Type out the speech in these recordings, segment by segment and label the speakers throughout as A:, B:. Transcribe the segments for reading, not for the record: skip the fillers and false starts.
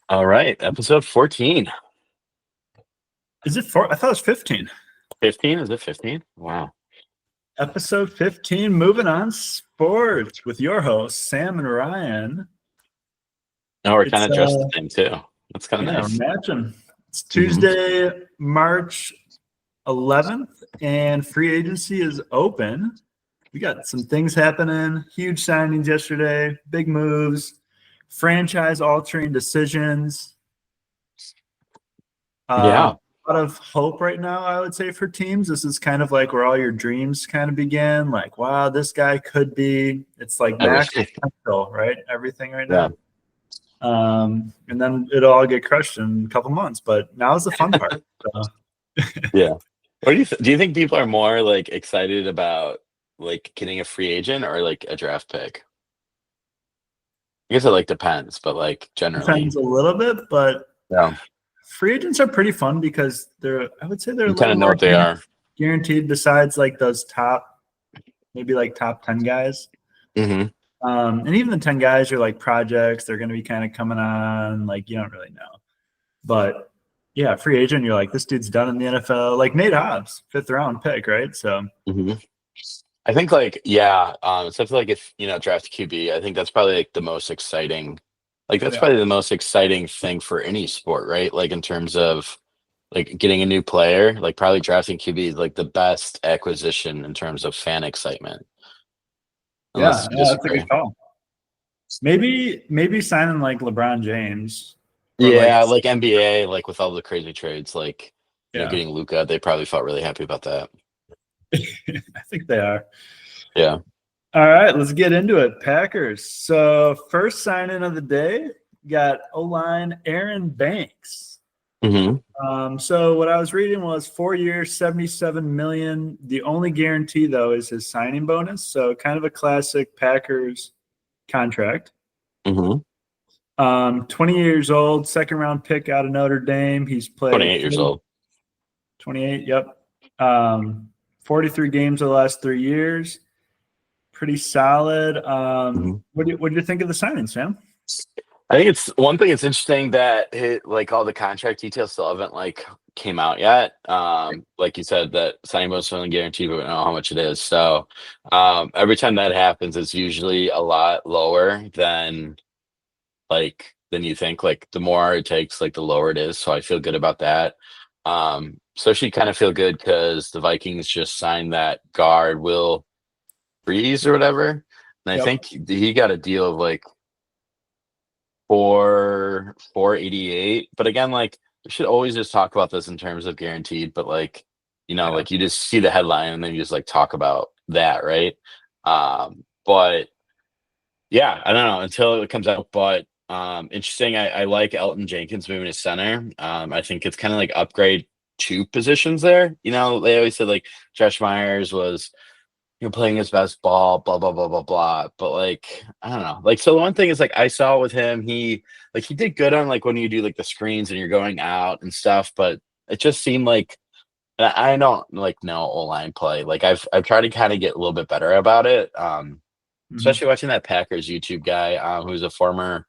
A: All right, episode 14.
B: Is it four? I thought it was 15.
A: 15? Is it 15? Wow.
B: Episode 15, moving on sports with your hosts, Sam and Ryan.
A: Oh, we're kind
B: It's
A: of dressed the same too. That's kind of
B: yeah,
A: nice.
B: imagine. It's
A: Mhm.
B: Tuesday, March 11th, and free agency is open. We got some things happening, huge signings yesterday, big moves, franchise altering decisions.
A: Yeah.
B: A lot of hope right now, I would say, for teams. This is kind of like where all your dreams kind of begin. Like, wow, this guy could be. It's like max
A: Everything.
B: potential, right? Everything right
A: Yeah.
B: now. And then it'll all get crushed in a couple months. But now's the fun part. So,
A: Yeah. What do you do you think people are more like excited about like getting a free agent or like a draft pick? I guess it like depends, but like generally,
B: depends a little bit, but
A: yeah.
B: free agents are pretty fun because I would say they're a
A: You kind
B: little
A: of know
B: more
A: what they are.
B: guaranteed besides like those maybe like top 10 guys.
A: Hmm.
B: And even the 10 guys are like projects. They're going to be kind of coming on. Like, you don't really know. But yeah, free agent, you're like, this dude's done in the NFL. Like Nate Hobbs, 5th round pick, right? So,
A: Hmm. I think like yeah, something like if draft QB, I think that's probably like the most exciting. Like that's
B: yeah.
A: probably the most exciting thing for any sport, right? Like in terms of like getting a new player, like probably drafting QB is like the best acquisition in terms of fan excitement. Unless
B: Yeah.
A: you
B: Yeah. That's a
A: disagree.
B: good call. Maybe signing like LeBron James or like,
A: Yeah, like NBA, like with all the crazy trades, like
B: yeah,
A: getting Luca, they probably felt really happy about that.
B: I think they are.
A: Yeah.
B: All right, let's get into it. Packers. So, first signing of the day, got O-line Aaron Banks.
A: Hmm.
B: So what I was reading was 4 years, 77 million. The only guarantee though is his signing bonus. So kind of a classic Packers contract.
A: Hmm.
B: 20 years old, second round pick out of Notre Dame. He's played
A: 28 years old.
B: 28. Yep. 43 games of the last 3 years. Pretty solid.
A: Hmm.
B: What do you think of the signing, Sam?
A: I think it's one thing. It's interesting that like all the contract details still haven't like came out yet. Like you said, that signing bonus is only guaranteed, but we don't know how much it is. So every time that happens, it's usually a lot lower than you think. Like the more it takes, like the lower it is. So I feel good about that. So she kind of feel good because the Vikings just signed that guard Will Breeze or whatever, and I
B: Yep.
A: think he got a deal of like 488. But again, like we should always just talk about this in terms of guaranteed, but like
B: Yeah.
A: like you just see the headline and then you just like talk about that, right? But yeah, I don't know until it comes out. But interesting. I like Elton Jenkins moving to center. I think it's kind of like upgrade two positions there. They always said like Josh Myers was playing his best ball, blah blah blah blah blah. But like, I don't know. Like, so the one thing is like I saw with him, he did good on like when you do like the screens and you're going out and stuff. But it just seemed like and I don't like know O-line play. Like I've tried to kind of get a little bit better about it.
B: Mhm.
A: Especially watching that Packers YouTube guy, who's a former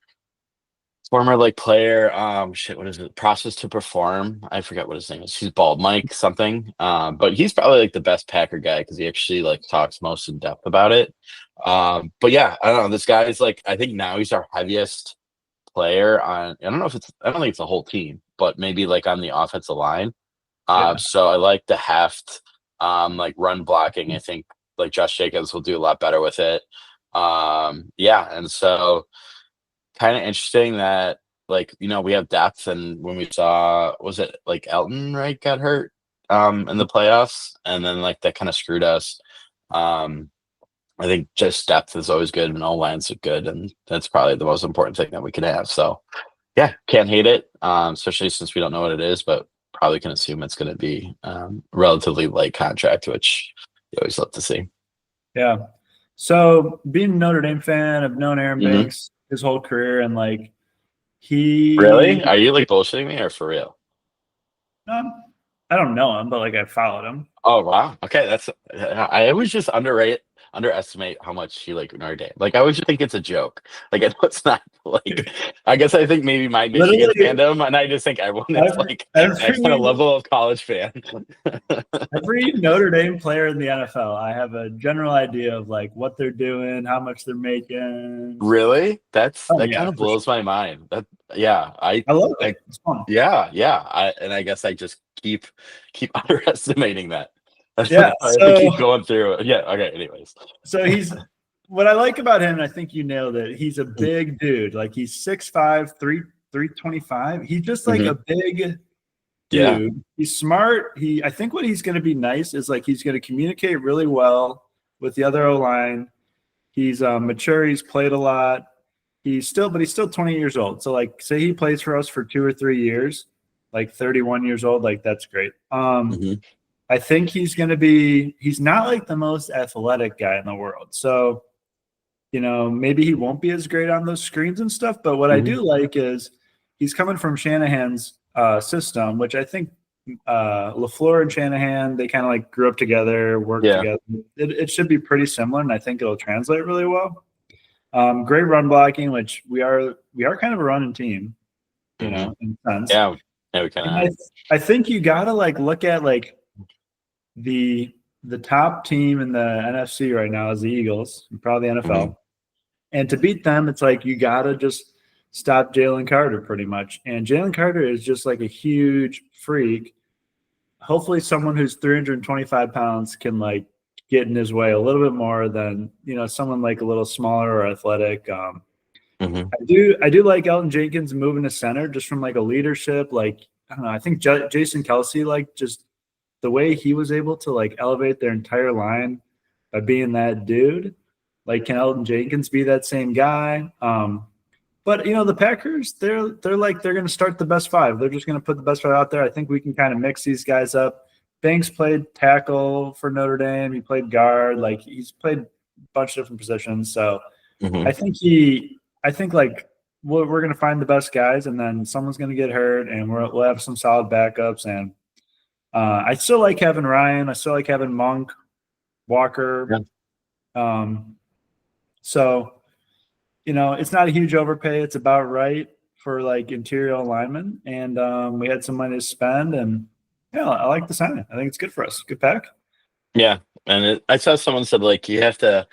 A: like player, shit, what is it, process to perform, I forget what his name is. He's bald, Mike something, but he's probably like the best Packer guy because he actually like talks most in depth about it. But yeah, I don't know, this guy is like, I think now he's our heaviest player on, I don't think it's the whole team, but maybe like on the offensive line.
B: Yeah.
A: So I like the heft, like run blocking. I think like Josh Jacobs will do a lot better with it. Yeah, and so kind of interesting that like we have depth, and when we saw, was it like Elton, right, got hurt in the playoffs, and then like that kind of screwed us. um I think just depth is always good and all lines are good, and that's probably the most important thing that we can have. So yeah, can't hate it, especially since we don't know what it is, but probably can assume it's going to be relatively light contract, which you always love to see.
B: Yeah. So being a Notre Dame fan, I've known Aaron
A: Hmm.
B: Banks his whole career, and like he,
A: Really? Are you like bullshitting me or for real?
B: um, I don't know him, but like I followed him.
A: Oh wow. Okay, that's I was just underestimate how much he like Notre Dame. Like I always just think it's a joke. Like I know it's not like I guess I think maybe my Michigan
B: Literally,
A: fandom, and I just think everyone is like that kind of
B: every
A: level of college fan.
B: every Notre Dame player in the NFL, I have a general idea of like what they're doing, how much they're making.
A: Really?
B: Oh
A: That
B: yeah,
A: kind of
B: for sure.
A: blows my mind. That yeah,
B: I love
A: I
B: it. It's fun.
A: yeah. I guess I just keep underestimating that. I don't
B: Yeah.
A: know. I have to
B: So
A: keep going through it. Yeah. Okay. Anyways.
B: he's what I like about him, and I think you nailed it. He's a big dude. Like he's 6'5", 325. He's just like
A: Hmm.
B: a big
A: Yeah.
B: dude. He's smart. I think what he's going to be nice is like he's going to communicate really well with the other O line. He's mature. He's played a lot. But he's still 20 years old. So like, say he plays for us for 2 or 3 years, like 31 years old. Like that's great.
A: Hmm.
B: I think he's not like the most athletic guy in the world. So, maybe he won't be as great on those screens and stuff. But what I
A: Hmm.
B: do like is he's coming from Shanahan's system, which I think LaFleur and Shanahan, they kind of like grew up together, worked
A: Yeah.
B: together. It should be pretty similar, and I think it'll translate really well. Great run blocking, which we are kind of a running team,
A: Hmm.
B: in a sense.
A: Yeah. Yeah. We kind
B: And
A: of.
B: I think you gotta like look at like the top team in the NFC right now is the Eagles, and probably the
A: Hmm.
B: NFL. And to beat them, it's like you gotta just stop Jalen Carter pretty much. And Jalen Carter is just like a huge freak. Hopefully, someone who's 325 pounds can like get in his way a little bit more than someone like a little smaller or athletic.
A: Hmm.
B: I do like Elton Jenkins moving to center just from like a leadership. Like I don't know. I think Jason Kelsey, like just the way he was able to like elevate their entire line by being that dude. Like, can Elton Jenkins be that same guy? But the Packers, they're going to start the best five. They're just going to put the best five out there. I think we can kind of mix these guys up. Banks played tackle for Notre Dame. He played guard. Like he's played a bunch of different positions. So
A: Hmm.
B: I think like we're going to find the best guys, and then someone's going to get hurt, and we'll have some solid backups. And I still like having Ryan. I still like having Monk,
A: Yeah.
B: Walker. Um, so it's not a huge overpay. It's about right for like interior alignment, and we had some money to spend, and yeah, I like the signing. I think it's good for us. Good pack.
A: Yeah. And I saw someone said like you have to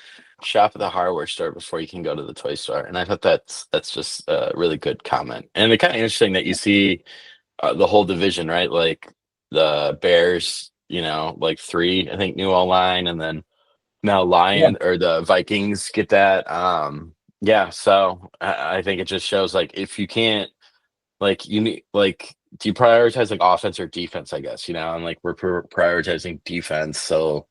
A: shop at the hardware store before you can go to the toy store, and I thought that's just a really good comment. And it's kind of interesting that you see the whole division, right? Like the Bears, like three, I think, new line, and then now
B: Yeah.
A: Lion or the Vikings get that. Yeah, so I think it just shows like if you can't like you need like do you prioritize like offense or defense? I guess and like we're prioritizing defense, so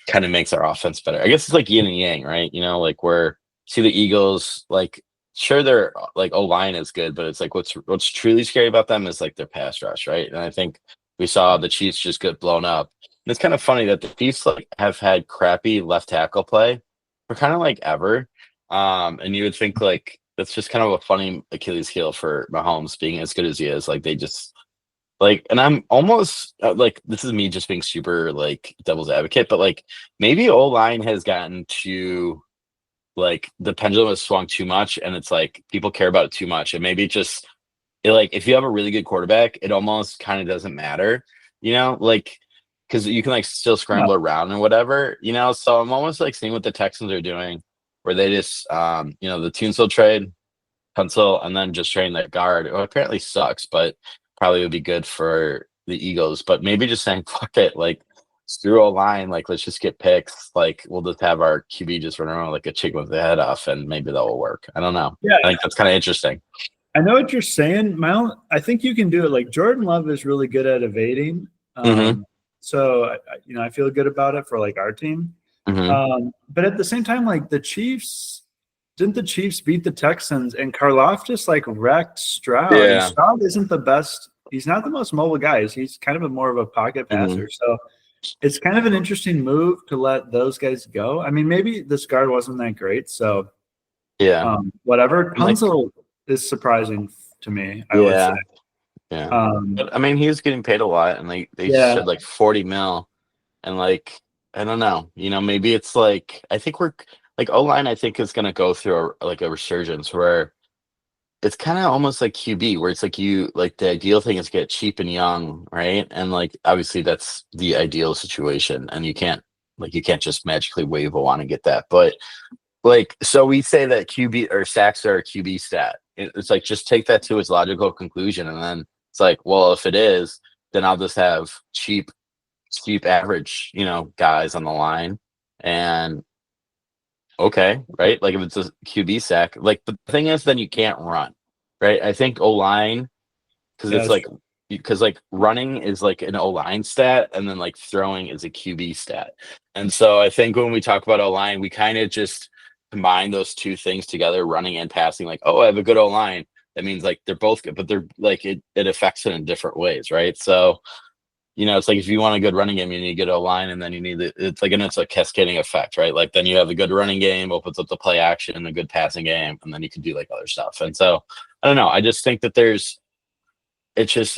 A: kind of makes our offense better. I guess it's like yin and yang, right? Like we're see the Eagles, like sure their like O line is good, but it's like what's truly scary about them is like their pass rush, right? And I think we saw the Chiefs just get blown up. And it's kind of funny that the Chiefs like have had crappy left tackle play for kind of like ever. And you would think like that's just kind of a funny Achilles heel for Mahomes being as good as he is. Like they just like, and I'm almost like this is me just being super like devil's advocate, but like maybe O line has gotten to like the pendulum has swung too much, and it's like people care about it too much, and maybe like if you have a really good quarterback, it almost kind of doesn't matter, like because you can like still
B: No.
A: scramble around and whatever, So I'm almost like seeing what the Texans are doing, where they just the Tunsil trade pencil and then just train that guard, who apparently sucks, but probably would be good for the Eagles. But maybe just saying fuck it, like screw a line, like let's just get picks. Like we'll just have our QB just run around like a chicken with the head off, and maybe that will work. I don't know.
B: Yeah,
A: I think that's kind of interesting.
B: I know what you're saying, Mount. I think you can do it. Like Jordan Love is really good at evading.
A: Hmm.
B: So I feel good about it for like our team.
A: Hmm.
B: But at the same time, like the Chiefs, didn't the Chiefs beat the Texans, and Karloff just like wrecked Stroud, and
A: Yeah.
B: Stroud isn't the best. He's not the most mobile guy. He's kind of more of a pocket
A: Hmm.
B: passer. So it's kind of an interesting move to let those guys go. I mean, maybe this guard wasn't that great. So
A: Yeah.
B: whatever.
A: Like,
B: Tunsil is surprising to me, I would say.
A: yeah. Yeah.
B: Um,
A: But I mean, he was getting paid a lot, and they
B: yeah,
A: said like 40 mil, and like I don't know. Maybe it's like I think we're like O-line. I think is going to go through a resurgence where it's kind of almost like QB, where it's like the ideal thing is get cheap and young, right? And like obviously that's the ideal situation, and you can't just magically wave a wand and get that. But like so we say that QB or sacks are a QB stat. It's like just take that to its logical conclusion, and then it's like, well, if it is, then I'll just have cheap average, guys on the line, and okay, right? Like if it's a QB sack, like the thing is, then you can't run, right? I think O line because
B: Yeah,
A: it's
B: that's
A: like
B: true.
A: because like running is like an O line stat, and then like throwing is a QB stat. And so I think when we talk about O line, we kind of just combine those two things together, running and passing. Like, oh, I have a good O line. That means like they're both good, but they're like it affects it in different ways, right? So it's like if you want a good running game, you need a good O line, and then you need it's a cascading effect, right? Like then you have a good running game, opens up the play action, a good passing game, and then you can do like other stuff. And so I don't know. I just think that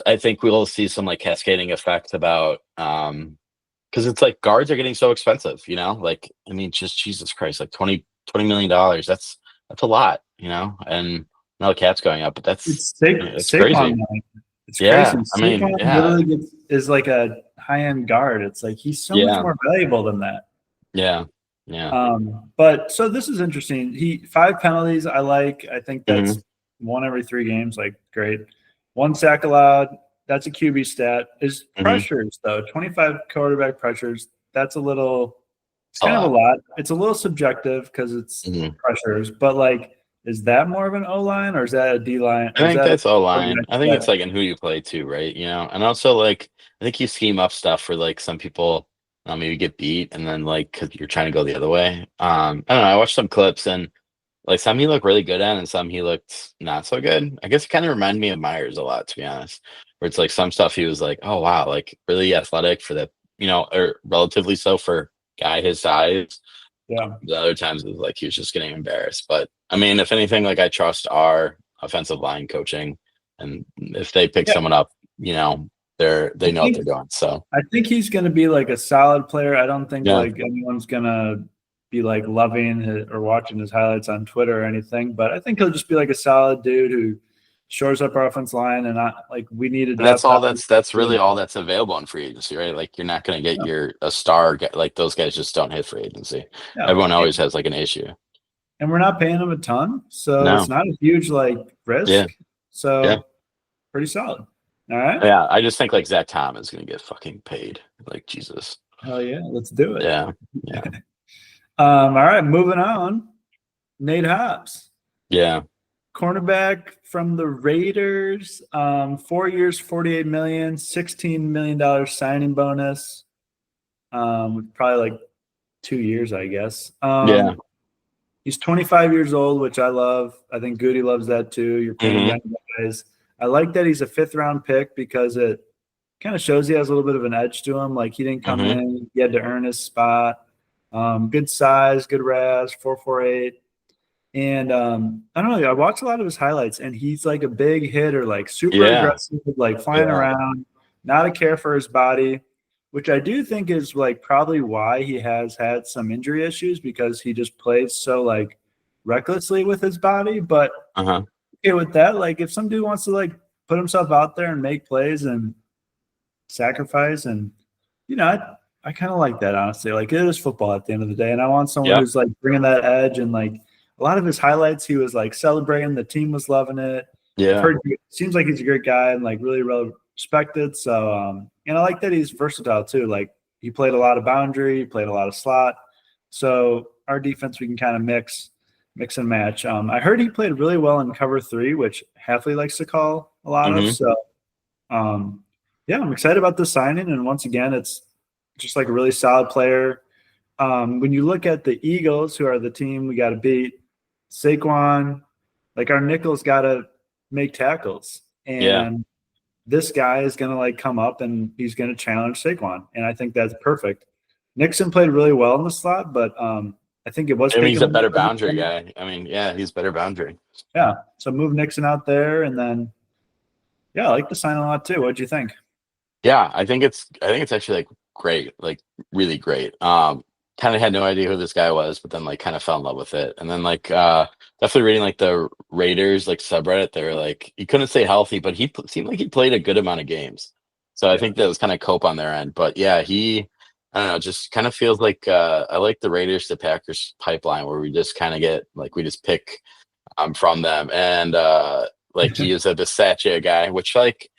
A: I think we'll see some like cascading effects about because it's like guards are getting so expensive, like I mean, just Jesus Christ, like $20 million. That's a lot, and now the cap's going up, but that's
B: It's
A: it's
B: Saquon.
A: crazy.
B: It's crazy.
A: Yeah, I mean,
B: Saquon
A: yeah,
B: literally is like a high end guard. It's like he's so much
A: yeah,
B: more valuable than that.
A: yeah, yeah.
B: But so this is interesting. He 5 penalties. I like. I think
A: Hmm.
B: that's one every 3 games. Like great. 1 sack allowed. That's a QB stat. Is
A: Hmm.
B: pressures though? 25 quarterback pressures. That's a little. It's
A: A
B: kind of a
A: lot.
B: lot. It's a little subjective because it's
A: Hmm.
B: pressures. But like, is that more of an O line or is that a D line
A: I
B: or is
A: think
B: that a
A: that's all line.
B: quarterback
A: I think it's
B: stat?
A: like in who you play too, right? And also like I think you scheme up stuff for like some people maybe get beat and then like because you're trying to go the other way. I don't know. I watched some clips and like some he looked really good at and some he looked not so good. I guess it kind of reminded me of Myers a lot, to be honest. Where it's like some stuff he was like, oh wow, like really athletic for that, or relatively so for guy his size.
B: Yeah.
A: The other times it was like he was just getting embarrassed. But I mean, if anything, like I trust our offensive line coaching, and if they pick
B: Yeah.
A: someone up, they
B: I
A: know what
B: think
A: they're doing. So
B: I think he's going to be like a solid player. I don't think
A: yeah,
B: like anyone's going to be like loving or watching his highlights on Twitter or anything, but I think he'll just be like a solid dude who shores up our offense line and not like we need a
A: and that's
B: depth.
A: all. That's really all that's available in free agency, right? Like you're not going to get
B: Yeah.
A: a star like those guys just don't hit free agency.
B: Yeah.
A: Everyone always has like an issue.
B: And we're not paying him a ton, so it's
A: No,
B: not a huge like
A: yeah,
B: risk.
A: yeah,
B: So pretty solid. All right.
A: yeah. I just think like Zach Tom is going to get fucking paid. Like Jesus.
B: Hell yeah. Let's do it.
A: Yeah, yeah,
B: All right. Moving on. Nate Hobbs.
A: yeah,
B: Cornerback from the Raiders, 4 years, 48 million, $16 million signing bonus. Probably like 2 years, I guess.
A: yeah.
B: He's 25 years old, which I love. I think Goody loves that too. You're paying
A: Hmm.
B: young guys. I like that he's a 5th round pick because it kind of shows he has a little bit of an edge to him. Like he didn't come
A: Hmm.
B: in, he had to earn his spot. Good size, good RAS, 4.48. And I don't know. I watched a lot of his highlights, and he's like a big hitter, like super
A: Yeah,
B: aggressive, like flying
A: yeah.
B: around, not a care for his body, which I do think is like probably why he has had some injury issues because he just plays so like recklessly with his body. But
A: Uh-huh.
B: okay, with that, like if some dude wants to like put himself out there and make plays and sacrifice, and I kind of like that honestly. Like it is football at the end of the day, and I want someone
A: Yep.
B: who's like bringing that edge. And like a lot of his highlights, he was like celebrating. The team was loving it. I've
A: Yeah.
B: heard seems like he's a great guy and like really well respected. So and I like that he's versatile too. Like he played a lot of boundary, he played a lot of slot. So our defense we can kind of mix and match. I heard he played really well in cover 3, which Halfley likes to call a lot of.
A: Hmm.
B: So um, yeah, I'm excited about the signing. And once again, it's just like a really solid player. When you look at the Eagles, who are the team we got to beat, Saquon, like our nickels got to make tackles.
A: Yeah.
B: And this guy is going to like come up and he's going to challenge Saquon. And I think that's perfect. Nixon played really well in the slot, but I think it was
A: I mean, he's
B: taken
A: a
B: away
A: better
B: from
A: boundary
B: him.
A: guy. I mean, yeah, he's better boundary.
B: Yeah. So move Nixon out there. And then, yeah, I like the sign a lot too. What'd you think?
A: Yeah, I think it's actually like great, like really great. Kind of had no idea who this guy was, but then like kind of fell in love with it. And then like definitely reading like the Raiders like subreddit, they were like he couldn't stay healthy, but seemed like he played a good amount of games. So I
B: Yeah.
A: think that was kind of cope on their end. But yeah, I don't know, just kind of feels like I like the Raiders to Packers pipeline where we just kind of get like we just pick from them. And like he is a Bisaccia guy, which like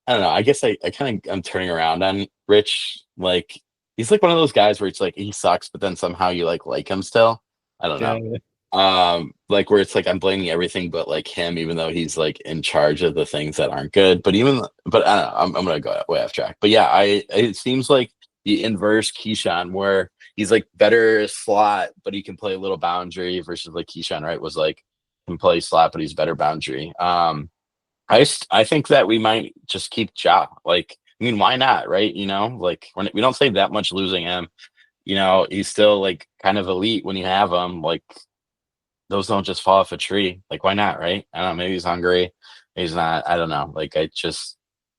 A: I don't know. I guess I kind of I'm turning around on Rich. Like he's like one of those guys where it's like he sucks, but then somehow you like him still. I don't know.
B: Yeah.
A: Like where it's like I'm blaming everything but like him, even though he's like in charge of the things that aren't good. But I don't know. I'm gonna go way off track. But yeah, it seems like the inverse Keyshawn, where he's like better slot, but he can play a little boundary versus like Keyshawn, right? Was like can play slot, but he's better boundary. I think that we might just keep Ja. Like, I mean, why not, right? You know, like we don't save that much losing him. You know, he's still like kind of elite when you have him. Like those don't just fall off a tree. Like, why not, right? I don't know. Maybe he's hungry. Maybe he's not. I don't know. Like,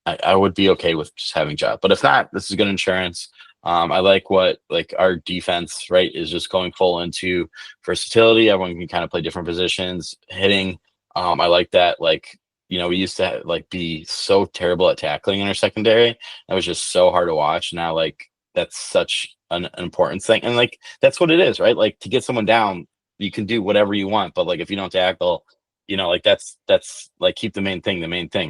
A: I would be okay with just having Ja. But if not, this is good insurance. I like what like our defense, right, is just going full into versatility. Everyone can kind of play different positions, hitting. I like that. Like, you know, we used to like be so terrible at tackling in our secondary. That was just so hard to watch. Now, like, that's such an important thing. And like that's what it is, right? Like to get someone down, you can do whatever you want, but like if you don't tackle, you know, like that's like keep the main thing,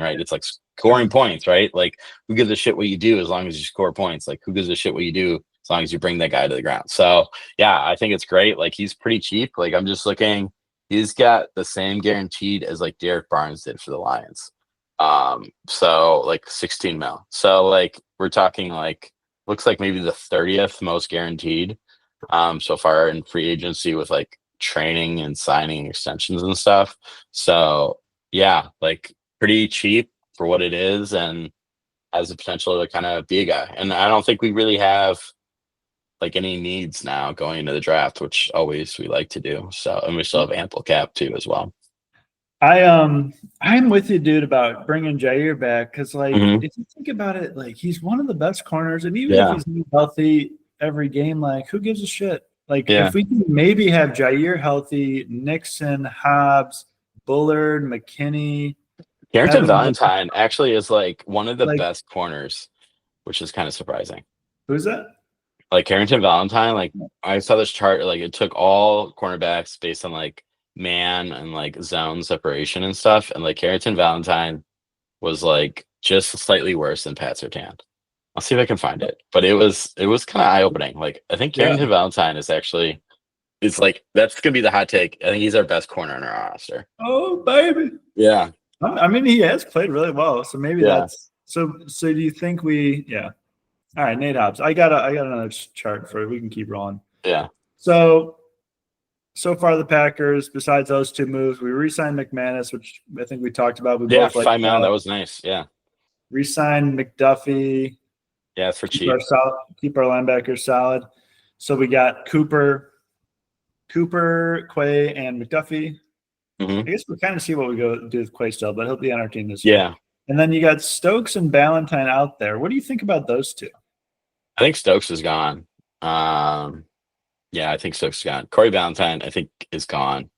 A: right? It's like scoring points, right? Like who gives a shit what you do as long as you score points? Like who gives a shit what you do as long as you bring that guy to the ground? So yeah, I think it's great. Like he's pretty cheap. Like I'm just looking, he's got the same guaranteed as like Derek Barnes did for the Lions. So like 16 mil. So like we're talking like looks like maybe the 30th most guaranteed so far in free agency with like training and signing extensions and stuff. So yeah, like pretty cheap for what it is and has the potential to kind of be a guy. And I don't think we really have like any needs now going into the draft, which always we like to do. So and we still have ample cap too as well.
B: I'm with you, dude, about bringing Jair back because, like,
A: Hmm.
B: if you think about it, like he's one of the best corners, and even if
A: Yeah,
B: he's not healthy every game, like who gives a shit? Like,
A: yeah.
B: if we can maybe have Jair healthy, Nixon, Hobbs, Bullard, McKinney,
A: Carrington
B: Evan,
A: Valentine actually is like one of the
B: like
A: best corners, which is kind of surprising.
B: who's that?
A: Like Carrington Valentine, like I saw this chart, like it took all cornerbacks based on like man and like zone separation and stuff, and like Carrington Valentine was like just slightly worse than Pat Surtain. I'll see if I can find it, but it was kind of eye opening. Like I think
B: Yeah.
A: Carrington Valentine is actually is like that's gonna be the hot take. I think he's our best corner on our roster.
B: Oh, baby.
A: Yeah,
B: I mean, he has played really well, so maybe
A: yeah,
B: that's so. So do you think we? Yeah. All right, Nate Hobbs. I got another chart for it. We can keep rolling.
A: yeah,
B: So far, the Packers, besides those two moves, we re-signed McManus, which I think we talked about. We
A: yeah.
B: both like
A: 5 million, that
B: that.
A: was nice. Yeah,
B: Re-signed McDuffie,
A: yeah, it's for
B: keep our
A: cheap.
B: solid, keep our linebackers solid. So we got Cooper, Quay, and McDuffie.
A: Hmm.
B: I guess we'll kind of see what we go do with Quay still, but he'll be on our team this year.
A: Yeah,
B: And then you got Stokes and Ballantyne out there. What do you think about those two?
A: I think Stokes is gone. Um, Yeah, I think Stokes is gone. Corey Ballantyne, I think, is gone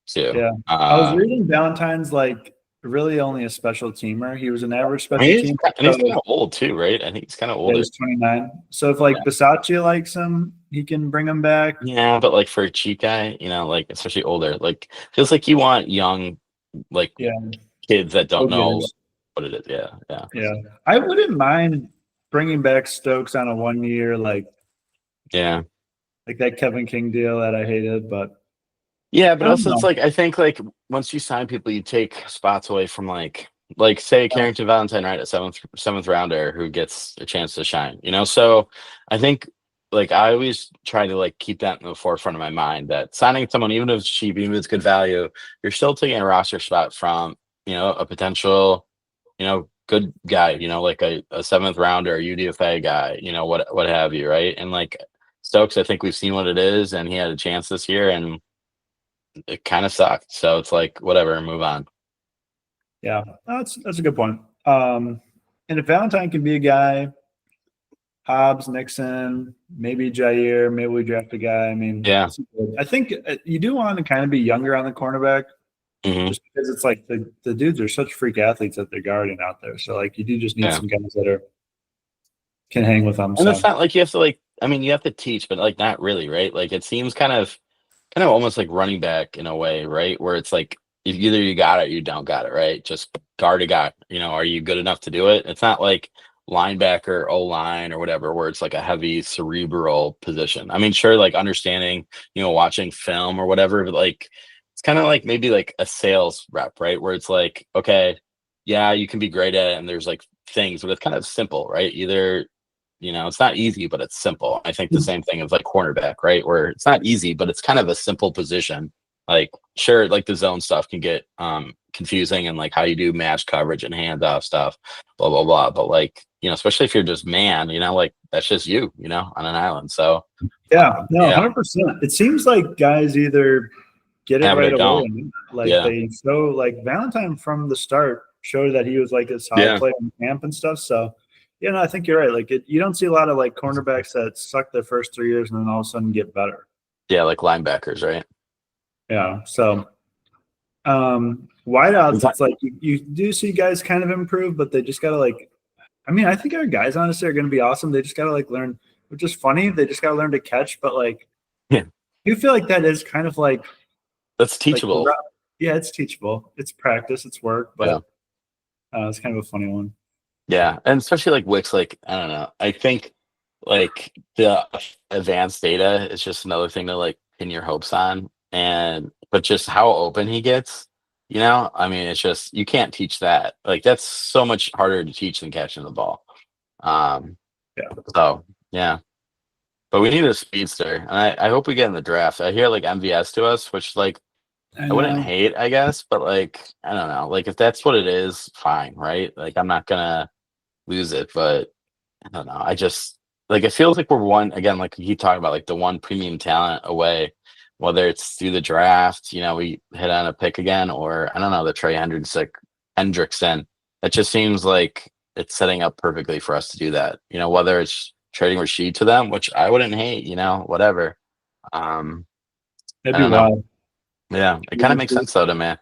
A: too.
B: Yeah. I was reading Ballantyne's like really only a special teamer. He was an average
A: I mean,
B: special teamer.
A: and he's kind
B: So
A: of old too, right? I think he's kind of
B: yeah,
A: older.
B: he's 29. So if like
A: Yeah.
B: Bisaccia likes him, he can bring him back.
A: Yeah, but like for a cheap guy, you know, like especially older, like feels like you want young, like
B: Yeah.
A: kids that don't know
B: Go-getters.
A: what it is. Yeah, yeah,
B: Yeah. I wouldn't mind bringing back Stokes on a 1 year,
A: yeah,
B: like that Kevin King deal that I hated, but
A: yeah.
B: I
A: But
B: don't
A: also, it's
B: know.
A: like I think like once you sign people, you take spots away from like say Carrington Valentine, right, a seventh rounder who gets a chance to shine. You know, so I think like I always try to like keep that in the forefront of my mind that signing someone, even if it's cheap, even if it's good value, you're still taking a roster spot from a potential good guy, like a seventh rounder, a UDFA guy, what have you, right? And like Stokes, I think we've seen what it is, and he had a chance this year, and it kind of sucked. So it's like whatever, move on.
B: Yeah, that's a good point. And if Valentine can be a guy Hobbs, Nixon, maybe Jair. Maybe we draft a guy. I mean,
A: Yeah.
B: I think you do want to kind of be younger on the cornerback,
A: Hmm.
B: just because it's like the dudes are such freak athletes that they're guarding out there. So like you do just need
A: Yeah.
B: some guys that are can hang with them.
A: And it's
B: So
A: not like you have to like. I mean, you have to teach, but like not really, right? Like it seems kind of almost like running back in a way, right? Where it's like either you got it or you don't got it, right? Just guard a guy. Are you good enough to do it? It's not like linebacker, O line, or whatever, where it's like a heavy cerebral position. I mean, sure, like understanding, watching film or whatever, but like it's kind of like maybe like a sales rep, right? Where it's like, okay, yeah, you can be great at it, and there's like things, but it's kind of simple, right? Either it's not easy, but it's simple. I think the same thing is like cornerback, right? Where it's not easy, but it's kind of a simple position. Like, sure, like the zone stuff can get confusing and like how you do match coverage and handoff stuff, blah, blah, blah. But like, especially if you're just man, like that's just you, on an island. So
B: yeah, no,
A: yeah,
B: 100%. It seems like guys either get it
A: have it or
B: right away,
A: don't.
B: and like
A: Yeah.
B: they show like Valentine from the start showed that he was like a solid
A: Yeah.
B: player in camp and stuff. So no, I think you're right. Like you don't see a lot of like cornerbacks that suck their first 3 years and then all of a sudden get better.
A: Yeah. Like linebackers, right?
B: Yeah. So wideouts, it's like you do see guys kind of improve, but they just gotta like I mean, I think our guys honestly are gonna be awesome. They just gotta like learn, which is funny, they just gotta learn to catch, but like
A: Yeah.
B: you feel like that is kind of
A: That's
B: like
A: teachable.
B: yeah, it's teachable. It's practice, it's work,
A: Yeah.
B: but it's kind of a funny one.
A: Yeah, and especially like Wix, like I don't know. I think like the advanced data is just another thing to like pin your hopes on, and but just how open he gets, I mean, it's just you can't teach that. Like that's so much harder to teach than catching the ball. Um,
B: Yeah.
A: so yeah, but we need a speedster, and I hope we get in the draft. I hear like MVS to us, which like
B: I
A: I wouldn't
B: know.
A: hate, I guess, but like I don't know, like if that's what it is, fine, right? Like I'm not gonna lose it, but I don't know. I just like it feels like we're one again, like you keep talking about, like the one premium talent away, whether it's through the draft, we hit on a pick again, or I don't know, the Trey Hendrickson. It just seems like it's setting up perfectly for us to do that. Whether it's trading Rashid to them, which I wouldn't hate, whatever. Um,
B: That'd
A: I
B: be
A: don't know.
B: wild.
A: Yeah, it kind of makes sense though to me.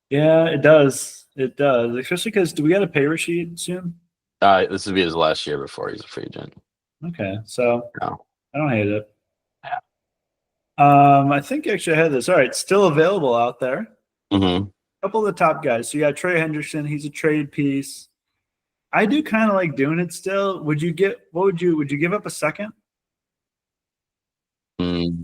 B: Yeah, it does. It does. Especially because do we got a pay sheet soon?
A: This would be his last year before he's a free agent.
B: Okay. So
A: No.
B: I don't hate it.
A: Yeah.
B: I think actually I had this. All right, still available out there.
A: Hmm.
B: Couple of the top guys. So you got Trey Henderson. He's a trade piece. I do kind of like doing it still. Would you give up a second?
A: Mm,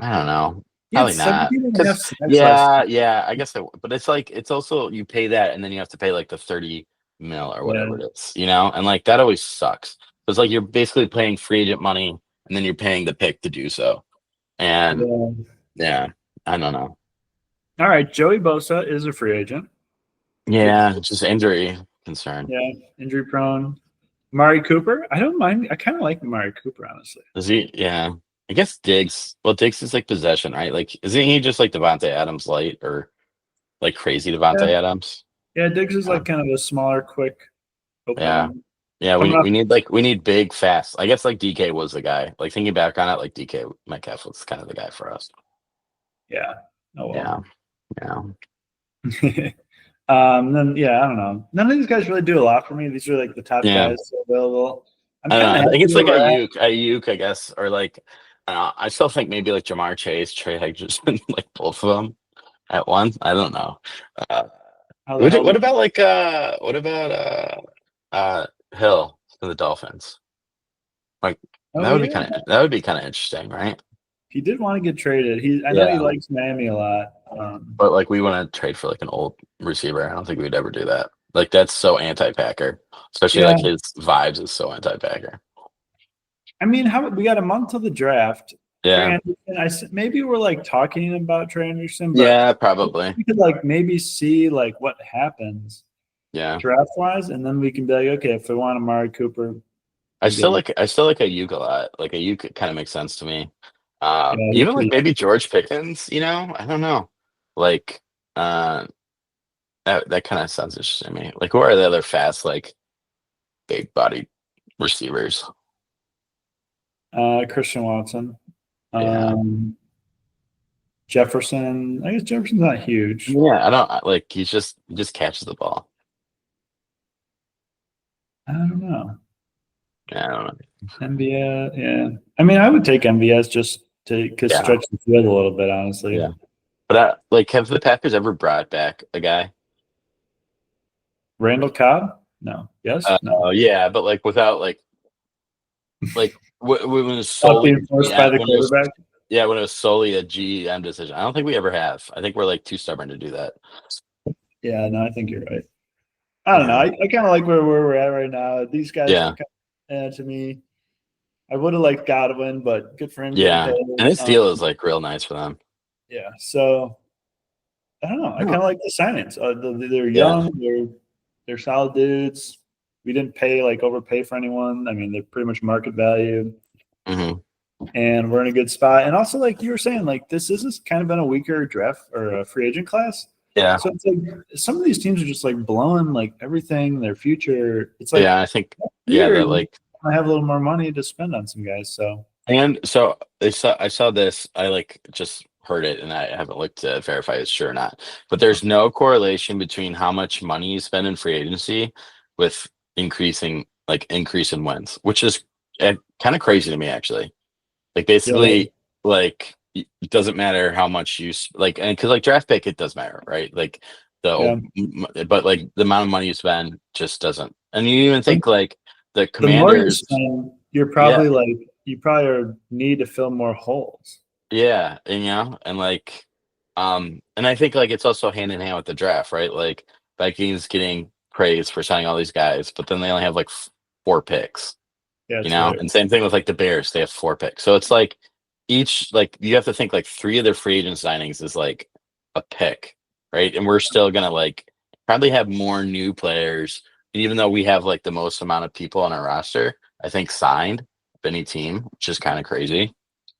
A: I don't know.
B: He had
A: Probably not.
B: 17 and a half
A: Because
B: sacks last
A: yeah,
B: year.
A: yeah, I guess but it's like it's also you pay that and then you have to pay like the 30 mil or
B: Yeah.
A: whatever it is, and like that always sucks. It's like you're basically paying free agent money and then you're paying the pick to do so. And
B: Yeah.
A: yeah, I don't know.
B: All right, Joey Bosa is a free agent.
A: Yeah, it's just injury concern.
B: Yeah, injury prone. Mari Cooper. I don't mind. I kind of like Mari Cooper, honestly.
A: Is he? Yeah. I guess Diggs. Well, Diggs is like possession, right? Like, isn't he just like Devontae Adams light or like crazy
B: Yeah,
A: Devontae Adams?
B: yeah. Diggs is
A: Yeah.
B: like kind of a smaller, quick,
A: Yeah.
B: open.
A: Yeah,
B: Coming
A: we
B: off.
A: need we need big, fast. I guess like DK was the guy. Like thinking back on it, like DK Metcalf was kind of the guy for us.
B: Yeah. Oh
A: Yeah,
B: well.
A: yeah,
B: Then yeah, I don't know. None of these guys really do a lot for me. These are like the top
A: yeah.
B: guys available. I'm
A: I don't
B: kind of
A: know. I think
B: happy
A: it's
B: where
A: like
B: we're at.
A: Ayuk, I guess, or like I still think maybe like Jamar Chase, Trey Hendrickson, like both of them at once. I don't know. Uh,
B: How the hell
A: what
B: did
A: about like Hill for the Dolphins? Like
B: oh yeah.
A: that would be kind of interesting, right?
B: He did want to get traded. I know he
A: Yeah.
B: likes Miami a lot.
A: But like we want to trade for like an old receiver. I don't think we'd ever do that. Like that's so anti-Packer, especially
B: Yeah.
A: like his vibes is so anti-Packer.
B: I mean, how we got a month till the draft. Trey
A: Yeah,
B: Anderson. Maybe we're like talking about Trey Anderson, but
A: yeah, probably.
B: we could like maybe see like what happens
A: Yeah,
B: draft wise, and then we can be like, okay, if we want Amari Cooper, we'll get him.
A: I still like Ayuk a lot. Like Ayuk kind of makes sense to me.
B: Yeah,
A: Even like maybe George Pickens. I don't know. Like uh, that kind of sounds interesting to me. Like who are the other fast like big body? Receivers.
B: Christian Watson.
A: Yeah.
B: Jefferson. I guess Jefferson's not huge.
A: Yeah, I don't like he just catches the ball.
B: I don't know.
A: Yeah, I don't know.
B: MVS. Yeah. I mean, I would take MVS just to
A: Yeah,
B: stretch the field a little bit, honestly.
A: yeah. But like, have the Packers ever brought back a guy?
B: Randall Cobb? No. Yes? No.
A: Yeah, but like without like when it was
B: Not
A: solely
B: being forced by
A: yeah
B: the quarterback?
A: when it was solely a GM decision. I don't think we ever have. I think we're like too stubborn to do that.
B: Yeah, no, I think you're right. I don't know.
A: Yeah,
B: I kind of like where we're at right now. These guys are
A: yeah,
B: kind of, to me. I would have liked Godwin, but good for him getting
A: yeah.
B: paid.
A: And this deal is like real nice for them.
B: Yeah, so I don't know. I kind of like the signings. They're
A: Yeah.
B: young. They're solid dudes. We didn't overpay for anyone. I mean, they're pretty much market value,
A: Hmm.
B: and we're in a good spot. And also, like you were saying, like this is kind of been a weaker draft or a free agent class.
A: Yeah.
B: So it's like some of these teams are just like blowing like everything, their future. It's like
A: Yeah, I think
B: here
A: that like
B: I have a little more money to spend on some guys. So
A: and so I saw this. I like just heard it, and I haven't looked to verify it's true or not. But there's no correlation between how much money you spend in free agency with increase in wins, which is kind of crazy to me actually. Like
B: yeah, like,
A: basically, like it doesn't matter how much like, and because like draft pick, it does matter, right? Like
B: yeah.
A: but like the amount of money you spend just doesn't. And you even think like the
B: The more you
A: Commanders,
B: spend, you're
A: yeah,
B: probably like you probably need to fill more holes.
A: yeah, and and like, and I think like it's also hand in hand with the draft, right? Like Vikings getting praised for signing all these guys, but then they only have like four picks.
B: Yeah,
A: You
B: it's
A: know,
B: hilarious.
A: and same thing with like the Bears, they have four picks. So it's like each like you have to think like three of their free agent signings is like a pick, right? And we're still gonna like probably have more new players. And even though we have like the most amount of people on our roster, I think signed of any team, which is kind of crazy.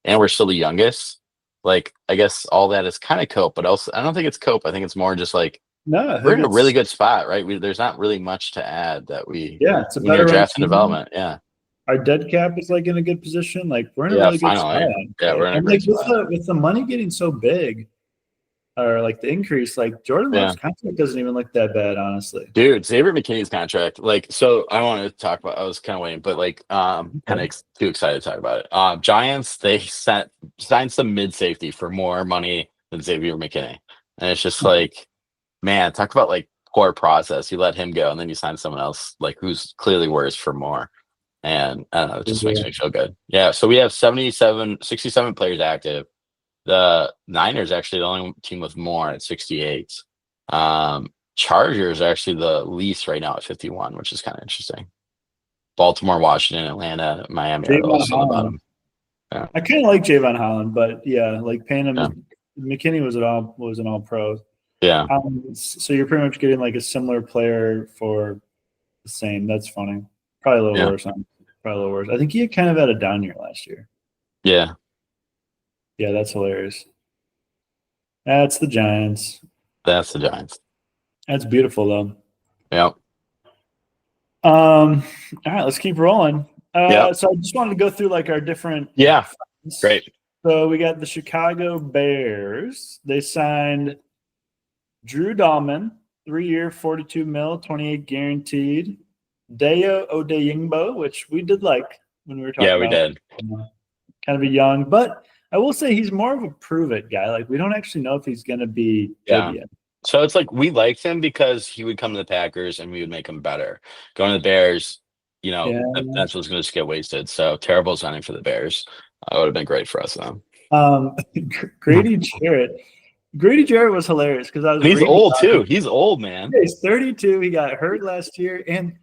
A: And we're still the youngest. Like I guess all that is kind of cope, but also I don't think it's cope. I think it's more just like
B: No, I
A: we're
B: think
A: in a really
B: it's
A: good spot, right? There's not really much to add that
B: yeah, it's a
A: when you're
B: better run
A: drafting
B: team.
A: development. Yeah.
B: Our dead cap is like in a good position. Like we're in a
A: Yeah,
B: really good spot.
A: finally.
B: I'd
A: Yeah,
B: say.
A: we're in a
B: And
A: great
B: like
A: spot.
B: with the money getting so big, or like the increase, like Jordan
A: Yeah.
B: Love's contract doesn't even look that bad, honestly.
A: Dude, Xavier McKinney's contract. Like, so I wanted to talk about I was kind of waiting, but like kind
B: Okay.
A: of too excited to talk about it. Giants, they signed some mid safety for more money than Xavier McKinney. And it's just like, man, talk about like poor process. You let him go and then you sign someone else like who's clearly worse for more. And I don't know, it just makes
B: Yeah.
A: me feel good. Yeah. So we have 67 players active. The Niners actually the only team with more at 68. Chargers are actually the least right now at 51, which is kind of interesting. Baltimore, Washington, Atlanta, Miami are all
B: Javon
A: still the
B: Holland.
A: bottom. Yeah,
B: I kind of like Javon Holland, but yeah, like paying
A: yeah,
B: him. McKinney was an all pro.
A: yeah,
B: So you're pretty much getting like a similar player for the same. That's funny. Probably a little
A: yeah,
B: worse. Probably a little worse. I think he kind of had a down year last year.
A: yeah.
B: Yeah, that's hilarious. That's the Giants.
A: That's the Giants.
B: That's beautiful though.
A: Yep,
B: All right, let's keep rolling.
A: yep,
B: So I just wanted to go through like our different
A: yeah.
B: friends.
A: Great.
B: So we got the Chicago Bears. They signed Drew Dahlman, 3-year, 42 mil, 28 guaranteed. Deo Odeyingbo, which we did like when we were
A: Yeah,
B: talking
A: we
B: about
A: did.
B: kind of a young, but I will say he's more of a prove it guy. Like we don't actually know if he's going to be good
A: Yeah.
B: yet.
A: So it's like we liked him because he would come to the Packers and we would make him better. Going to the Bears,
B: Yeah.
A: that's what's going to just get wasted. So terrible signing for the Bears. It would have been great for us though.
B: Um, Grady Jarrett. Grady Jarrett was hilarious because I was
A: And he's
B: reading
A: old
B: about him.
A: too. He's old, man.
B: Yeah, he's 32. He got hurt last year, and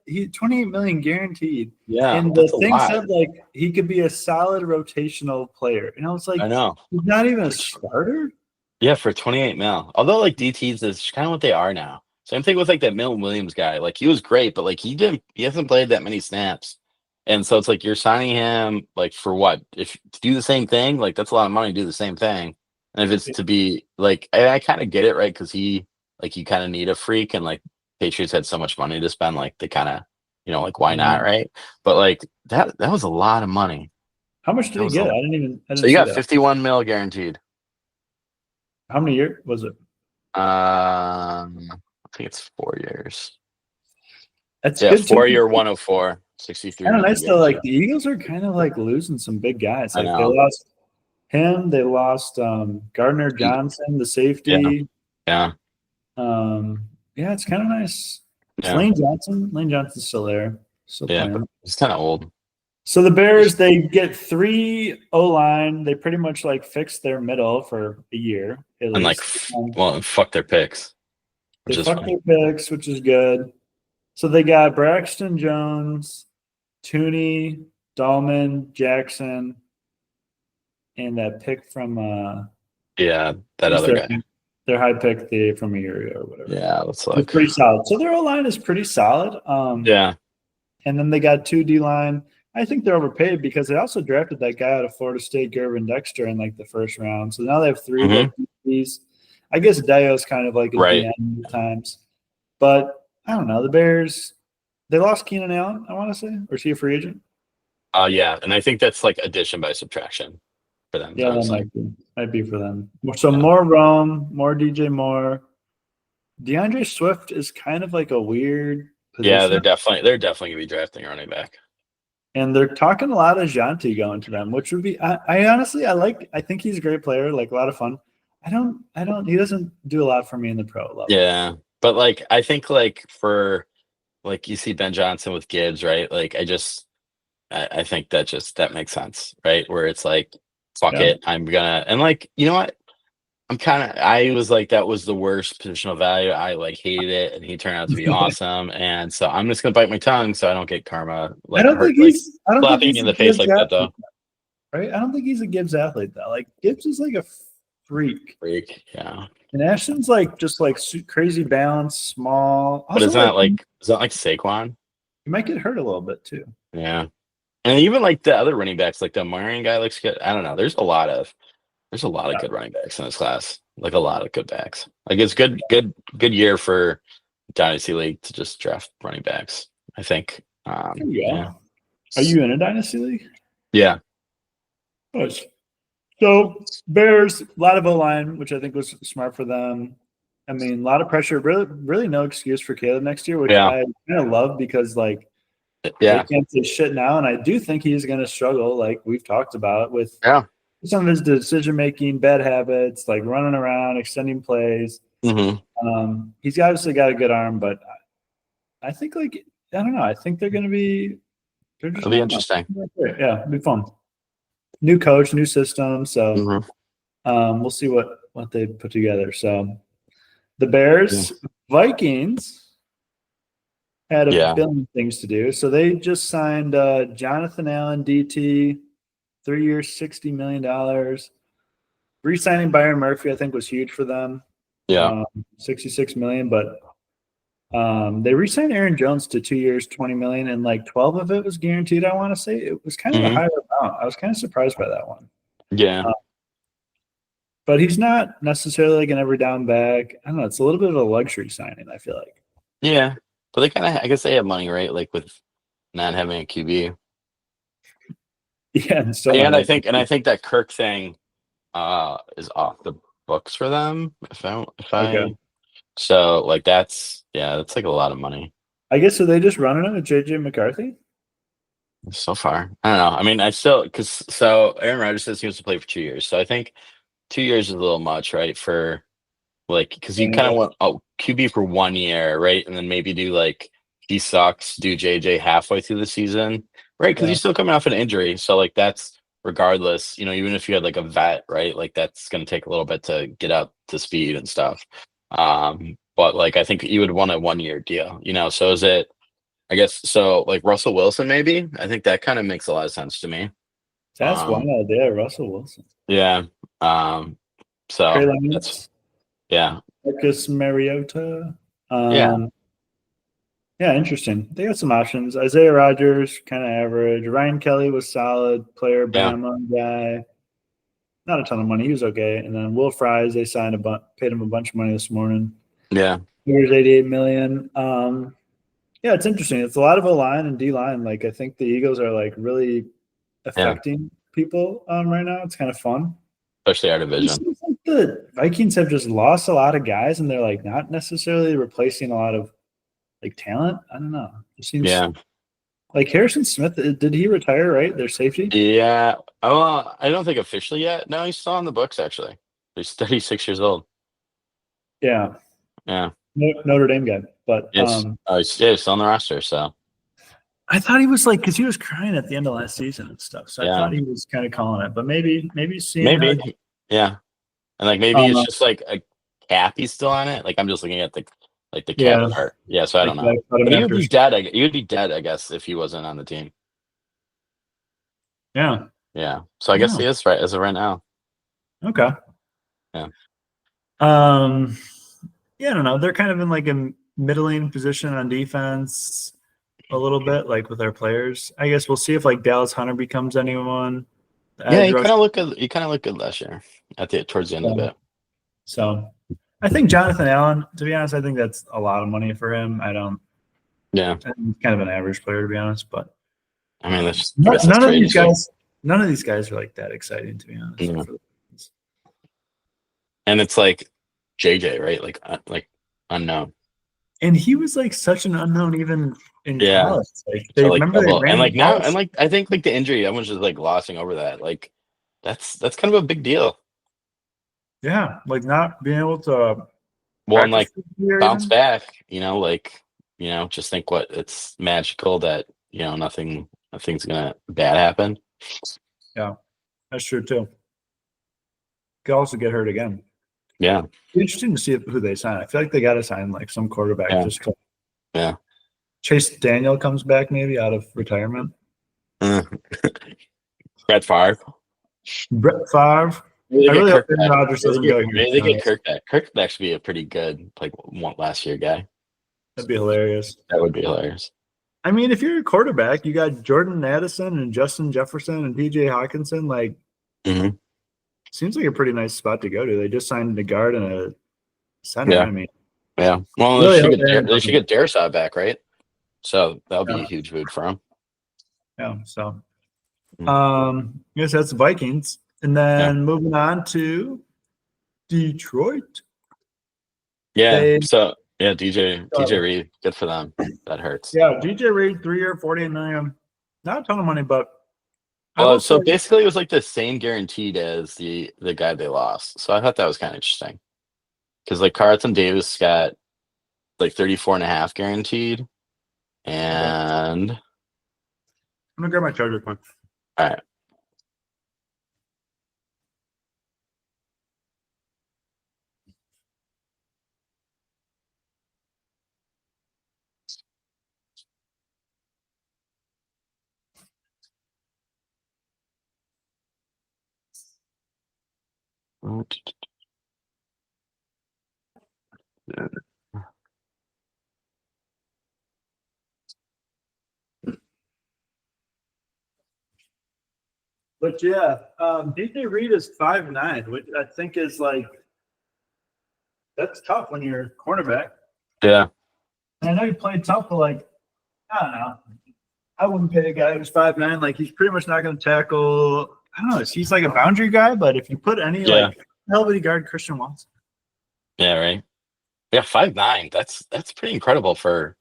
B: he 28 million guaranteed.
A: Yeah,
B: And the
A: that's a
B: thing
A: lot.
B: said like he could be a solid rotational player, and I was like,
A: I know.
B: he's not even a starter.
A: Yeah, for 28 mil. Although like DTs is kind of what they are now. Same thing with like that Milton Williams guy. Like he was great, but like he hasn't played that many snaps. And so it's like you're signing him like for what? If to do the same thing, like that's a lot of money to do the same thing. And if it's to be like I kind of get it, right? Because you kind of need a freak and like Patriots had so much money to spend, like they kind of like why not, right? But like that was a lot of money.
B: How much did
A: That
B: he
A: was a
B: get?
A: lot.
B: I
A: So
B: didn't
A: you
B: see
A: got
B: that.
A: 51 mil guaranteed.
B: How many years was it?
A: I think it's 4 years.
B: That's
A: Yeah,
B: good too.
A: 4 year 104, 63
B: Kind of
A: million
B: nice though. Like
A: guaranteed.
B: the Eagles are kind of like losing some big guys.
A: I
B: Like they
A: know.
B: lost him. They lost Gardner
A: He-
B: Johnson, the
A: Yeah,
B: safety.
A: yeah,
B: Yeah, it's kind of nice. It's
A: yeah,
B: Lane Johnson. Lane Johnson's still there, still
A: yeah. But
B: playing.
A: he's kind of old.
B: So the Bears, they get 3 O line. They pretty much like fix their middle for a year at
A: And like,
B: least.
A: well, fuck their picks,
B: They
A: which is
B: fucked
A: fine.
B: their picks, which is good. So they got Braxton Jones, Tooney, Dahlman, Jackson, and that pick from
A: Yeah, that
B: who's
A: other guy.
B: their high pick from a year ago or whatever.
A: Yeah, let's
B: It's
A: look.
B: pretty solid. So their O line is pretty solid.
A: Yeah.
B: And then they got 2 D line. I think they're overpaid because they also drafted that guy out of Florida State, Gervin Dexter, in like the first round. So now they have 3 like
A: Hmm.
B: DBs. I guess Dio's kind of like a
A: Right.
B: DN at times, but I don't know. The Bears, they lost Keenan Allen, I want to say, or is he a free agent?
A: Yeah, and I think that's like addition by subtraction for them.
B: Yeah, that
A: Honestly.
B: might be for them. So
A: Yeah.
B: more Rome, more DJ Moore. DeAndre Swift is kind of like a weird
A: Yeah,
B: position.
A: they're definitely gonna be drafting a running back.
B: And they're talking a lot of Jonte going to them, which would be I honestly I think he's a great player, like a lot of fun. He doesn't do a lot for me in the pro level.
A: Yeah, but like I think like for like you see Ben Johnson with Gibbs, right? Like I think that makes sense, right? Where it's like, fuck
B: Yeah.
A: it, I'm gonna and like you know what? I was like that was the worst positional value. I like hated it, and he turned out to be awesome. And so I'm just gonna bite my tongue so I don't get karma like hurt like
B: I don't think
A: slapping me
B: he's
A: in
B: a
A: the face
B: Gibbs
A: like that
B: athlete,
A: though.
B: right? I don't think he's a Gibbs athlete though. Like Gibbs is like a freak.
A: Freak, yeah.
B: And Ashton's like just like crazy balance, small.
A: But
B: Also, like
A: is that like Saquon?
B: he might get hurt a little bit too.
A: Yeah. And even like the other running backs, like the Marion guy looks good. I don't know. There's a lot of
B: Yeah.
A: good running backs in this class. Like a lot of good backs. Like it's good year for Dynasty League to just draft running backs, I think.
B: There you
A: Yeah.
B: go. Are you in a dynasty league?
A: Yeah.
B: Nice. So Bears, a lot of O line, which I think was smart for them. I mean, a lot of pressure. Really, really no excuse for Caleb next year, which
A: Yeah.
B: I kind of love because like they
A: Yeah.
B: can't say shit now, and I do think he's going to struggle, like we've talked about, with
A: Yeah.
B: some of his decision making, bad habits, like running around, extending plays.
A: Hmm.
B: He's obviously got a good arm, but I think like I don't know. I think they're going to be. They're just
A: It'll be
B: I don't know.
A: interesting.
B: Yeah, it'll be fun. New coach, new system. So
A: Hmm.
B: we'll see what they put together. So the
A: Yeah.
B: Bears, Vikings had a
A: Yeah.
B: billion things to do. So they just signed Jonathan Allen, DT, 3 years, $60 million. Re-signing Byron Murphy, I think, was huge for them.
A: Yeah.
B: 66 million, but they re-signed Aaron Jones to 2 years, 20 million, and like 12 of it was guaranteed. I want to say it was kind of a
A: Hmm.
B: higher amount. I was kind of surprised by that one.
A: Yeah.
B: But he's not necessarily like an every down back. I don't know. It's a little bit of a luxury signing, I feel like.
A: Yeah. But they kind of, I guess they have money, right? Like with not having a QB.
B: Yeah, and still not
A: And
B: have.
A: I think that Kirk thing is off the books for them.
B: Okay.
A: So like that's like a lot of money
B: I guess so. They just running it with JJ McCarthy.
A: so far. I don't know. I mean, I still so Aaron Rodgers says he wants to play for 2 years. So I think 2 years is a little much, right? For like because you kind of want QB for 1 year, right? And then maybe do like he sucks, do JJ halfway through the season, right? Because
B: Yeah.
A: he's still coming off an injury. So like that's regardless, even if you had like a vet, right? Like that's gonna take a little bit to get up to speed and stuff. But like I think you would want a 1 year deal. So is it I guess so like Russell Wilson maybe? I think that kind of makes a lot of sense to me.
B: That's
A: Um
B: wild. Yeah, Russell Wilson.
A: yeah.
B: Trey
A: So that's
B: Lance,
A: yeah.
B: Marcus Mariota.
A: Yeah.
B: Yeah, interesting. They got some options. Isaiah Rogers, kind of average. Ryan Kelly was solid player,
A: Yeah.
B: Bama guy. Not a ton of money. He was okay. And then Will Fries, they signed paid him a bunch of money this morning.
A: Yeah.
B: Here's 88 million. Yeah, it's interesting. It's a lot of O-line and D-line. Like I think the Eagles are like really
A: Yeah,
B: affecting people right now. It's kind of fun.
A: especially our
B: It
A: division.
B: seems like the Vikings have just lost a lot of guys, and they're like not necessarily replacing a lot of like talent. I don't know. It seems
A: Yeah,
B: like Harrison Smith. Did he retire? Right, their safety.
A: yeah. Oh, I don't think officially yet. No, he's still on the books actually. He's 36 years old.
B: Yeah,
A: Yeah.
B: Notre Dame guy. But
A: Yes. Oh, he's still on the roster. So
B: I thought he was like because he was crying at the end of last season and stuff. So I
A: yeah,
B: thought he was kind of calling it. But maybe seeing how.
A: maybe. Yeah, and like maybe it's
B: Uh,
A: just like a cap he's still on it. Like I'm just looking at the cap
B: yeah,
A: part. Yeah, so I
B: like
A: don't know.
B: that cut him
A: But he would
B: after.
A: be dead. He would be dead, I guess, if he wasn't on the team.
B: Yeah.
A: Yeah. So I guess
B: Yeah.
A: he is right as of right now.
B: Okay.
A: Yeah.
B: Um. Yeah, I don't know. They're kind of in like a middling position on defense a little bit, like with our players. I guess we'll see if like Dallas Hunter becomes anyone. The
A: Yeah,
B: edge rush.
A: he kind of looked good last year towards the end of it.
B: So I think Jonathan Allen, to be honest, I think that's a lot of money for him.
A: Yeah.
B: I think he's kind of an average player to be honest, but
A: I mean, that's I
B: none,
A: guess that's
B: none of
A: trade
B: these
A: issue.
B: guys are like that exciting to be honest.
A: Yeah. And it's like JJ, right? Like unknown.
B: And he was like such an unknown even in
A: Yeah.
B: college. Like
A: So
B: they
A: like
B: remember they
A: double
B: ran
A: and
B: the
A: like now
B: ball.
A: and like I think like the injury, everyone's just like glossing over that. Like that's kind of a big deal.
B: Yeah, like not being able to
A: Well, and
B: practice
A: like
B: this year
A: bounce
B: even.
A: back, just think what it's magical that, nothing's gonna bad happen.
B: Yeah, that's true too. Could also get hurt again.
A: Yeah.
B: Interesting to see who they sign. I feel like they got to sign like some quarterback.
A: Yeah.
B: Just 'cause
A: Yeah.
B: Chase Daniel comes back maybe out of retirement.
A: Uh, Brett Favre.
B: Brett Favre.
A: Maybe
B: I
A: they get
B: really hope
A: Kirk
B: Aaron
A: back.
B: Rodgers doesn't go here.
A: Maybe they get Kirk back. Kirk could actually be a pretty good last year guy.
B: That'd be hilarious.
A: That would be hilarious.
B: I mean, if you're a quarterback, you got Jordan Addison and Justin Jefferson and DJ Hawkinson. Like,
A: Hmm.
B: seems like a pretty nice spot to go to. They just signed a guard and a center.
A: Yeah.
B: I mean,
A: Yeah. Well,
B: really hope Aaron
A: they should
B: doesn't.
A: get Darisaw back, right? So that'll be
B: Yeah,
A: a huge boot for him.
B: yeah. So,
A: Mm.
B: I guess that's the Vikings, and
A: Yeah.
B: then moving on to Detroit.
A: Yeah.
B: They
A: So yeah, DJ Reed, good for them. That hurts.
B: Yeah, DJ Reed, 3 year, 48 million. Not a ton of money, but I
A: Well,
B: will
A: so
B: say,
A: basically it was like the same guaranteed as the guy they lost. So I thought that was kind of interesting. Because like Carlton Davis got like 34.5 guaranteed. And
B: I'm gonna grab my charger quick.
A: all right.
B: But yeah, DJ Reed is 5'9", which I think is like that's tough when you're a cornerback.
A: Yeah.
B: And I know you played tough, but like I don't know. I wouldn't pay a guy who's 5'9". Like he's pretty much not going to tackle. I don't know. He's like a boundary guy, but if you put any
A: Yeah.
B: like hell would he guard Christian Watson?
A: Yeah, right. Yeah, 5'9". That's pretty incredible for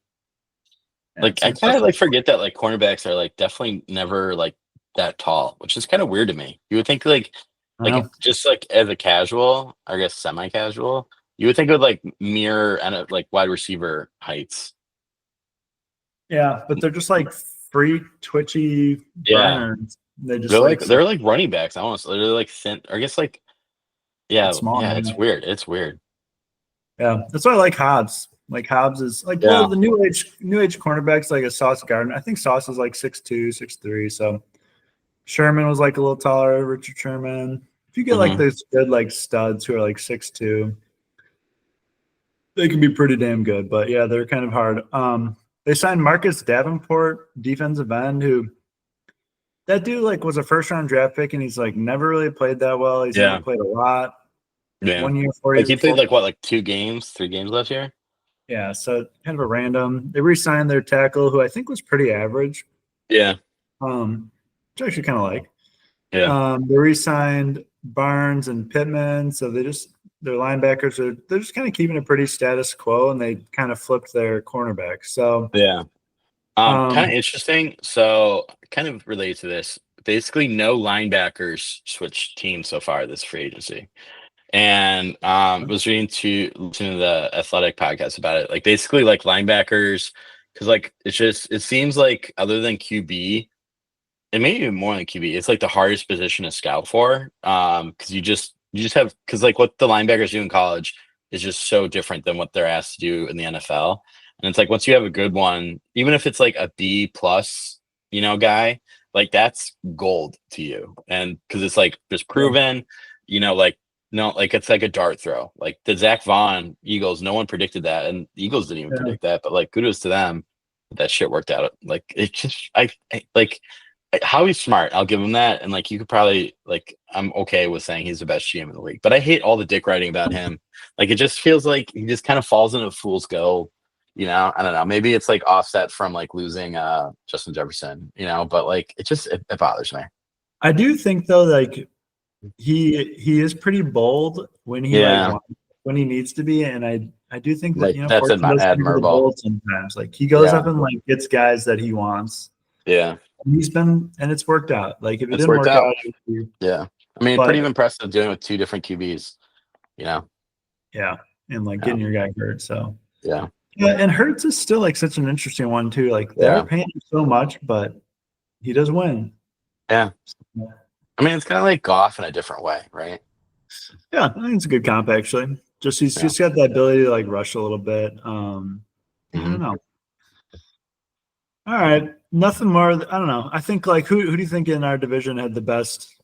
B: Yeah,
A: like I kind of like forget that like cornerbacks are like definitely never like that tall, which is kind of weird to me. You would think just like as a casual, I guess semi-casual, you would think it would like mirror and like wide receiver heights.
B: Yeah, but they're just like free, twitchy
A: Yeah.
B: burners. They just
A: They're like running backs, almost. They're like thin, or I guess like
B: small.
A: yeah,
B: Man.
A: it's weird. It's weird.
B: Yeah, that's why I like Hobbs. Like Hobbs is like well, the new age cornerbacks like a Sauce Gardner. I think Sauce is like 6'2", 6'3". So Sherman was like a little taller, Richard Sherman. If you get like those good like studs who are like 6'2", they can be pretty damn good. But yeah, they're kind of hard. They signed Marcus Davenport, defensive end, who that dude like was a first round draft pick, and he's like never really played that well. He's never played a lot.
A: Yeah.
B: 1 year, 4
A: Like
B: years.
A: he played like what, like 2 games, 3 games last year?
B: Yeah, so kind of a random. They re-signed their tackle, who I think was pretty average,
A: Yeah.
B: which I actually kind of like.
A: Yeah.
B: They re-signed Barnes and Pittman, so their linebackers they're just kind of keeping it pretty status quo, and they kind of flipped their cornerback. So,
A: Yeah. Kind of
B: um,
A: interesting. So, kind of related to this. Basically, no linebackers switched teams so far this free agency. And was listening to the athletic podcast about it. Like basically like linebackers, because like it seems like other than QB, and maybe even more than QB, it's like the hardest position to scout for. Because you just have because like what the linebackers do in college is just so different than what they're asked to do in the NFL. And it's like once you have a good one, even if it's like a B plus, guy, like that's gold to you. And because it's like just proven, like no, like it's like a dart throw. Like the Zach Vaughn Eagles, no one predicted that, and the Eagles didn't even
B: yeah,
A: predict that. But like kudos to them, that shit worked out. Like it just, I like how he's smart. I'll give him that. And like you could probably like I'm okay with saying he's the best GM in the league. But I hate all the dick writing about him. Like it just feels like he just kind of falls into fool's gold. I don't know. Maybe it's like offset from like losing Justin Jefferson, but like it bothers me.
B: I do think though, like he is pretty bold when he
A: Yeah.
B: when he needs to be, and I do think that
A: Like that's
B: Fortune does favor the
A: admirable.
B: bold sometimes. Like he goes up
A: Yeah.
B: and like gets guys that he wants.
A: Yeah.
B: And it's worked out. Like if it
A: It's
B: didn't
A: worked
B: work
A: out.
B: out,
A: Yeah. I mean, pretty
B: but
A: impressive doing it with two different QBs, you know?
B: yeah, and like
A: Yeah.
B: getting your guy hurt. So
A: Yeah.
B: yeah, and Hurts is still like such an interesting one too. Like they are
A: Yeah.
B: paying him so much, but he does win.
A: Yeah.
B: Yeah,
A: I mean, it's kind of like golf in a different way, right?
B: I think it's a good comp actually. Just he's
A: Yeah.
B: just got the ability to like rush a little bit. I don't
A: Hmm.
B: know. All right, nothing more. I don't know. I think like who do you think in our division had the best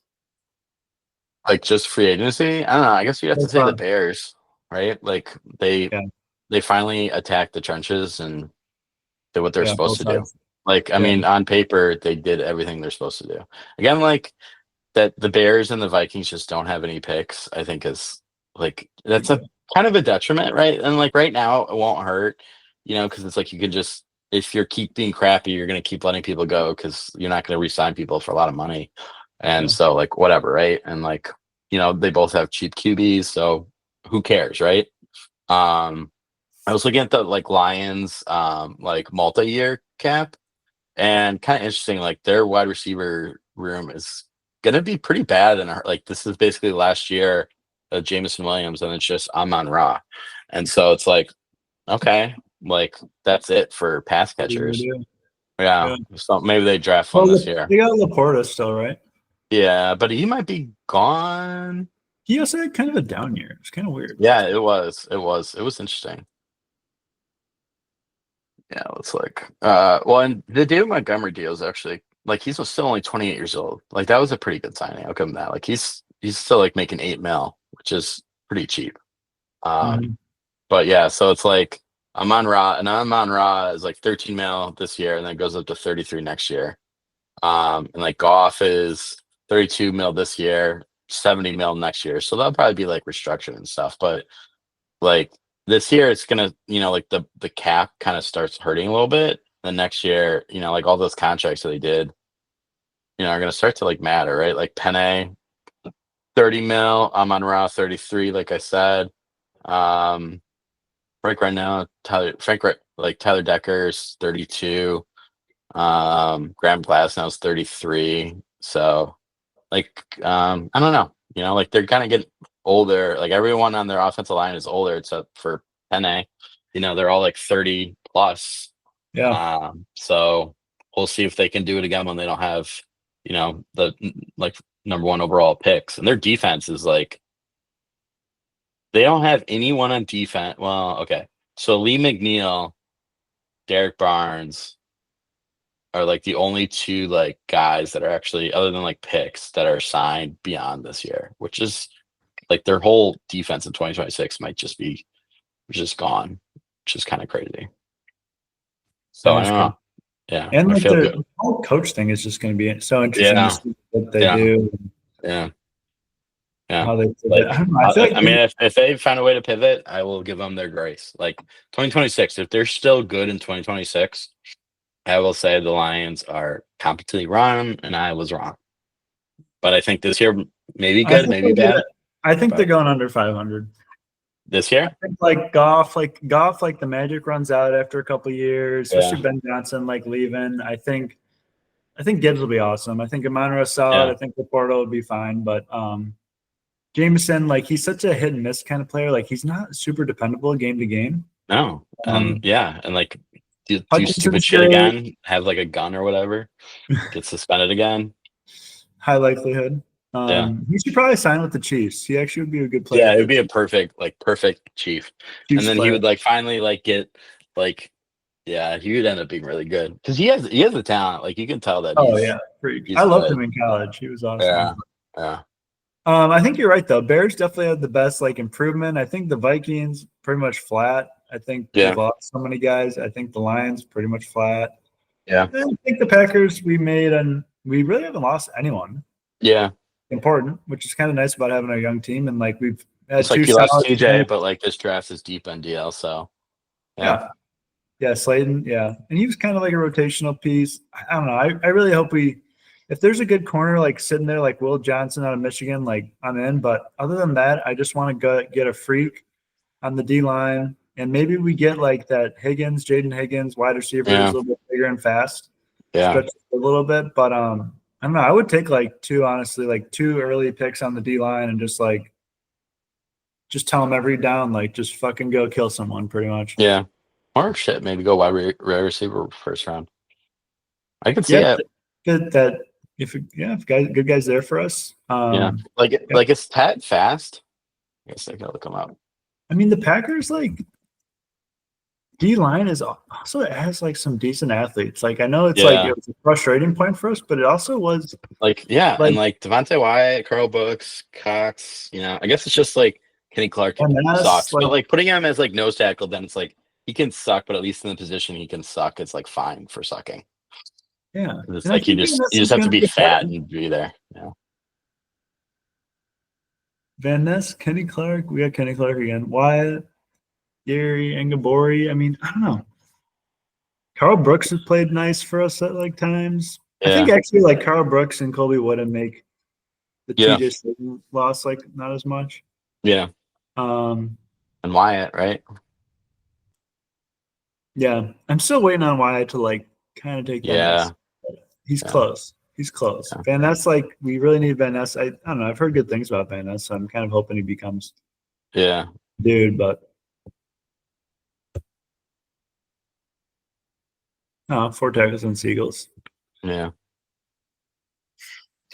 A: Like just free agency. I don't know. I guess you have to
B: so
A: say the
B: far?
A: Bears, right? Like
B: Yeah,
A: they finally attacked the trenches and did what they're
B: yeah,
A: supposed
B: both
A: to do.
B: sides.
A: Like, I
B: Yeah,
A: mean, on paper, they did everything they're supposed to do. Again, like that the Bears and the Vikings just don't have any picks, I think is like that's a kind of a detriment, right? And like right now it won't hurt, because it's like you can just if you're keep being crappy, you're gonna keep letting people go because you're not gonna re-sign people for a lot of money. And
B: yeah,
A: so like whatever, right? And like, they both have cheap QBs, so who cares, right? Um I was looking at the like Lions like multi-year cap and kind of interesting, like their wide receiver room is gonna be pretty bad. And like this is basically last year of Jamison Williams, and it's just Amon Ra. And so it's like, okay, like that's it for pass
B: what are you gonna
A: catchers.
B: do?
A: Yeah.
B: Yeah.
A: So maybe they draft one this
B: Well,
A: year.
B: they got Laporta still, right?
A: Yeah, but he might be gone.
B: He also had kind of a down year. It's kind of weird.
A: Yeah, it was. It was interesting. Yeah, it's like well, and the David Montgomery deal is actually like he's still only 28 years old. Like that was a pretty good signing. I'll give him that. Like he's still like making 8 mil, which is pretty cheap.
B: Mhm.
A: But yeah, so it's like Amon Ra is like 13 mil this year and then goes up to 33 next year. And like Goff is 32 mil this year, 70 mil next year. So that'll probably be like restructured and stuff. But like this year it's gonna, like the cap kind of starts hurting a little bit. The next year, like all those contracts that they did, are gonna start to like matter, right? Like Penne, 30 mil, Amon Ra, 33, like I said. Um right now, Tyler Decker's 32. Graham Glasnow's 33. So like I don't know. Like they're kind of getting older. Like everyone on their offensive line is older except for Penne. They're all like 30 plus.
B: Yeah,
A: So we'll see if they can do it again when they don't have, the like number one overall picks. And their defense is like they don't have anyone on defense. Well, okay. So Lee McNeil, Derek Barnes are like the only two like guys that are actually other than like picks that are signed beyond this year, which is like their whole defense in 2026 might just be just gone, which is kind of crazy. So
B: that
A: I
B: is
A: don't
B: crazy.
A: know. Yeah,
B: And
A: I
B: like
A: feel good.
B: the whole coach thing is just going to be so interesting to
A: Yeah,
B: see what they
A: yeah,
B: do.
A: yeah. Yeah.
B: how they pivot. I
A: Like,
B: don't know. I feel like
A: I mean, if they find a way to pivot, I will give them their grace. Like 2026, if they're still good in 2026, I will say the Lions are competently run, and I was wrong. But I think this year, maybe
B: I
A: good,
B: think
A: maybe
B: they'll get
A: bad.
B: it. I think they're
A: But
B: going under 500.
A: this
B: I
A: year,
B: think like the magic runs out after a couple years,
A: yeah,
B: especially Ben Johnson like leaving. I think Gibbs will be awesome. I think Amon is solid.
A: yeah,
B: I think Laporta will be fine. But Jameson, like he's such a hit and miss kind of player. Like he's not super dependable game to game.
A: no, and
B: Um,
A: yeah, and like do stupid
B: Hutchinson's
A: shit
B: great,
A: again, have like a gun or whatever, get suspended again.
B: high likelihood.
A: Yeah,
B: He should probably sign with the Chiefs. He actually would be a good player
A: yeah,
B: for
A: it'd
B: the
A: be a perfect chief, and
B: Chiefs
A: then he
B: player.
A: would like finally like get like yeah, he would end up being really good because he has the talent. Like you can tell that
B: Oh yeah, freak. I
A: he's
B: loved him
A: good.
B: in college. He was awesome.
A: Yeah, yeah,
B: I think you're right though. Bears definitely had the best like improvement. I think the Vikings pretty much flat. I think they've
A: yeah,
B: lost so many guys. I think the Lions pretty much flat.
A: yeah,
B: And I think the Packers we made and we really haven't lost anyone
A: yeah.
B: important, which is kind of nice about having a young team. And like we've had
A: It's like
B: two
A: you lost
B: solid
A: TJ,
B: guys.
A: but like this draft is deep NDL, so yeah,
B: Yeah. Yeah, Slayton. Yeah. And he was kind of like a rotational piece. I don't know. I really hope if there's a good corner like sitting there like Will Johnson out of Michigan, like I'm in. But other than that, I just want to go get a freak on the D line. And maybe we get like that Jaden Higgins, wide receiver, who's
A: yeah,
B: a little bit bigger and fast,
A: yeah,
B: stretch a little bit. But I don't know. I would take like two early picks on the D line and just tell them every down, like just fucking go kill someone pretty much.
A: yeah. Or shit, maybe go wide receiver first round. I could see
B: Yeah,
A: it.
B: good that if good guys there for us.
A: Yeah, like
B: Yeah.
A: like it's Tat fast. I guess I gotta look him up.
B: I mean the Packers like D line is also it has like some decent athletes. Like I know it's like
A: Yeah,
B: it was a frustrating point for us, but it also was
A: like yeah, and
B: like
A: like Devontae Wyatt, Carl Brooks, Cox. I guess it's just like Kenny Clark
B: MS,
A: sucks, but
B: like
A: like putting him as like nose tackle, then it's like he can suck, but at least in the position he can suck, it's like fine for sucking.
B: yeah.
A: It's
B: And I
A: like you
B: think
A: just
B: MS
A: you
B: is
A: just have to
B: gonna
A: be
B: be
A: fat
B: important.
A: and be there. Yeah,
B: Van Ness, Kenny Clark, we got Kenny Clark again. Wyatt, Gary, Ngabori. I mean, I don't know. Carl Brooks has played nice for us at like times. I think
A: yeah,
B: actually like Carl Brooks and Colby Wooden make the
A: yeah,
B: TJ Slayton loss like not as much.
A: yeah.
B: Um,
A: And Wyatt, right?
B: yeah, I'm still waiting on Wyatt to like kind of take Van Ness.
A: Yeah,
B: He's
A: yeah,
B: close. He's close.
A: yeah,
B: Van Ness, like we really need Van Ness. I don't know. I've heard good things about Van Ness, so I'm kind of hoping he becomes
A: yeah,
B: dude. But no, 4 tackles and Seagulls.
A: yeah,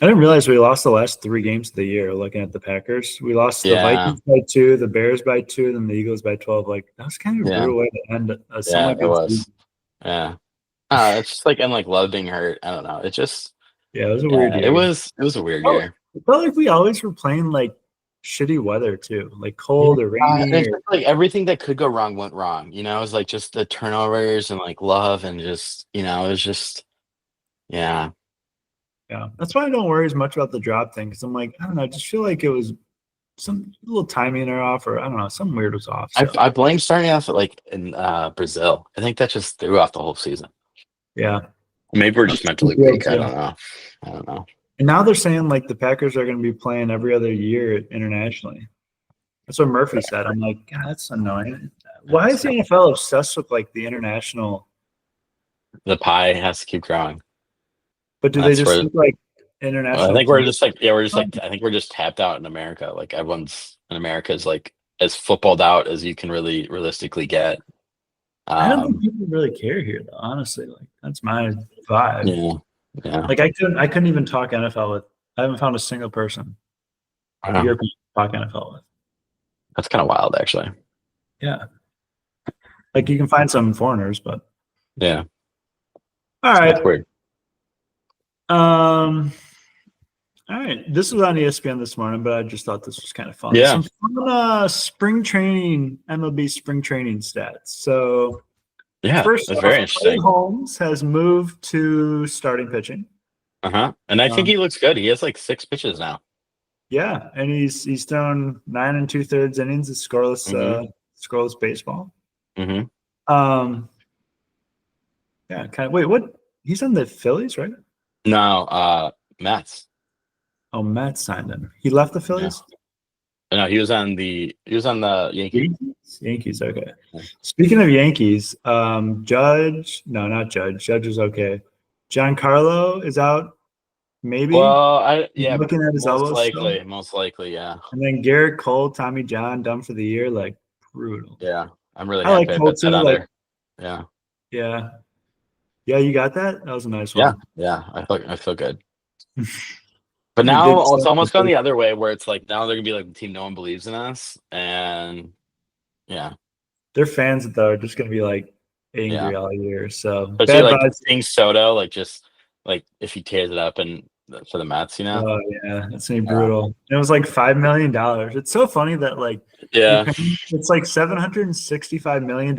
B: I didn't realize we lost the last 3 games of the year. Looking at the Packers, we lost the
A: yeah,
B: Vikings by 2, the Bears by 2, then the Eagles by 12. Like that was kind of a
A: yeah,
B: brutal way to end a
A: yeah.
B: somewhat
A: It
B: good
A: was.
B: season.
A: Yeah. It's just like and like love being hurt. I don't know. It just
B: Yeah, it was a weird
A: yeah. It
B: year.
A: was it was a weird
B: Oh,
A: year.
B: it felt like we always were playing like shitty weather too, like cold or rainy
A: It's
B: or
A: just like everything that could go wrong went wrong. It was like just the turnovers and like love and just it was just yeah.
B: yeah. That's why I don't worry as much about the drop thing because I'm like, I don't know, I just feel like it was some little timing are off or I don't know, something weird was off.
A: I
B: So
A: I blame starting off like in Brazil. I think that just threw off the whole season.
B: yeah.
A: Maybe we're
B: I'm
A: just mentally
B: feel
A: weak. I
B: too.
A: don't know. I don't know.
B: And now they're saying like the Packers are going to be playing every other year internationally. That's what Murphy said. I'm like, God, that's annoying. Why is the NFL obsessed with like the international?
A: The pie has to keep growing.
B: But do they
A: That's
B: just
A: where
B: think like
A: I
B: international
A: think we're
B: teams?
A: just like we're just like I think we're just tapped out in America. Like everyone's in America is like as footballed out as you can really realistically get.
B: I don't think
A: Um,
B: people really care here, though. Honestly, like that's my vibe.
A: yeah, yeah.
B: Like I couldn't even talk NFL with. I haven't found a single person
A: I know.
B: European to talk NFL with.
A: That's kind of wild, actually.
B: Yeah, like you can find some foreigners, but
A: Yeah,
B: all
A: that's
B: right.
A: weird.
B: Um, all right. This was on ESPN this morning, but I just thought this was kind of fun.
A: Yeah,
B: Some fun spring training, MLB spring training stats. So
A: yeah.
B: first
A: That's
B: off,
A: very
B: Clay
A: interesting.
B: Holmes has moved to starting pitching.
A: And I think
B: Um,
A: he looks good. He has like 6 pitches now.
B: Yeah, and he's thrown 9 2/3 innings of
A: Hmm.
B: scoreless baseball.
A: Hmm.
B: Um, yeah, kind of. Wait, what? He's on the Phillies, right?
A: No, Mets.
B: Oh, Matt signed him. He left the
A: Yeah.
B: Phillies.
A: No, he was on the Yankees.
B: Yankees. Yankees. Okay.
A: Yeah.
B: Speaking of Yankees, Judge. No, not Judge. Judge is okay. Giancarlo is out. Maybe
A: Well,
B: he's
A: yeah,
B: looking at his
A: most
B: elbows still.
A: likely, most likely, yeah,
B: And then Garrett Cole, Tommy John, done for the year. Like brutal.
A: yeah. I'm really
B: I like
A: happy I
B: Cole
A: bet that
B: too. Like,
A: under. Yeah,
B: yeah, yeah. You got that. That was a nice
A: yeah,
B: one.
A: yeah. I feel good. But
B: He did
A: now it's
B: stuff.
A: almost gone the other way, where it's like now they're gonna be like the team no one believes in us, and yeah,
B: Their fans though are just gonna be like
A: yeah.
B: angry all year. So
A: Especially
B: bad
A: like
B: vibes.
A: seeing Soto, like just like if he tears it up and for the Mets,
B: Oh yeah, that's gonna be
A: Yeah,
B: brutal. It was like $5 million. It's so funny that like you
A: yeah.
B: pay it's like $765 million,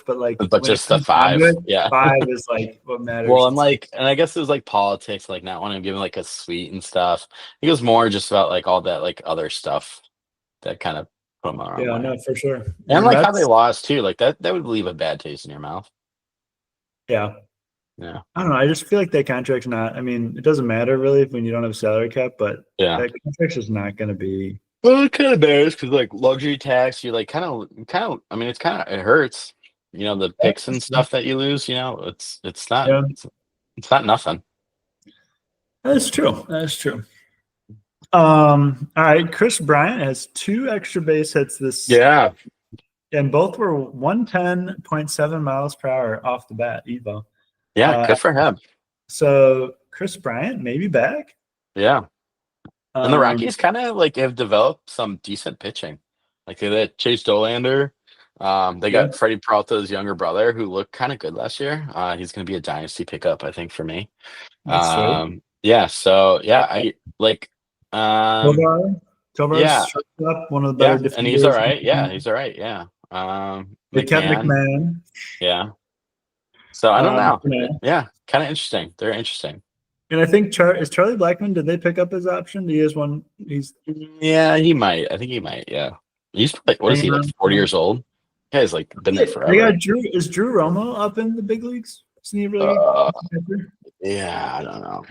B: but like
A: But
B: when it
A: just the
B: comes down to
A: five,
B: it,
A: yeah.
B: five is like what matters.
A: Well, and
B: It's
A: like, and I guess it was like politics, like not wanting to give him like a suite and stuff. It was more just about like all that like other stuff that kind of put him on our
B: yeah,
A: way.
B: no, for sure. And
A: And
B: the
A: like how they
B: Mets,
A: lost too, like that would leave a bad taste in your mouth.
B: yeah.
A: Yeah.
B: I don't know. I just feel like that contract's not. I mean, it doesn't matter really when you don't have a salary cap, but
A: Yeah.
B: that contract's just not going to be.
A: Well, it kind of matters because like luxury tax, you're like kind of. I mean, it hurts. The picks and stuff that you lose. It's not
B: Yeah,
A: it's not nothing.
B: that's true. That's true. All right. Chris Bryant has 2 extra base hits
A: Yeah.
B: and both were 110.7 miles per hour off the bat, Evo.
A: Yeah.
B: Uh,
A: Good for him.
B: so Chris Bryant maybe back.
A: Yeah. And the
B: Um,
A: Rockies kind of like have developed some decent pitching. Like they had Chase Dolander. They
B: yeah,
A: got Freddie Peralta's younger brother who looked kind of good last year. He's going to be a dynasty pickup, I think, for me.
B: that's sweet.
A: Yeah. So yeah, I like.
B: Tovar, Tovar's
A: Yeah,
B: shortstop, one of the better
A: yeah, and he's all
B: defenders.
A: right. Yeah, he's all right. Yeah.
B: They kept
A: McMahon.
B: McMahon.
A: Yeah. So I don't know.
B: You know,
A: Yeah, kind of interesting. They're interesting.
B: and I think is Charlie Blackman. Did they pick up his option? He has one. He's
A: Yeah, he might. I think he might. Yeah. He's like, what is he,
B: hanging
A: like
B: on.
A: 40 years old? Guy's like been there
B: They
A: forever.
B: got Drew. Is Drew Romo up in the big leagues? Isn't he really
A: Uh,
B: pitcher?
A: yeah, I don't know.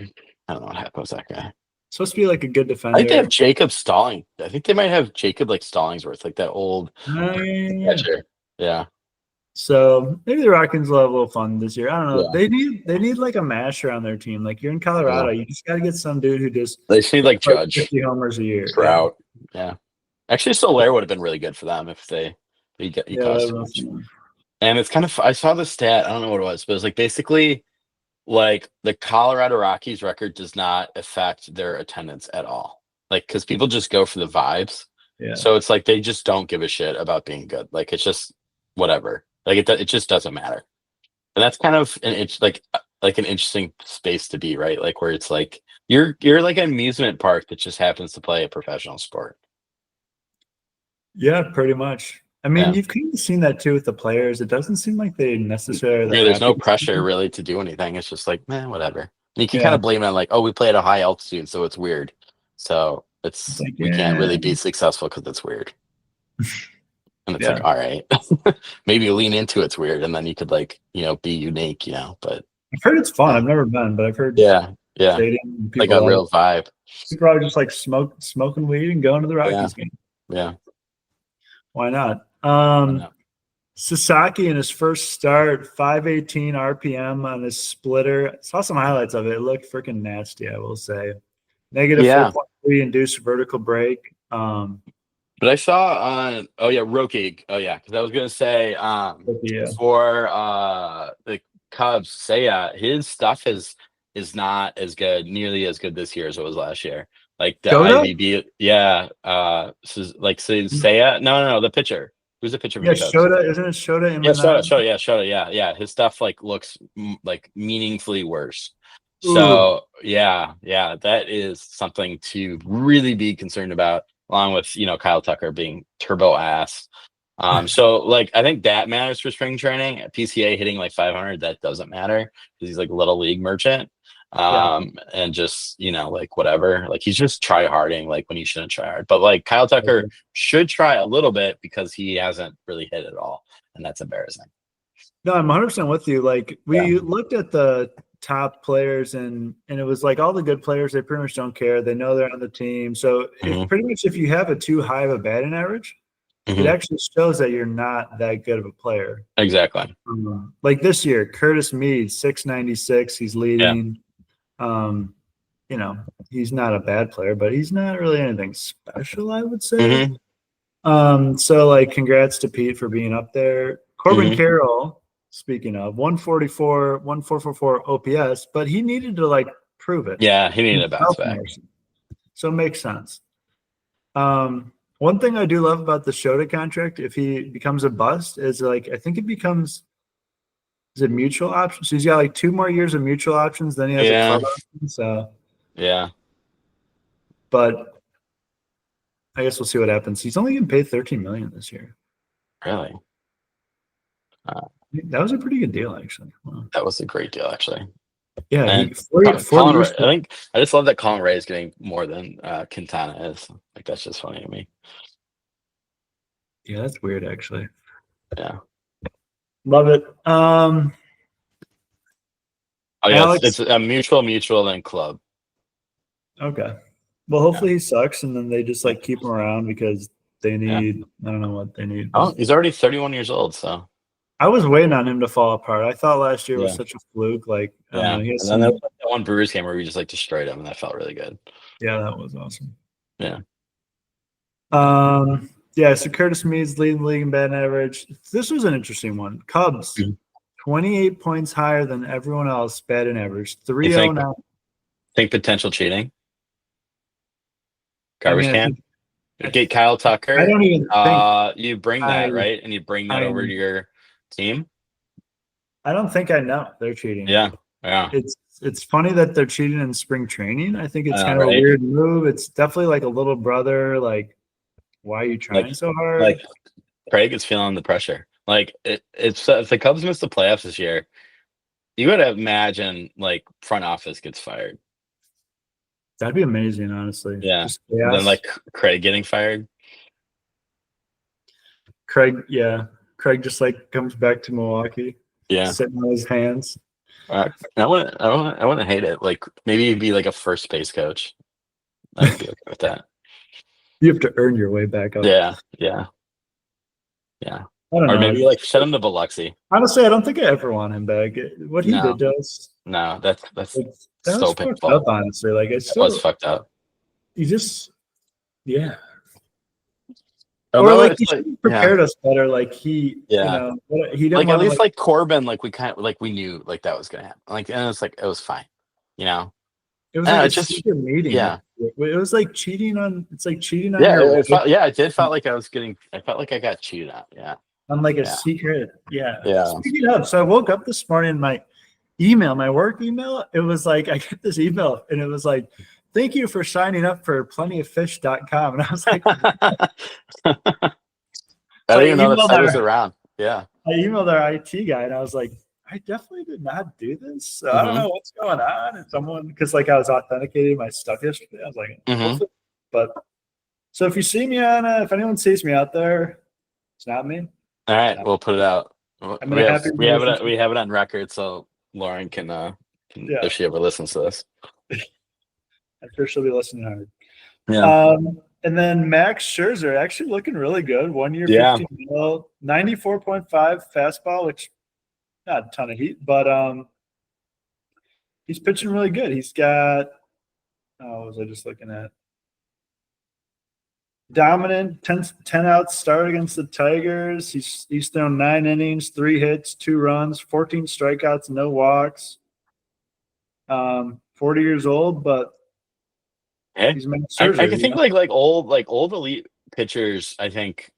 A: I don't know what happened with that guy.
B: Supposed to be like a good
A: I think they have
B: defender?
A: Jacob Stalling. I think they might have Jacob like Stallingsworth, like that old
B: Yeah.
A: catcher. Yeah.
B: So maybe the Rockets will have a little fun this year. I don't know.
A: Yeah.
B: They need like a masher on their team. Like you're in
A: Yeah.
B: Colorado, you just got to get some dude who just
A: They just need like
B: like
A: Judge,
B: 50 homers a year. Yeah,
A: Trout. Yeah. Actually, Soler would have been really good for them if he
B: yeah, that
A: cost too
B: was
A: much.
B: awesome.
A: And it's kind of I saw the stat. I don't know what it was, but it was like basically like the Colorado Rockies record does not affect their attendance at all. Like because people just go for the vibes.
B: Yeah,
A: So it's like they just don't give a shit about being good. Like it's just whatever. Like it just doesn't matter. And that's kind of it's like an interesting space to be, right? Like where it's like you're like an amusement park that just happens to play a professional sport.
B: yeah, pretty much. I mean,
A: Yeah.
B: you've kind of seen that too with the players. It doesn't seem like they necessarily are the
A: Yeah, there's no
B: happiest.
A: pressure really to do anything. It's just like, man, whatever. And you can kind
B: Yeah,
A: of blame it on like, oh, we play at a high altitude, so it's weird. So
B: it's
A: it's
B: like
A: we can't
B: yeah,
A: really be successful because it's weird. And it's like,
B: yeah.
A: all right, maybe lean into it's weird, and then you could like, be unique, But
B: I've heard it's fun.
A: yeah,
B: I've never been, but I've heard
A: yeah, yeah,
B: stadium and
A: like
B: people
A: a
B: love it.
A: real vibe.
B: People are just like smoking weed and going to the
A: Yeah,
B: Rockies game.
A: yeah.
B: Why not?
A: I know.
B: Sasaki in his first start, 518 RPM on his splitter. Saw some highlights of it. It looked freaking nasty, I will say. Negative
A: Yeah,
B: 4.3 induced vertical break.
A: but I saw on Roki. Oh yeah, because I was gonna say
B: But yeah.
A: for the Cubs, say his stuff is not as good, nearly as good this year as it was last year. Like the
B: Shota?
A: IVB, yeah. Seiya, no, the pitcher. Who's the pitcher for
B: Yeah,
A: the Cubs?
B: Shota. Isn't it Shota
A: Yeah,
B: Imanaga?
A: Shota, yeah. His stuff like looks like meaningfully worse.
B: Ooh.
A: So yeah, that is something to really be concerned about, along with Kyle Tucker being turbo ass. So like I think that matters for spring training. PCA hitting like 500, that doesn't matter because he's like a little league merchant.
B: Yeah.
A: And just, like whatever. Like he's just try harding like when he shouldn't try hard. But like Kyle Tucker should try a little bit because he hasn't really hit at all. And that's embarrassing.
B: No, I'm 100% with you. Like
A: Yeah.
B: we looked at the top players and it was like all the good players, they pretty much don't care. They know they're on the team. So if
A: Hmm.
B: pretty much if you have a too high of a batting average, it
A: Hmm.
B: actually shows that you're not that good of a player.
A: Exactly.
B: Like this year, Curtis Mead, 696, he's
A: Yeah.
B: leading. Um, you know, he's not a bad player, but he's not really anything special, I would say.
A: Hmm.
B: So like congrats to Pete for being up there. Corbin
A: Hmm.
B: Carroll, speaking of 144, 1444 OPS, but he needed to like prove it
A: Yeah. He needed a bounce
B: himself
A: back.
B: more. So it makes sense. One thing I do love about the Shota contract, if he becomes a bust, is like I think it becomes is it mutual options? So he's got like 2 more years of mutual options, then he has a
A: Yeah.
B: club option. So,
A: Yeah.
B: but I guess we'll see what happens. He's only getting paid 13 million this year.
A: Really.
B: That was a pretty good deal, actually. Wow.
A: That was a great deal, actually.
B: Yeah,
A: And
B: he 40
A: Colin Ray,
B: years.
A: I think I just love that Colin Ray is getting more than Quintana is. Like that's just funny to me.
B: Yeah, that's weird, actually.
A: Yeah.
B: Love it.
A: Oh yeah, it's
B: Alex.
A: a mutual, then club.
B: Okay. Well,
A: Yeah.
B: hopefully he sucks, and then they just
A: Yeah.
B: like keep him around because they
A: Yeah.
B: need. I don't know what they need,
A: Oh,
B: but
A: he's already 31 years old, so
B: I was waiting on him to fall apart. I thought last year was
A: yeah.
B: such a fluke. Like I don't
A: Yeah.
B: know. He has
A: And then there
B: some.
A: was like that one Brewers game where we just like destroyed him, and that felt really good.
B: Yeah, that was awesome.
A: Yeah.
B: Yeah. So Curtis Mead's leading the league in batting average. This was an interesting one. Cubs,
A: Mhm.
B: 28 points higher than everyone else batting average.
A: You think
B: 309.
A: potential cheating?
B: I
A: Garbage
B: mean,
A: can?
B: I,
A: Get Kyle
B: I
A: Tucker.
B: don't even think
A: You bring
B: I
A: that, right? And you bring that
B: I
A: over to your team.
B: I don't think I know they're cheating.
A: Yeah. Yeah.
B: It's funny that they're cheating in spring training. I think it's kind of a
A: Right.
B: weird move. It's definitely like a little brother. Like, why are you
A: Like
B: trying so
A: like
B: hard?
A: Craig is feeling the pressure. Like it's if the Cubs miss the playoffs this year, you would imagine like front office gets fired.
B: That'd be amazing, honestly.
A: Yeah.
B: Just
A: And then
B: chaos.
A: like Craig getting fired.
B: Craig, yeah. Craig just like comes back to Milwaukee,
A: Yeah.
B: sitting on his hands.
A: I wouldn't hate it. Like maybe he'd be like a first base coach. I'd be okay with that.
B: You have to earn your way back up.
A: Yeah. Yeah. Yeah.
B: I don't
A: Or
B: know.
A: maybe like send him to Biloxi.
B: Honestly, I don't think I ever want him back. What he did
A: No.
B: to us,
A: No, that's
B: that was
A: so
B: fucked up,
A: painful.
B: honestly. Like, I
A: That was
B: still,
A: fucked up.
B: he just, yeah. Or
A: Although
B: like
A: it's
B: he
A: like
B: should have
A: yeah.
B: prepared us better. Like
A: Yeah.
B: he didn't
A: Like at
B: want to
A: least
B: like.
A: like Corbin, like we knew like that was gonna happen. Like and it's like it was fine, you know.
B: It was like a
A: It's just
B: secret meeting.
A: yeah,
B: It was like cheating on. It's like cheating on
A: yeah.
B: your
A: It
B: wife
A: felt yeah, it did felt like I was getting. I felt like I got cheated on. Yeah,
B: on like a
A: yeah,
B: secret. Yeah.
A: yeah.
B: Speaking of, so I woke up this morning. My work email. It was like I get this email, and it was like, "Thank you for signing up for plentyoffish.com." And I was like,
A: I
B: so
A: didn't even know the site was around. Yeah.
B: I emailed our IT guy, and I was like, I definitely did not do this. So I don't
A: Mm-hmm.
B: know what's going on. And someone, because like I was authenticating my stuff yesterday, I was like,
A: Mm-hmm.
B: hopefully, but so if you see me on, if anyone sees me out there, it's not me.
A: All right, we'll put it out.
B: I'm in a happy relationship.
A: We have it on record, so Lauren can
B: Yeah,
A: if she ever listens to this.
B: I'm sure she'll be listening hard.
A: Yeah.
B: And then Max Scherzer actually looking really good. 1 year,
A: Yeah.
B: 15 mil, 94.5 fastball, which not a ton of heat, but he's pitching really good. He's got, what was I just looking at? Dominant 10 outs start against the Tigers. He's thrown 9 innings, 3 hits, 2 runs, 14 strikeouts, no walks. 40 years old, but
A: Hey,
B: he's Max
A: I
B: Scherzer.
A: can think like old elite pitchers. I think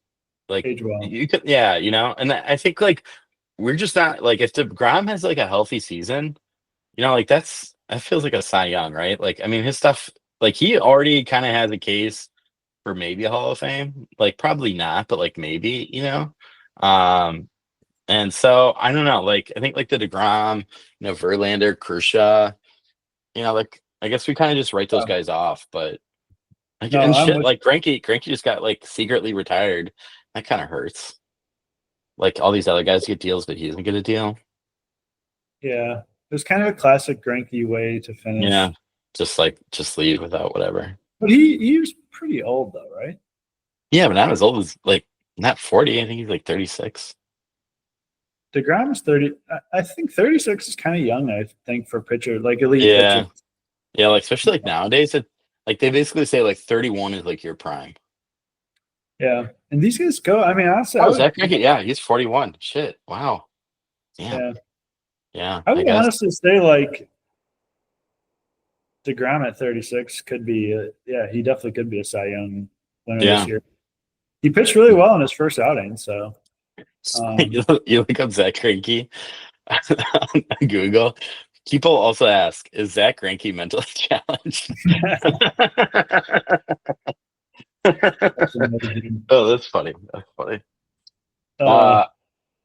A: like
B: Age well.
A: you could and I think like we're just not like if DeGrom has like a healthy season, like that feels like a Cy Young, right? Like I mean his stuff like he already kind of has a case for maybe a Hall of Fame, like probably not, but like maybe. And so I don't know, like I think like the DeGrom, Verlander, Kershaw, like I guess we kind of just write those
B: Yeah.
A: guys off, but like
B: No,
A: and
B: I'm
A: shit,
B: with
A: like Greinke just got like secretly retired. That kind of hurts. Like all these other guys get deals, but he doesn't get a deal.
B: yeah. It was kind of a classic Greinke way to
A: Yeah,
B: finish.
A: just leave without whatever.
B: But he was pretty old though, right?
A: Yeah, but not as old as like not 40. I think he's like 36.
B: DeGrom's 30. I think 36 is kind of young, I think, for pitcher, like elite pitcher.
A: Yeah, yeah, like especially like nowadays, like they basically say like 31 is like your prime.
B: Yeah. And these guys go, I mean, honestly,
A: Oh, Zach Greinke, yeah, he's 41. Shit, wow, damn,
B: yeah.
A: yeah,
B: I
A: I
B: would
A: guess,
B: honestly say like DeGrom at 36 could be, yeah, he definitely could be a Cy Young winner this
A: yeah.
B: year. He pitched really well in his first outing, so
A: You look up Zach Greinke on Google. People also ask, is Zach Greinke mentally challenged?
B: that's amazing.
A: Oh, that's funny. That's funny.
B: Uh,
A: Uh,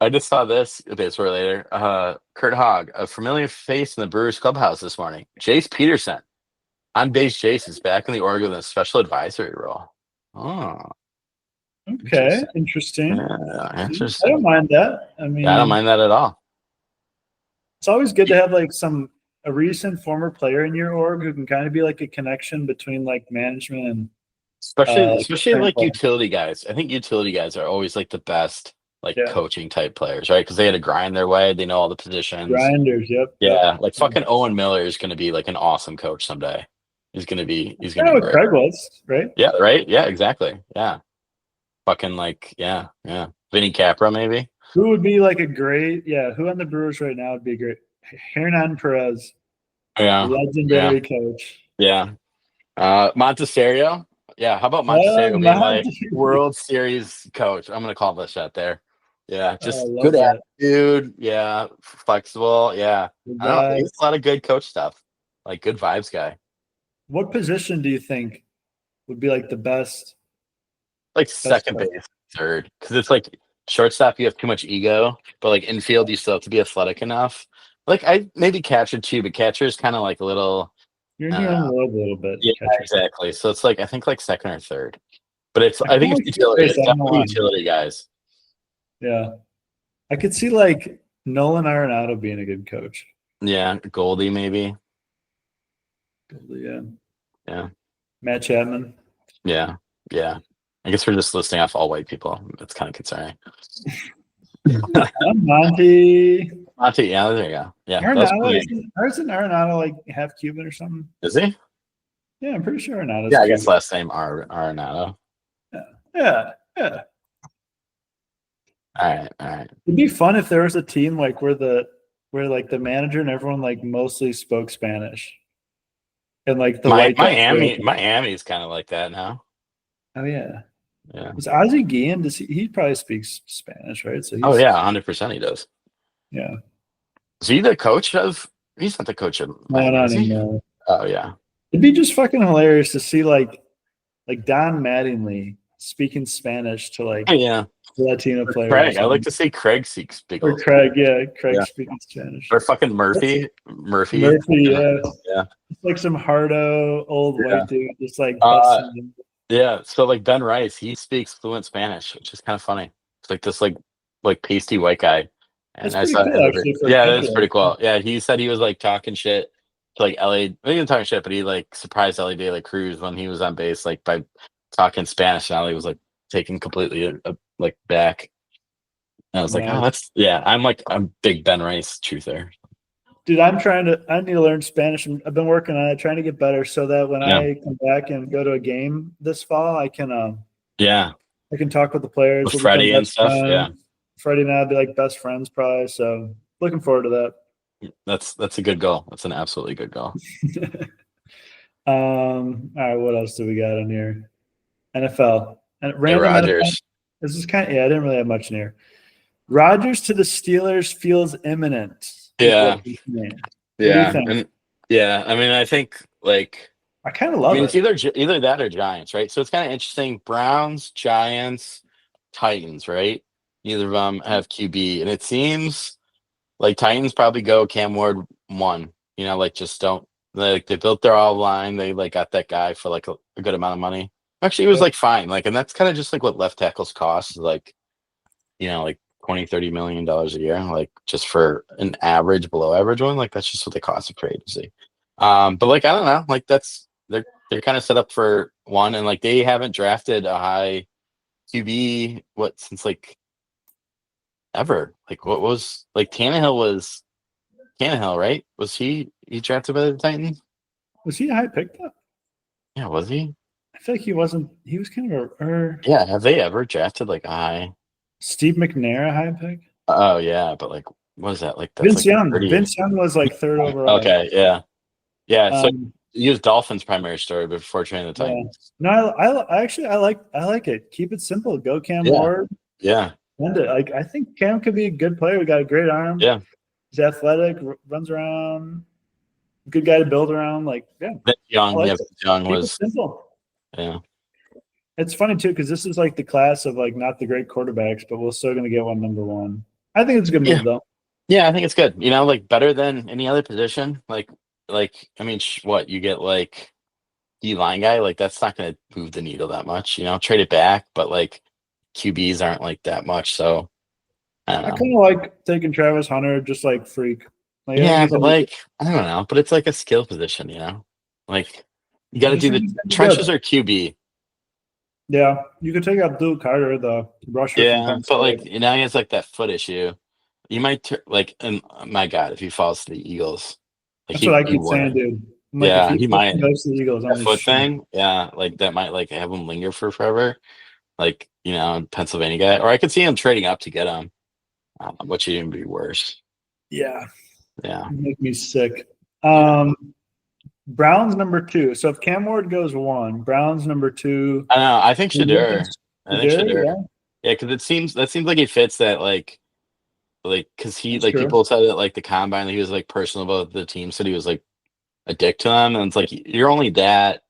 A: I just saw this a bit sort of later. Kurt Hogg, a familiar face in the Brewers clubhouse this morning. Jace Peterson, on base Jace is back in the org with a special advisory role. Oh,
B: okay,
A: interesting.
B: interesting.
A: Yeah,
B: I don't
A: interesting.
B: mind that. I
A: Yeah, I don't
B: mean,
A: mind that at all.
B: it's always good to have like a recent former player in your org who can kind of be like a connection between like management and
A: Especially
B: like
A: especially
B: current
A: like
B: player.
A: utility guys. I think utility guys are always like the best like
B: Yeah,
A: coaching type players, right? Because they had to grind their way. They know all the positions.
B: grinders. Yep, yep.
A: Yeah, like fucking Owen Miller is going to be like an awesome coach someday. He's gonna
B: Kind
A: be
B: of what
A: great.
B: Craig was, right?
A: Yeah, right. Yeah, exactly. Yeah, fucking like yeah. Vinny Capra maybe.
B: Who would be like a great? Yeah, who on the Brewers right now would be great? Hernan Perez,
A: Yeah, yeah,
B: legendary coach.
A: yeah. Montesero. Yeah, how about
B: Oh,
A: Montesero being
B: man.
A: like World Series coach? I'm gonna call that shot there. Yeah,
B: I
A: just
B: love
A: good
B: that.
A: attitude. Yeah, flexible. Yeah,
B: Good
A: I don't know.
B: guy.
A: He's a lot of good coach stuff. Like good vibes guy.
B: What position do you think would be like the
A: Like
B: best
A: second
B: coach?
A: base, third, because it's like shortstop. You have too much ego, but like infield, you still have to be athletic enough. Like I maybe catcher too, but catcher is kind of like a little.
B: You're in your
A: Uh,
B: own world a little bit,
A: yeah,
B: catcher.
A: exactly. So it's like I think like second or third. But
B: I
A: I
B: kind
A: think
B: of
A: it's
B: like first
A: utility.
B: base.
A: It's
B: I don't know
A: definitely
B: why.
A: utility guys.
B: Yeah, I could see like Nolan Arenado being a good coach.
A: Yeah, Goldie maybe.
B: Yeah,
A: Yeah,
B: Matt Chapman.
A: yeah, yeah. I guess we're just listing off all white people. It's kind of concerning.
B: Monty.
A: Monty, yeah, there you go. Yeah, that was
B: Arenado
A: funny.
B: isn't Arenado like half Cuban or something?
A: Is he?
B: Yeah, I'm pretty sure Arenado's
A: Yeah, I guess
B: Cuban.
A: last name Arenado.
B: Yeah, yeah, yeah.
A: All right.
B: It'd be fun if there was a team like where like the manager and everyone like mostly spoke Spanish, and like the white guy.
A: Miami's kind of like that now.
B: Oh yeah,
A: Yeah.
B: is Ozzie Guillen? Does he probably speaks Spanish, right? So
A: Oh
B: he's
A: yeah, 100% he does.
B: yeah.
A: Is he the coach of? He's not the coach of
B: No,
A: Miami,
B: not
A: is he?
B: anymore.
A: Oh yeah.
B: It'd be just fucking hilarious to see like Don Mattingly speaking Spanish to like
A: Yeah.
B: Latino players or
A: Craig, I like
B: something.
A: to see Craig speak a
B: Or
A: little
B: Craig, yeah, Craig
A: Yeah.
B: speaking Spanish.
A: Or fucking
B: That's
A: Murphy.
B: Murphy, yeah.
A: Yeah.
B: It's like some hardo old
A: Yeah.
B: white dude just like
A: Uh,
B: busting in.
A: yeah. So like Ben Rice, he speaks fluent Spanish, which is kind of funny. It's like this like pasty white guy. And
B: That's
A: I
B: pretty
A: saw
B: cool actually for a
A: yeah, that's
B: Canadian.
A: pretty cool. Yeah, he said he was like talking shit to like LA. He didn't talking shit, but he like surprised LA De La Cruz when he was on base, like by talking Spanish. And LA was like taken completely like back. And I was like, oh,
B: Nice.
A: that's yeah. I'm big Ben Rice truther.
B: Dude, I need to learn Spanish. I've been working on it, trying to get better so that when
A: Yeah,
B: I come back and go to a game this fall,
A: yeah.
B: I can talk with the players.
A: With
B: We'll become
A: Freddie and
B: best
A: stuff. Yeah,
B: friends. Freddie and I'll be like best friends probably. So looking forward to
A: that's a good goal. That's an absolutely good goal.
B: that. All right, what else do we got on here? NFL. And
A: Hey,
B: random NFL.
A: Rogers.
B: This is I didn't really have much in here. Rodgers to the Steelers feels imminent.
A: Yeah,
B: What do you
A: yeah,
B: think?
A: and yeah. I mean, I think like
B: I kind of
A: I
B: love
A: mean,
B: it.
A: it's either that or Giants, right? So it's kind of interesting. Browns, Giants, Titans, right? Neither of them have QB, and it seems like Titans probably go Cam Ward one. You know, like just don't Like they built their all line. They like got that guy for like a good amount of money. Actually, it was
B: Yep.
A: like fine. Like, and that's kind of just like what left tackles cost. Like, like 20-30 million dollars a year. Like just for an average, below average one. Like that's just what they cost of free agency. But like I don't know. Like they're kind of set up for one, and like they haven't drafted a high QB since like ever. Like what was like Tannehill, right? Was he drafted by the Titans?
B: Was he a high pick though?
A: Yeah, was he?
B: I feel like he wasn't. He was kind of
A: Yeah, have they ever drafted like a high?
B: Steve McNair a high pick.
A: Oh yeah, but like what is that? Like that's
B: Vince
A: like
B: Young.
A: 30.
B: Vince Young was like third overall.
A: Okay, yeah. Yeah, so
B: Um,
A: he was Dolphins' primary story before training the
B: yeah.
A: Titans.
B: No, I actually I like it. Keep it simple. Go Cam
A: Yeah,
B: Ward.
A: yeah,
B: Send it. Like I think Cam could be a good player. We got a great arm.
A: yeah.
B: He's athletic. Runs around. Good guy to build around. Like yeah,
A: Vince
B: I
A: Young,
B: like
A: yeah,
B: it.
A: Vince Young
B: Keep it
A: was,
B: simple.
A: yeah.
B: It's funny too because this is like the class of like not the great quarterbacks, but we're still gonna get one number one. I think it's a good
A: Yeah.
B: move though.
A: Yeah, I think it's good. Like better than any other position. Like I mean, what you get like D line guy, like that's not going to move the needle that much. Trade it back, but like QBs aren't like that much. So I don't
B: I
A: know.
B: kind of like taking Travis Hunter, just like freak. Like I think
A: Yeah,
B: he's
A: but
B: gonna,
A: like I don't know. But it's like a skill position. Like you got
B: I
A: to
B: just
A: do
B: think
A: the
B: he's gonna be
A: trenches
B: good.
A: or QB.
B: Yeah, you could take out Blue Carter, the rusher from
A: Yeah,
B: Penn
A: but like
B: State.
A: now he has like that foot issue. You might like, and my God, if he falls to the Eagles, like
B: That's what I
A: he
B: keep saying,
A: wouldn't.
B: dude. I'm like, if
A: Yeah,
B: he
A: he might.
B: goes to the Eagles, I'm
A: That
B: gonna
A: foot
B: shoot.
A: thing, yeah, like that might like have him linger for forever. Like Pennsylvania guy, or I could see him trading up to get him, which would even be worse.
B: Yeah,
A: Yeah,
B: make me sick.
A: yeah.
B: Browns number two. So if Cam Ward goes one, Browns number two.
A: I don't know. I think Shadur. I think
B: Shadur,
A: Shadur.
B: yeah,
A: Yeah, because that seems like he fits that like because he
B: that's
A: like
B: true.
A: people said at like the combine that he was like personal about the team, said he was like a dick to them, and it's like you're only that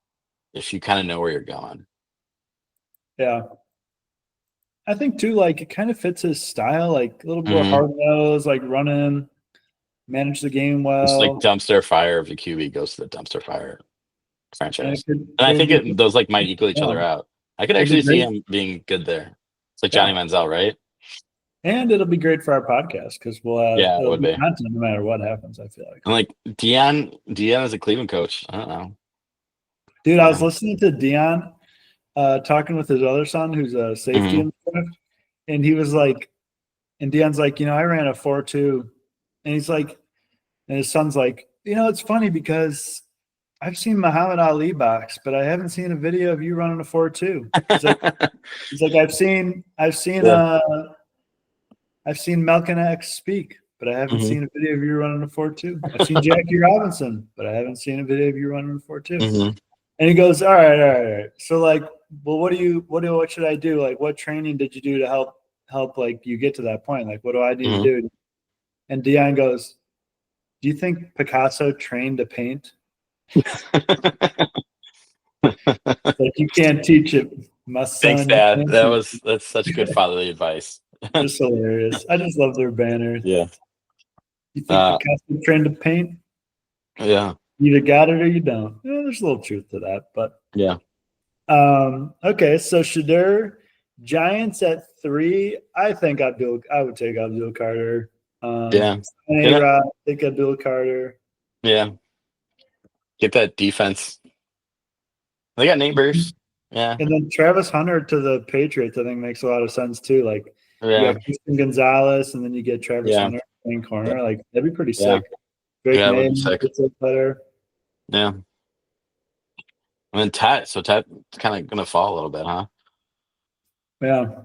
A: if you kind of know where you're going.
B: Yeah, I think too. Like it kind of fits his style, like a little more
A: Hmm.
B: hard nose, like running, manage the game
A: It's like
B: well,
A: dumpster fire if the QB goes to the dumpster fire
B: and
A: franchise. And I think those like might equal each
B: yeah,
A: other out. I could
B: it'll be
A: actually see
B: great.
A: him being good there. It's like Johnny
B: Yeah,
A: Manziel, right?
B: and it'll be great for our podcast because
A: Yeah, it
B: it'll
A: would
B: be
A: be.
B: content no matter what happens. I feel like,
A: And like Dion is a Cleveland coach. I don't know.
B: dude, I was
A: Yeah.
B: listening to Dion talking with his other son, who's a safety
A: Hmm.
B: in the draft, and he was like, and Dion's like, I ran a 4.2, and he's like, and his son's like, it's funny because I've seen Muhammad Ali box, but I haven't seen a video of you running a 4.2. He's like,
A: Yeah.
B: I've seen Malcolm X speak, but I haven't
A: Hmm.
B: seen a video of you running a 4.2. I've seen Jackie Robinson, but I haven't seen a video of you running a 4.2.
A: Hmm.
B: And he goes, all right, all right, all right. So like, well, what should I do? Like, what training did you do to help like you get to that point? Like, what do I need to
A: Hmm.
B: do? And Dion goes, do you think Picasso trained to paint? Like you can't teach it, my
A: Thanks,
B: son. You
A: Dad.
B: can't teach it.
A: That's such good fatherly advice.
B: Just hilarious. I just love their banners.
A: Yeah.
B: You think
A: Uh,
B: Picasso trained to paint?
A: yeah.
B: You either got it or you don't. There's a little truth to that, but
A: Yeah.
B: okay. So Shadur, Giants at 3. I think I would take Abdul Carter.
A: Yeah. Yeah.
B: A-Rod, take Abdul Carter.
A: Yeah. Get that defense. They got neighbors. Yeah.
B: And then Travis Hunter to the Patriots, I think makes a lot of sense too. Like you
A: Yeah.
B: have Christian Gonzalez, and then you get Travis
A: Yeah.
B: Hunter playing
A: Yeah.
B: corner. Like that'd be pretty
A: Yeah.
B: sick. Drake
A: Yeah. It would
B: May
A: be sick.
B: gets it better.
A: Yeah. And then Tat kind of gonna fall a little bit, huh?
B: Yeah.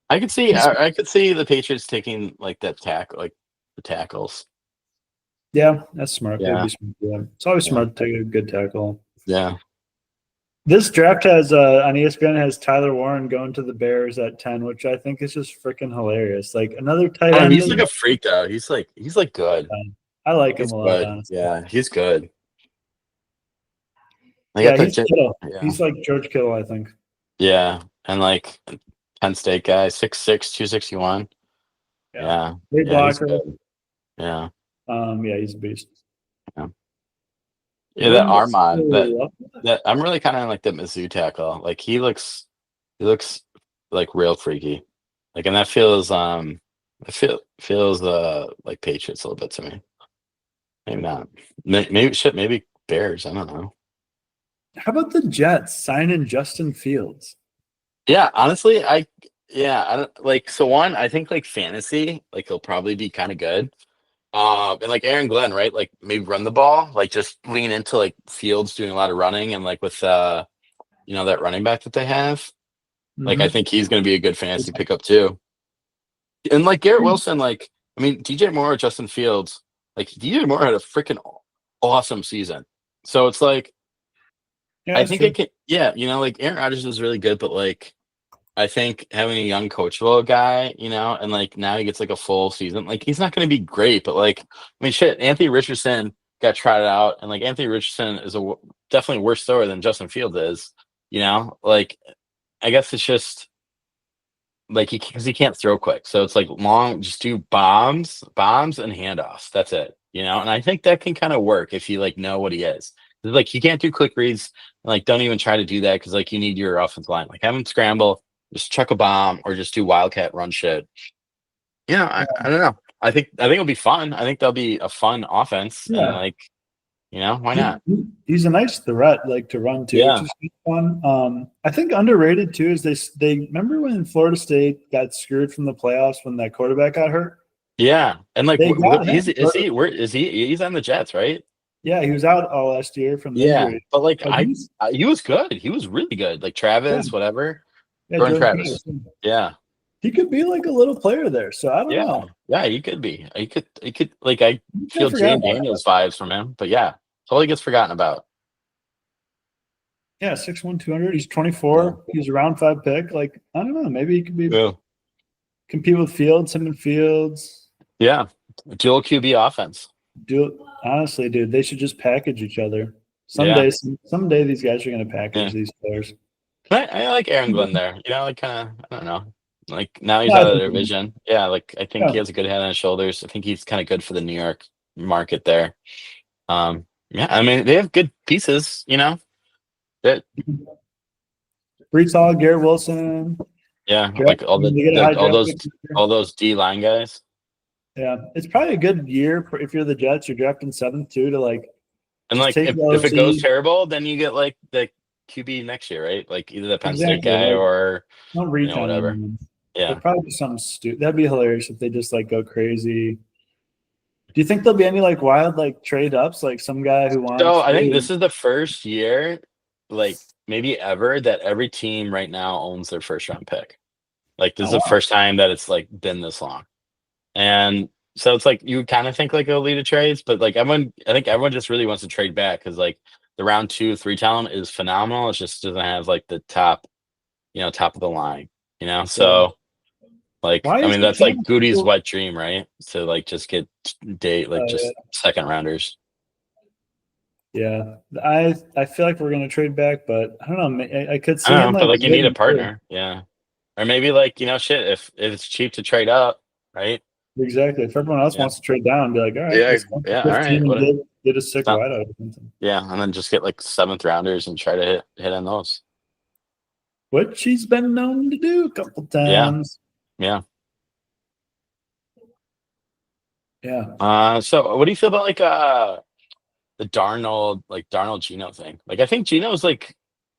A: I could see the Patriots taking like that like the tackles.
B: Yeah, that's smart. That'd
A: Yeah.
B: be smart. Yeah. It's always
A: Yeah.
B: smart to take a good tackle.
A: Yeah.
B: This draft has on ESPN has Tyler Warren going to the Bears at 10, which I think is just freaking hilarious. Like another tight
A: Oh,
B: end.
A: he's like a freak though. He's like good.
B: I like him
A: He's
B: a lot,
A: good.
B: honestly.
A: Yeah, he's good. They got
B: Yeah,
A: that
B: he's Kittle.
A: yeah.
B: He's like George Kittle, I think.
A: Yeah. And like Penn State guy, 6'6", 261.
B: Yeah.
A: Yeah.
B: Great
A: Yeah, he's
B: blocker.
A: good. Yeah.
B: Yeah, he's a beast.
A: Yeah. Yeah, that
B: Wouldn't
A: Armand, that
B: love
A: that I'm really kind of like the Mizzou tackle. Like he looks like real freaky. Like, and that feels like Patriots a little bit to me. Maybe not. Maybe shit. Maybe Bears. I don't know.
B: How about the Jets signing Justin Fields?
A: Yeah, honestly, I don't like so one, I think like fantasy, like he'll probably be kind of good. And like Aaron Glenn, right? Like maybe run the ball, like just lean into like Fields doing a lot of running and like with that running back that they have. Like I
B: Mm-hmm.
A: think he's gonna be a good fantasy pickup too. And like Garrett Wilson, like I mean DJ Moore or Justin Fields, like DJ Moore had a freaking awesome season. So it's like
B: Yeah,
A: I
B: that's
A: think
B: true.
A: it can yeah, like Aaron Rodgers is really good, but like I think having a young coachable guy, and like now he gets like a full season. Like he's not going to be great, but like I mean, shit. Anthony Richardson got tried out, and like Anthony Richardson is definitely worse thrower than Justin Fields is. Like I guess it's just like because he can't throw quick, so it's like long, just do bombs and handoffs. That's it. And I think that can kind of work if you like know what he is. Like he can't do quick reads. Like don't even try to do that because like you need your offensive line. Like have him scramble, just chuck a bomb, or just do wildcat run shit. I don't know. I think it'll be fun. I think that'll be a fun offense, and
B: Yeah.
A: like why not?
B: He's a nice threat, like to run too, which
A: Yeah,
B: is fun. I think underrated too is they remember when Florida State got screwed from the playoffs when that quarterback got hurt.
A: yeah, and like
B: They got him.
A: is he? Where is he? He's on the Jets, right?
B: Yeah, he was out all last year from the
A: Yeah,
B: injury,
A: but like
B: but he's
A: he was good. He was really good. Like
B: yeah,
A: Travis, whatever.
B: yeah,
A: Jordan
B: Jordan Travis.
A: Travis. Yeah,
B: He could be like a little player there. So I don't
A: yeah,
B: know.
A: yeah. He could be. He could. Like I
B: I
A: feel
B: forgot
A: Jane
B: about that.
A: Daniels vibes from him, but yeah, totally gets forgotten about.
B: Yeah, 6'1", 200. He's
A: Yeah.
B: 24. He's a round 5 pick. Like, I don't know. Maybe he could be
A: Yeah.
B: compete with Fields, him and Fields.
A: Yeah. Dual QB offense.
B: Honestly, dude, they should just package each other.
A: Yeah.
B: Someday these guys are gonna package
A: Yeah.
B: these players.
A: I like Aaron Glenn there. Like kind of, I don't know. Like now he's
B: Yeah, I
A: out of
B: think
A: their
B: so.
A: vision. Yeah, like I think
B: Yeah.
A: he has a good head on his shoulders. I think he's kind of good for the New York market there. Yeah, I mean they have good pieces. That
B: Brees Hall, Garrett Wilson.
A: yeah,
B: Draft,
A: like all
B: they get a high
A: all
B: draft
A: those
B: pick this year.
A: all those D line guys.
B: Yeah, it's probably a good year if you're the Jets. You're drafting 7th too to like
A: And
B: just
A: like
B: take the
A: if it goes
B: OC.
A: terrible, then you get like the QB next year, right? Like either the Penn State
B: Exactly.
A: guy
B: Like
A: or
B: don't reach on
A: whatever.
B: anyone.
A: Yeah.
B: They'll probably do something stupid. That'd be hilarious if they just like go crazy. Do you think there'll be any like wild like trade ups, like some guy who
A: So
B: wants
A: I think
B: really?
A: this is the first year, like maybe ever, that every team right now owns their first round pick. Like this is
B: Oh
A: the
B: wow.
A: first time that it's like been this long. And so it's like you kind of think like a lead of trades, but like I think everyone just really wants to trade back because like the round 2, 3 talent is phenomenal. It just doesn't have like the top of the line.
B: Yeah.
A: So like
B: Why
A: I
B: is
A: mean
B: the
A: that's like
B: talent
A: Goody's
B: so?
A: wet dream, right? To like just get like
B: Uh,
A: just second rounders.
B: yeah, I feel like we're gonna trade back, but I don't know. I could
A: I
B: see
A: don't
B: him
A: know, but
B: like
A: like you need a
B: winning too.
A: partner, yeah. Or maybe like shit if it's cheap to trade up, right?
B: Exactly. If everyone else
A: Yeah,
B: wants to trade down, be like, all right,
A: yeah,
B: let's go
A: yeah.
B: to
A: All right,
B: 15 and
A: what?
B: get a sick wideout or something.
A: Yeah, and then just get like seventh rounders and try to hit on those.
B: Which he's been known to do a couple
A: Yeah,
B: times.
A: yeah.
B: Yeah.
A: So what do you feel about like the Darnold Geno thing? Like I think Geno's like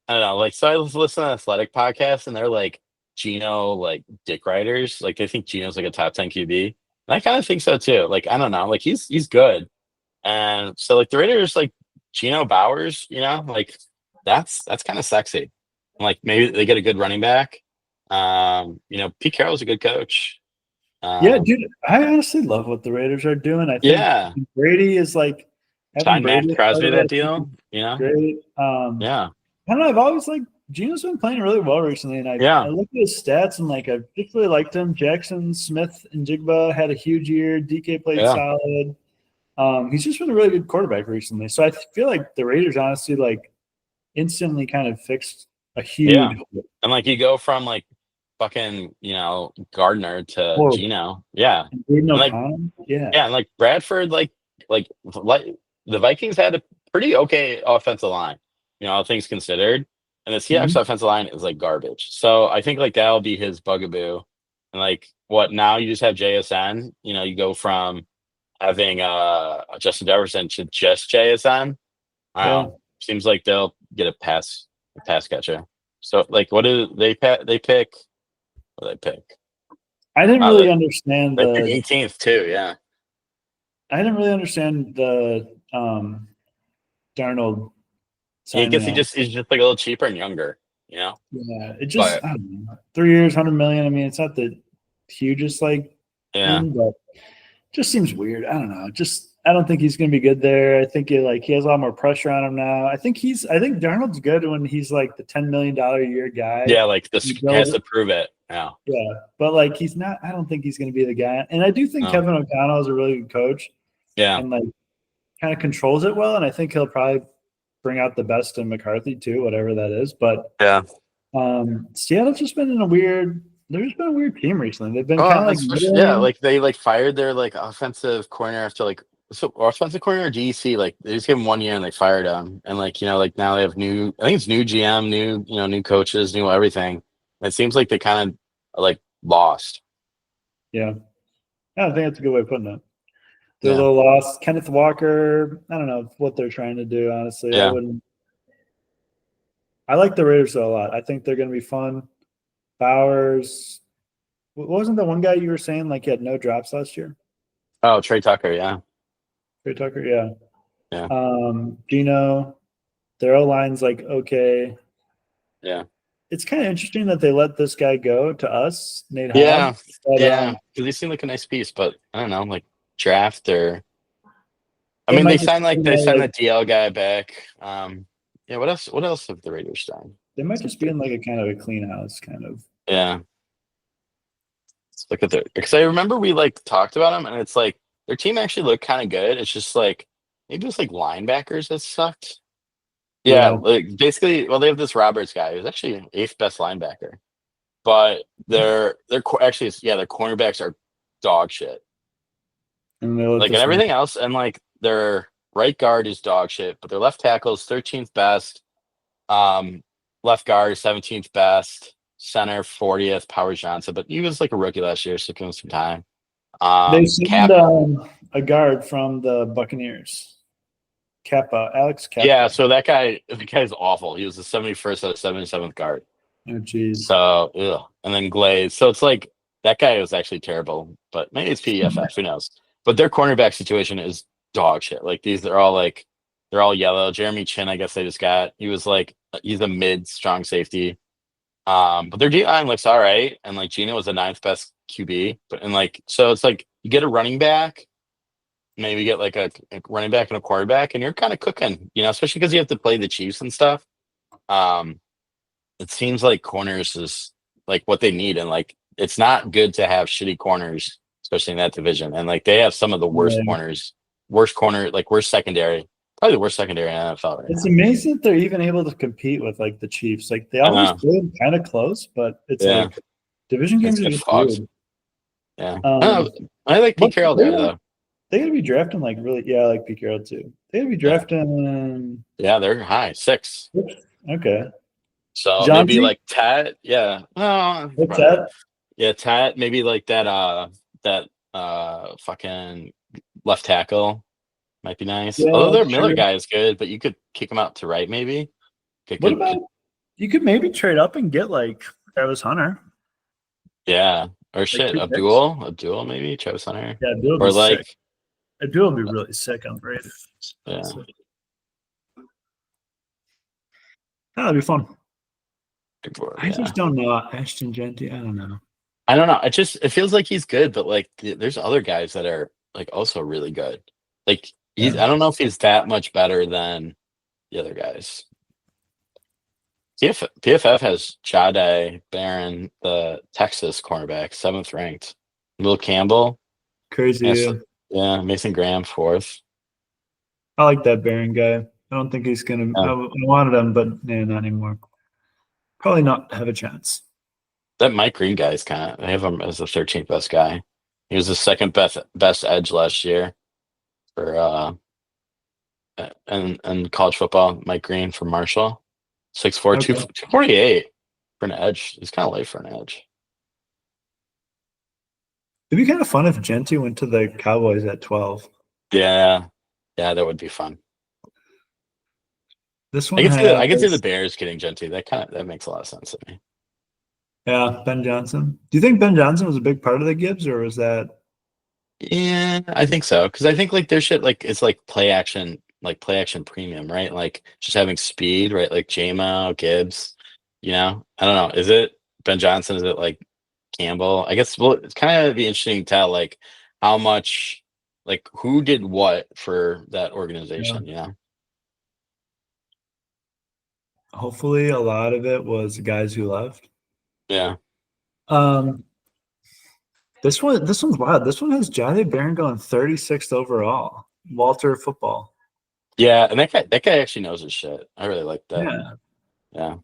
A: I don't know, like so I was listening to an athletic podcast and they're like Geno like dick riders. Like they think Geno's like a top 10 QB. And I kind of think so too. Like I don't know, like he's good. And so like the Raiders like Geno Bowers, like that's kind of sexy. Like maybe they get a good running back. Pete Carroll's a good coach.
B: Yeah,
A: Um,
B: dude, I honestly love what the Raiders are doing. I think
A: yeah,
B: Brady is like having
A: sign Matt
B: Brady as part
A: Crosby
B: of it.
A: that
B: I think is
A: deal.
B: great.
A: Yeah,
B: I don't know. I've always like Geno's been playing really well recently, and I
A: yeah,
B: look at his stats and like I particularly liked him. Jackson Smith and Jigba had a huge year. DK played
A: yeah,
B: solid. He's just been a really good quarterback recently. So I feel like the Raiders honestly like instantly kind of fixed a
A: yeah.
B: huge
A: And like you go from like fucking Gardner to
B: hole.
A: Geno. Yeah,
B: And Aiden
A: and like
B: O'Connell, yeah,
A: yeah, and like Bradford like the Vikings had a pretty okay offensive line, all things considered. And the Seahawks
B: Mhm.
A: offensive line is like garbage. So I think like that'll be his bugaboo. And like what now you just have JSN, you go from having Justin Jefferson to just JSN. I don't
B: Yeah.
A: know. Seems like they'll get a pass catcher. So like what do they pick? What do they pick?
B: I didn't
A: Uh,
B: really
A: they,
B: understand
A: they pick
B: the
A: 18th too, yeah.
B: I didn't really understand the Darnold
A: Yeah, I
B: signing
A: guess
B: that.
A: he's just like a little cheaper and younger.
B: Yeah, it just
A: But
B: I don't know. 3 years, 100 million. I mean, it's not the hugest like
A: yeah.
B: thing, but just seems weird. I don't know. Just I don't think he's gonna be good there. I think he has a lot more pressure on him now. I think Darnold's good when he's like the $10 million a year guy.
A: Yeah, like
B: He
A: this has
B: builds
A: to prove it. Yeah.
B: yeah, but like he's not. I don't think he's gonna be the guy. And I do think
A: No.
B: Kevin O'Connell is a really good coach
A: Yeah.
B: and like kind of controls it well. And I think he'll probably bring out the best in McCarthy too, whatever that is. But
A: Yeah.
B: Seattle's just been in a weird. They've just been a weird team recently. They've been kind
A: Oh,
B: of like
A: especially yeah,
B: middling.
A: like they like fired their like offensive corner after like so offensive corner or DC, like they just gave him 1 year and they fired him. And like, like now they have I think it's new GM, new coaches, new everything. And it seems like they kind of like lost.
B: Yeah, I think that's a good way of putting it. They're a
A: Yeah.
B: little lost. Kenneth Walker. I don't know what they're trying to do. Honestly, I
A: Yeah.
B: wouldn't. I like the Raiders though a lot. I think they're going to be fun. Bowers. Wasn't the one guy you were saying like he had no drops last year?
A: Oh, Trey Tucker, yeah.
B: Trey Tucker, yeah.
A: Yeah.
B: Gino, their O line's like okay.
A: Yeah.
B: It's kind of interesting that they let this guy go to us, Nate Hobb.
A: Yeah.
B: But
A: Yeah. Because they seem like a nice piece, but I don't know, like draft or I
B: it
A: mean
B: might just be
A: they
B: more
A: signed
B: like
A: that DL guy back. Yeah, what else have the Raiders done?
B: they might just be in like a kind of a clean house, kind of.
A: Yeah. Let's look at their because I remember we like talked about them and it's like their team actually looked kind of good. It's just like maybe it's like linebackers that sucked. Yeah,
B: Yeah,
A: like basically, well, they have this Roberts guy who's actually eighth best linebacker, but actually yeah their cornerbacks are dog shit.
B: and they let
A: Like and
B: this one.
A: everything else, and like their right guard is dog shit, but their left tackle is 13th best. Um, Left guard is 17th best. Center 40th, Powers Johnson, but he was like a rookie last year, so give him some time.
B: They signed
A: Cap,
B: a guard from the Buccaneers, Kappa, Alex
A: yeah.
B: Kappa.
A: So the guy's awful. He was the 71st out of 77th guard.
B: Oh, jeez.
A: So, ugh. And then Glaze. So it's like that guy was actually terrible, but maybe it's PDFF. Who knows? But their cornerback situation is dog shit. Like they're all yellow. Jeremy Chin, I guess they just got. He's a mid strong safety. But their D line looks all right, and like Gino was the ninth best QB. But and like so, it's like you get a running back, maybe get like a running back and a quarterback, and you're kind of cooking, especially because you have to play the Chiefs and stuff. Um, it seems like corners is like what they need, and like it's not good to have shitty corners, especially in that division. And like they have some of the worst
B: Yeah.
A: corners, worst secondary, probably the worst secondary in NFL right
B: It's
A: now.
B: amazing that they're even able to compete with like the Chiefs. Like they
A: I
B: always
A: know.
B: play kind of close, but it's
A: Yeah,
B: like division
A: it's
B: games are
A: good
B: just
A: Fox.
B: weird.
A: Yeah, I don't
B: Um,
A: know. I like Pete
B: but
A: Carroll there though.
B: they gotta be drafting like really. Yeah, I like Pete Carroll too. They gotta be
A: Yeah,
B: drafting.
A: yeah, they're high 6.
B: Okay,
A: So maybe
B: Johnsy.
A: like Tat. Yeah, oh,
B: What's
A: probably.
B: that?
A: Yeah, Tat. Maybe like that fucking left tackle. Might be nice. Although
B: Yeah,
A: their Miller
B: sure.
A: guy is good, but you could kick him out to right, maybe.
B: What about you could maybe trade up and get like Travis Hunter,
A: Yeah, or
B: like
A: shit,
B: 2 picks.
A: Abdul maybe Travis Hunter,
B: Yeah, Abdul would be
A: or like
B: sick. Abdul would be really sick on the Raiders.
A: yeah,
B: So, that'd be fun. I
A: yeah.
B: just don't know Ashton Genty. I don't know.
A: I don't know. It feels like he's good, but like there's other guys that are like also really good. Like
B: Yeah,
A: I don't know if he's that much better than the other guys. PFF has Jade Barron, the Texas cornerback, 7th ranked. Will Campbell,
B: crazy.
A: yes,
B: Yeah.
A: yeah, Mason Graham 4th.
B: I like that Baron guy. I don't think he's gonna.
A: Yeah.
B: I wanted him, but yeah, not anymore. Probably not have a chance.
A: That Mike Green guy is they have him as the 13th best guy. He was the second best edge last year for and college football. Mike Green from Marshall, 6'4",
B: Okay.
A: 248 for an edge. He's kind of late for an edge.
B: It'd be kind of fun if Genty went to the Cowboys at 12.
A: Yeah, yeah, that would be fun.
B: This
A: I
B: one
A: can see I can see the
B: has,
A: Bears getting Genty. That makes a lot of sense to me.
B: yeah, Ben Johnson. Do you think Ben Johnson was a big part of the Gibbs, or was that?
A: Yeah, I think so because I think like their shit like it's like play action premium, right? Like just having speed, right? Like JMO, Gibbs, I don't know. Is it Ben Johnson? Is it like Campbell? I guess well, it's kind of be interesting to tell like how much like who did what for that
B: Yeah.
A: organization,
B: Hopefully, a lot of it was the guys who left.
A: Yeah.
B: Um, this one's wild. This one has Johnny Barron going 36th overall. Walter football.
A: Yeah, and that guy actually knows his shit. I really like that.
B: Yeah,
A: Yeah.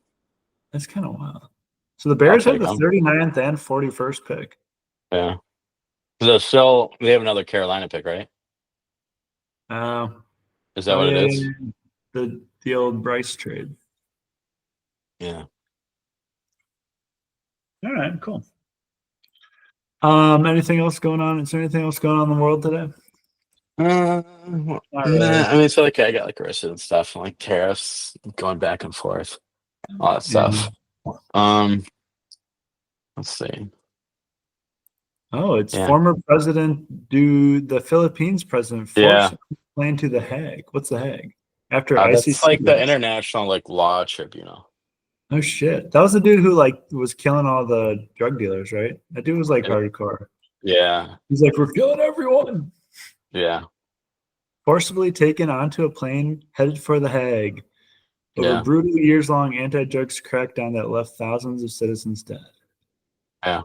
B: that's kind of wild. So the
A: I'll
B: Bears have
A: take
B: the
A: him.
B: 39th and 41st pick.
A: Yeah. So still they have another Carolina pick, right?
B: Uh,
A: Is that
B: oh
A: what it
B: yeah,
A: is?
B: yeah, yeah. The old Bryce trade.
A: Yeah.
B: All right, cool. Anything else going on? Is there anything else going on in the world today?
A: Well,
B: Not
A: nah,
B: really.
A: I mean, so like I got like arrested and stuff, and like tariffs going back and forth, all that
B: Yeah.
A: stuff. Um, let's see.
B: Oh, it's
A: Yeah,
B: former president, the Philippines president forced
A: yeah.
B: plane to The Hague. What's The Hague? After
A: That's
B: ICC
A: like the
B: raids.
A: international like law tribunal.
B: Oh shit. That was the dude who like was killing all the drug dealers, right? That dude was like
A: Yeah,
B: hardcore.
A: yeah,
B: He's like, we're killing everyone.
A: yeah,
B: Forcibly taken onto a plane headed for The Hague over
A: yeah,
B: brutal years-long anti-drugs crackdown that left thousands of citizens dead.
A: yeah.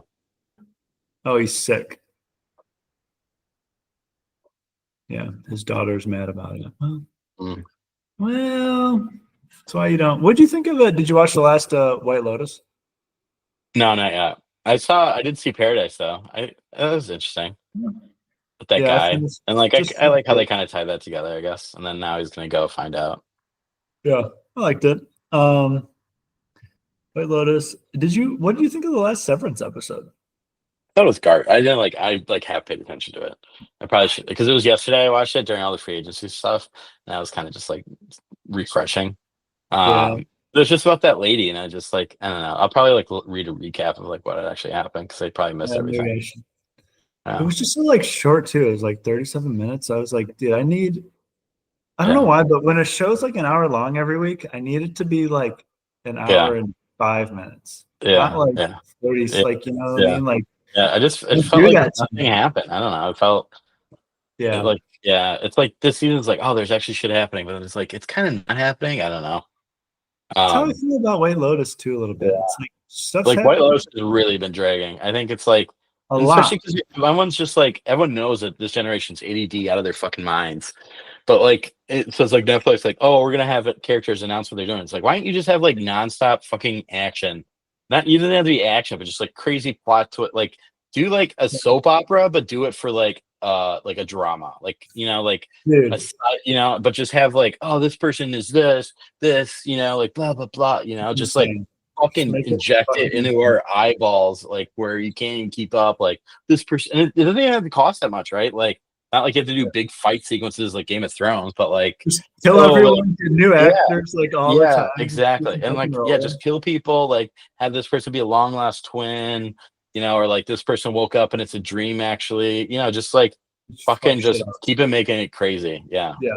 B: Oh, he's sick. Yeah, his daughter's mad about it.
A: Mm.
B: Well, that's why you don't. What'd you think of it? Did you watch the last White Lotus?
A: No, not yet. I did see Paradise though. That was interesting with that
B: Yeah, I
A: guy,
B: finished
A: and like
B: just
A: I like how they
B: finished
A: kind of tied that together, I guess. And then now he's gonna go find out.
B: it. Yeah, I liked it. White Lotus. What did you think of the last Severance episode?
A: That was garbage. I like have paid attention to it. I probably should because it was yesterday. I watched it during all the free agency stuff, and I was kind of just like refreshing.
B: Yeah,
A: It was just about that lady, and I just like I don't know. I'll probably like read a recap of like what had actually happened because I probably missed
B: yeah, maybe
A: everything.
B: I should. It
A: Yeah,
B: was just so like short too. It was like 37 minutes. I was like, dude, I don't know
A: yeah,
B: why, but when a show's like an hour long every week, I need it to be like an
A: yeah,
B: hour and 5 minutes, not
A: yeah,
B: like
A: yeah,
B: 30,
A: yeah,
B: like, you know what I
A: yeah.
B: mean? Like,
A: Yeah, it
B: don't
A: felt
B: do
A: like
B: that to
A: nothing
B: me.
A: happened. I don't know. It felt
B: Yeah.
A: like yeah, it's like this season's like oh, there's actually shit happening, but it's like it's kind of not happening. I don't know.
B: That's how I
A: Um,
B: feel about White Lotus too, a little bit. It's like stuff's
A: Like White
B: happening
A: Lotus has really been dragging. I think it's like,
B: a
A: and especially
B: lot.
A: because everyone's just like everyone knows that this generation's ADD out of their fucking minds. But like it says like Netflix, like, oh, we're gonna have characters announce what they're doing. It's like, why don't you just have like nonstop fucking action? Not you don't have to be action, but just like crazy plot to it. Like do like a soap opera, but do it for like a drama. Like like a
B: Dude,
A: but just have like, oh, this person is this, like blah blah blah, just like
B: insane. Just
A: fucking
B: make it
A: inject it
B: fucking
A: into
B: insane.
A: our eyeballs, like where you can't even keep up. Like this person, and it doesn't even have to cost that much, right? Like not like you have to do big fight sequences like Game of Thrones, but like
B: Just kill
A: still like
B: everyone, get new
A: yeah,
B: actors like all the
A: yeah,
B: time.
A: exactly.
B: Just
A: And
B: fucking
A: like yeah,
B: roll.
A: just kill people. Like have this person be a long lost twin, or like this person woke up and it's a dream actually. Just like
B: Just fuck
A: fucking
B: shit
A: just
B: up.
A: keep it making it crazy. Yeah.
B: Yeah.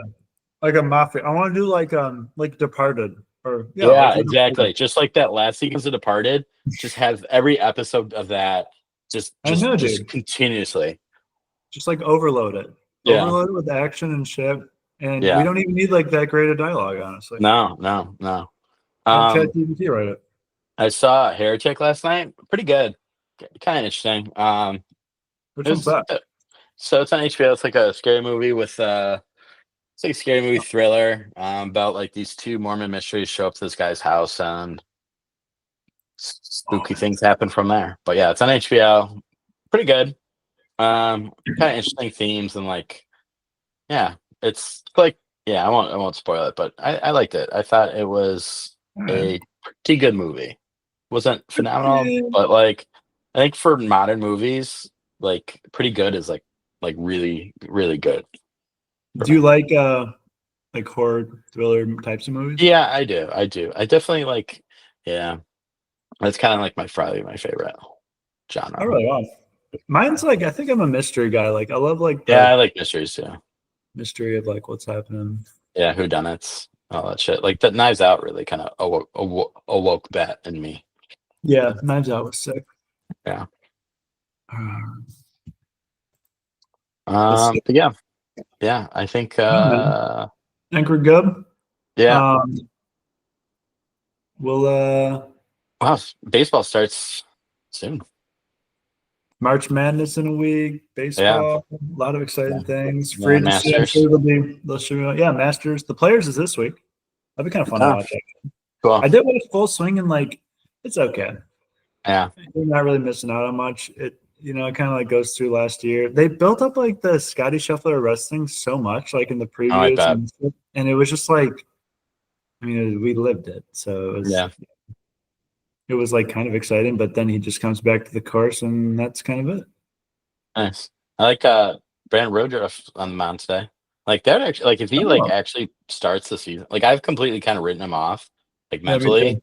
B: Like a mafia. I want to do like Departed. Or yeah,
A: Yeah,
B: like even
A: exactly. Just like that last sequence of Departed, just have every episode of that just
B: I
A: just
B: know,
A: just
B: dude.
A: continuously.
B: Just like overload it.
A: Yeah.
B: Overload it with action and shit. And we
A: Yeah.
B: don't even need like that great a dialogue, honestly.
A: No, no, no.
B: Have
A: Um,
B: ChatGPT write it.
A: I saw Heretic last night. Pretty good. Kind of interesting.
B: Which
A: It
B: one's
A: was
B: that?
A: so it's on HBO. It's like a scary movie with it's like a scary movie thriller about like these two Mormon mysteries show up to this guy's house and
B: Oh
A: spooky
B: man.
A: things happen from there. But yeah, it's on HBO. Pretty good. Kind of interesting themes and like yeah, it's like Yeah, I won't spoil it, but I liked it. I thought it was
B: All right.
A: a pretty good movie. Wasn't phenomenal,
B: Yeah.
A: but like I think for modern movies, like pretty good is like really really good for
B: Do you
A: me.
B: like horror thriller types of movies?
A: Yeah, I do. I do. I definitely like. Yeah, that's kind of like my favorite
B: Oh,
A: genre.
B: really? Wow. Mine's like I think I'm a mystery guy. Like I love like
A: Yeah,
B: the
A: I like mysteries too.
B: mystery of like what's happening.
A: Yeah, whodunits, all that shit. Like that Knives Out really kind of awoke that in me.
B: Yeah, Knives Out was sick.
A: Yeah.
B: Uh, let's see.
A: But yeah, yeah. I think.
B: Oh, man. I think we're good.
A: Yeah.
B: Um, we'll
A: Wow. Baseball starts soon.
B: March Madness in a week,
A: Yeah.
B: baseball, a lot of
A: Yeah.
B: exciting things. Free
A: Yeah.
B: agency, I'm sure
A: Masters.
B: they'll show yeah, Masters. The players is this week. That'd be kind of fun to
A: Yeah.
B: watch.
A: Cool.
B: I did watch full swing and like it's okay.
A: Yeah.
B: You're not really missing out on much. It kind of like goes through last year. They built up like the Scotty Scheffler wrestling so much, like in the
A: Oh, I
B: previews,
A: bet.
B: and it was just like, I mean, we lived it, so
A: Yeah.
B: it was like kind of exciting. But then he just comes back to the course, and that's kind of it.
A: Nice. I like Brandon Woodruff on the mound today. Like that actually like if he like
B: Oh,
A: actually starts the season, like I've completely kind of written him off, like
B: yeah, me
A: mentally.
B: too.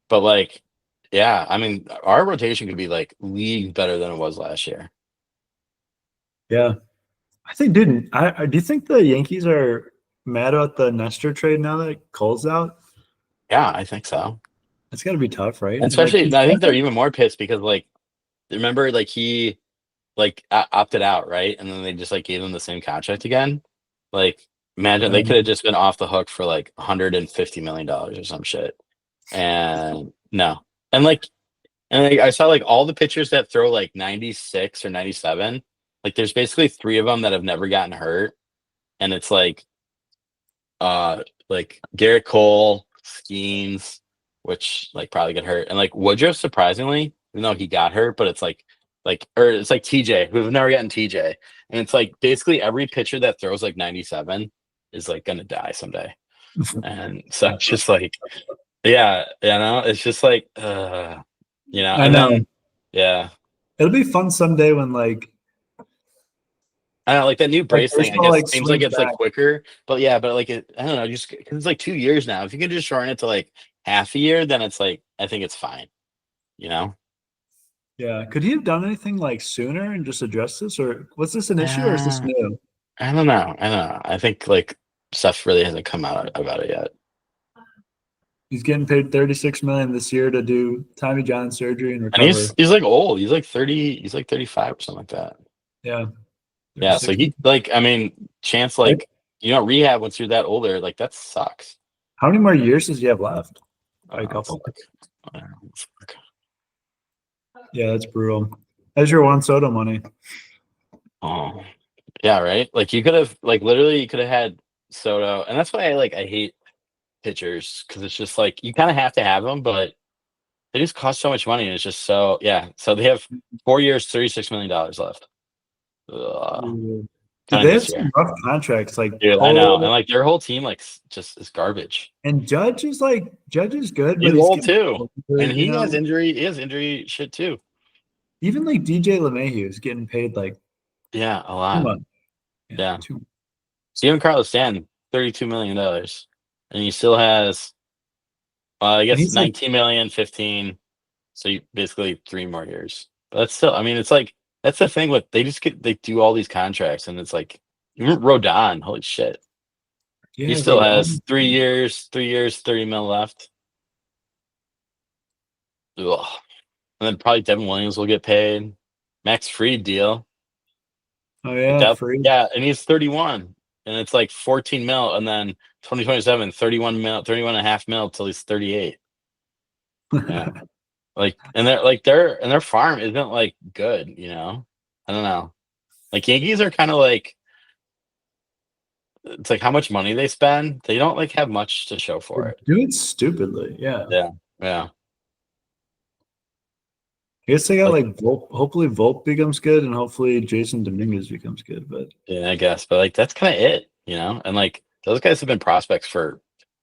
A: But like, yeah, I mean our rotation could be like league better than it was last year.
B: Yeah, I think, dude. Do you think the Yankees are mad about the Nestor trade now that Cole's out?
A: Yeah, I think so.
B: It's got to be tough, right?
A: And
B: Like
A: especially
B: he's
A: I think they're even more pissed because like remember like he like opted out, right? And then they just like gave him the same contract again. Like imagine they could have just been off the hook for like $150 million or some shit. And no. And like I saw like all the pitchers that throw like 96 or 97, like there's basically three of them that have never gotten hurt. And it's like Garrett Cole, Skeens, which like probably get hurt. And like Woodruff, surprisingly, even though he got hurt, but or it's like TJ, who've never gotten TJ. And it's like basically every pitcher that throws like 97 is like gonna die someday. And so it's just like, yeah, it's just like
B: I
A: and
B: know.
A: then yeah.
B: It'll be fun someday when
A: I don't know, like that new brace thing, I
B: baseball
A: guess
B: like
A: seems like
B: swings
A: it's like
B: back.
A: quicker, but yeah, but like I don't know, just because it's like 2 years now. If you can just shorten it to like half a year, then it's like I think it's fine, you know?
B: Yeah. Could he have done anything like sooner and just addressed this, or was this an issue, or is this
A: Uh,
B: new?
A: I don't know. I don't know. I think like stuff really hasn't come out about it yet.
B: He's getting paid 36 million this year to do Tommy John surgery and
A: And he's
B: recover.
A: he's like old. He's like 30, he's like 35 or something like that.
B: Yeah,
A: Yeah, so
B: 36.
A: he like I mean, chance
B: Right?
A: like rehab once you're that older, like that sucks.
B: How many more years does he have left? Probably a
A: Let's
B: couple.
A: look. Let's look.
B: Yeah, that's brutal. As your Juan Soto money.
A: Oh. Yeah, right. Like you could have like literally you could have had Soto, and that's why I hate pitchers because it's just like you kind of have to have them, but they just cost so much money, and it's just so yeah. So they have 4 years, $36 million left.
B: Dude,
A: Kind of
B: they have
A: this
B: some
A: year,
B: rough contracts like
A: dude. I know, and
B: Cole
A: like their whole team like just is garbage.
B: and Judge is good, but
A: He's
B: he's
A: old
B: getting
A: too,
B: older,
A: and he has injury shit too.
B: Even like DJ LeMahieu is getting paid like
A: Yeah, a
B: too
A: lot.
B: much. Yeah,
A: Yeah,
B: too.
A: Steven Carlos Stanton, $32 million, and he still has I
B: And
A: guess
B: he's like,
A: 19 million, 15. So you basically 3 more years. But that's still, I mean, it's like that's the thing with they do all these contracts, and it's like even Rodon, holy shit, he
B: yeah,
A: still has
B: Rodon.
A: 3 years, 30 mil left. Ugh. And then probably Devin Williams will get paid. Max Fried deal.
B: Oh
A: Like
B: yeah,
A: that,
B: free.
A: yeah, and he's 31, and it's like 14 mil, and then 2027, 31 mil, 31 and a half mil till he's 38. Yeah. Like, and their farm isn't like good, I don't know. Like Yankees are kind of like it's like how much money they spend. They don't like have much to show
B: They
A: for it.
B: do it stupidly. Yeah.
A: Yeah, yeah.
B: I guess they got
A: Like
B: like hopefully Volpe becomes good and hopefully Jason Dominguez becomes good. But
A: yeah, I guess, but like that's kind of it, And like those guys have been prospects for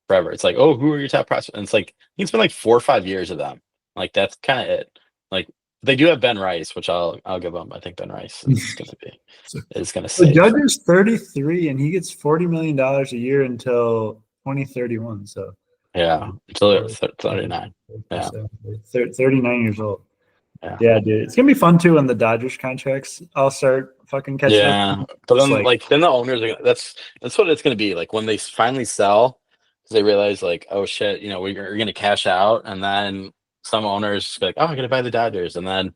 A: forever. It's like, oh, who are your top prospects? And it's like it's been like 4 or 5 years of them. Like that's kind of it. Like they do have Ben Rice, which I'll give them. I think Ben Rice
B: So
A: is gonna
B: the
A: save.
B: judge is 33 and he gets $40 million a year until 2031. So
A: Yeah, until 39. Yeah,
B: 39 years old.
A: yeah.
B: Yeah, dude. It's gonna be fun too when the Dodgers contracts all start fucking catching up.
A: Yeah, but
B: It's
A: then
B: like,
A: like then the owners are that's what it's gonna be like when they finally sell because they realize like oh shit we're gonna cash out and then some owners be like oh I'm gonna buy the Dodgers and then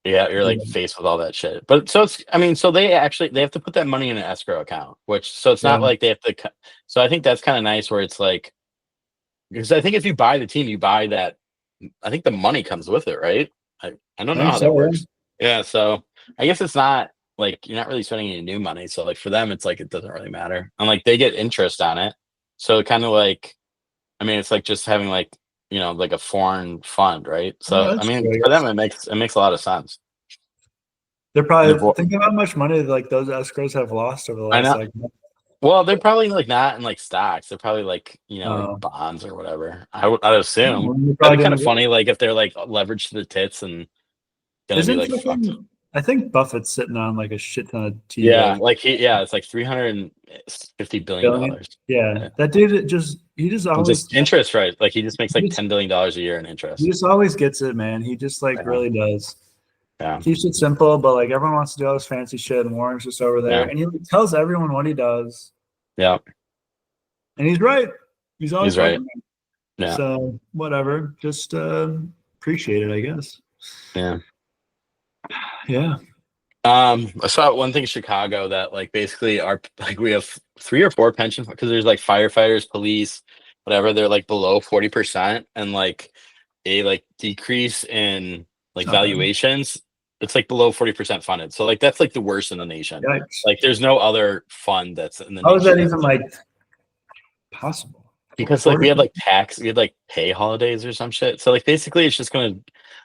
A: yeah you're like
B: yeah,
A: faced with all that shit but so it's I mean so they have to put that money in an escrow account which so it's
B: yeah.
A: not like they have to so I think that's kind of nice where it's like because I think if you buy the team you buy that I think the money comes with it right I don't
B: I
A: know
B: think
A: how that
B: so. Yeah.
A: works yeah so I guess it's not like you're not really spending any new money. So like for them, it's like it doesn't really matter. And like they get interest on it. So kind of like I mean, it's like just having like like a foreign fund, right?
B: Yeah,
A: So I
B: that's
A: mean,
B: true, I
A: for them,
B: guess.
A: it makes a lot of sense.
B: They're
A: And
B: probably thinking how much money like those escrows have lost over the
A: I
B: last
A: know.
B: like month.
A: Well, they're probably like not in like stocks. They're probably like like
B: Uh,
A: bonds or whatever. I'd assume
B: they're
A: that'd
B: probably
A: be kind
B: doing
A: of
B: good.
A: funny. Like if they're like leveraged to the tits and gonna be
B: Isn't
A: like fucked.
B: fucking I think Buffett's sitting on like a shit ton of
A: Yeah,
B: T-bills.
A: like it's like $350 billion
B: Billion.
A: dollars.
B: Yeah. That dude he just
A: And
B: always
A: just interest, right? Like he just makes like
B: he just,
A: $10 billion a year in
B: he
A: interest.
B: just always gets it, man. He just like
A: Yeah,
B: really does.
A: yeah,
B: Keeps it simple, but like everyone wants to do all this fancy shit, and Warren's just over there,
A: yeah,
B: and he like, tells everyone what he does,
A: yeah.
B: and he's right. He's always
A: He's right.
B: fucking right.
A: Yeah,
B: So whatever, just appreciate it, I guess.
A: yeah.
B: Yeah.
A: I saw one thing in Chicago that like basically our like we have 3 or 4 pension because there's like firefighters, police, whatever. They're like below 40%, and like a like decrease in
B: It's
A: like
B: not bad.
A: valuations. It's like below 40% funded. So like that's like the worst in the nation.
B: Yikes.
A: Like there's no other fund that's in the
B: How is
A: nation
B: that
A: that's
B: even like possible?
A: because like
B: Forty.
A: we had like pay holidays or some shit. So like basically it's just gonna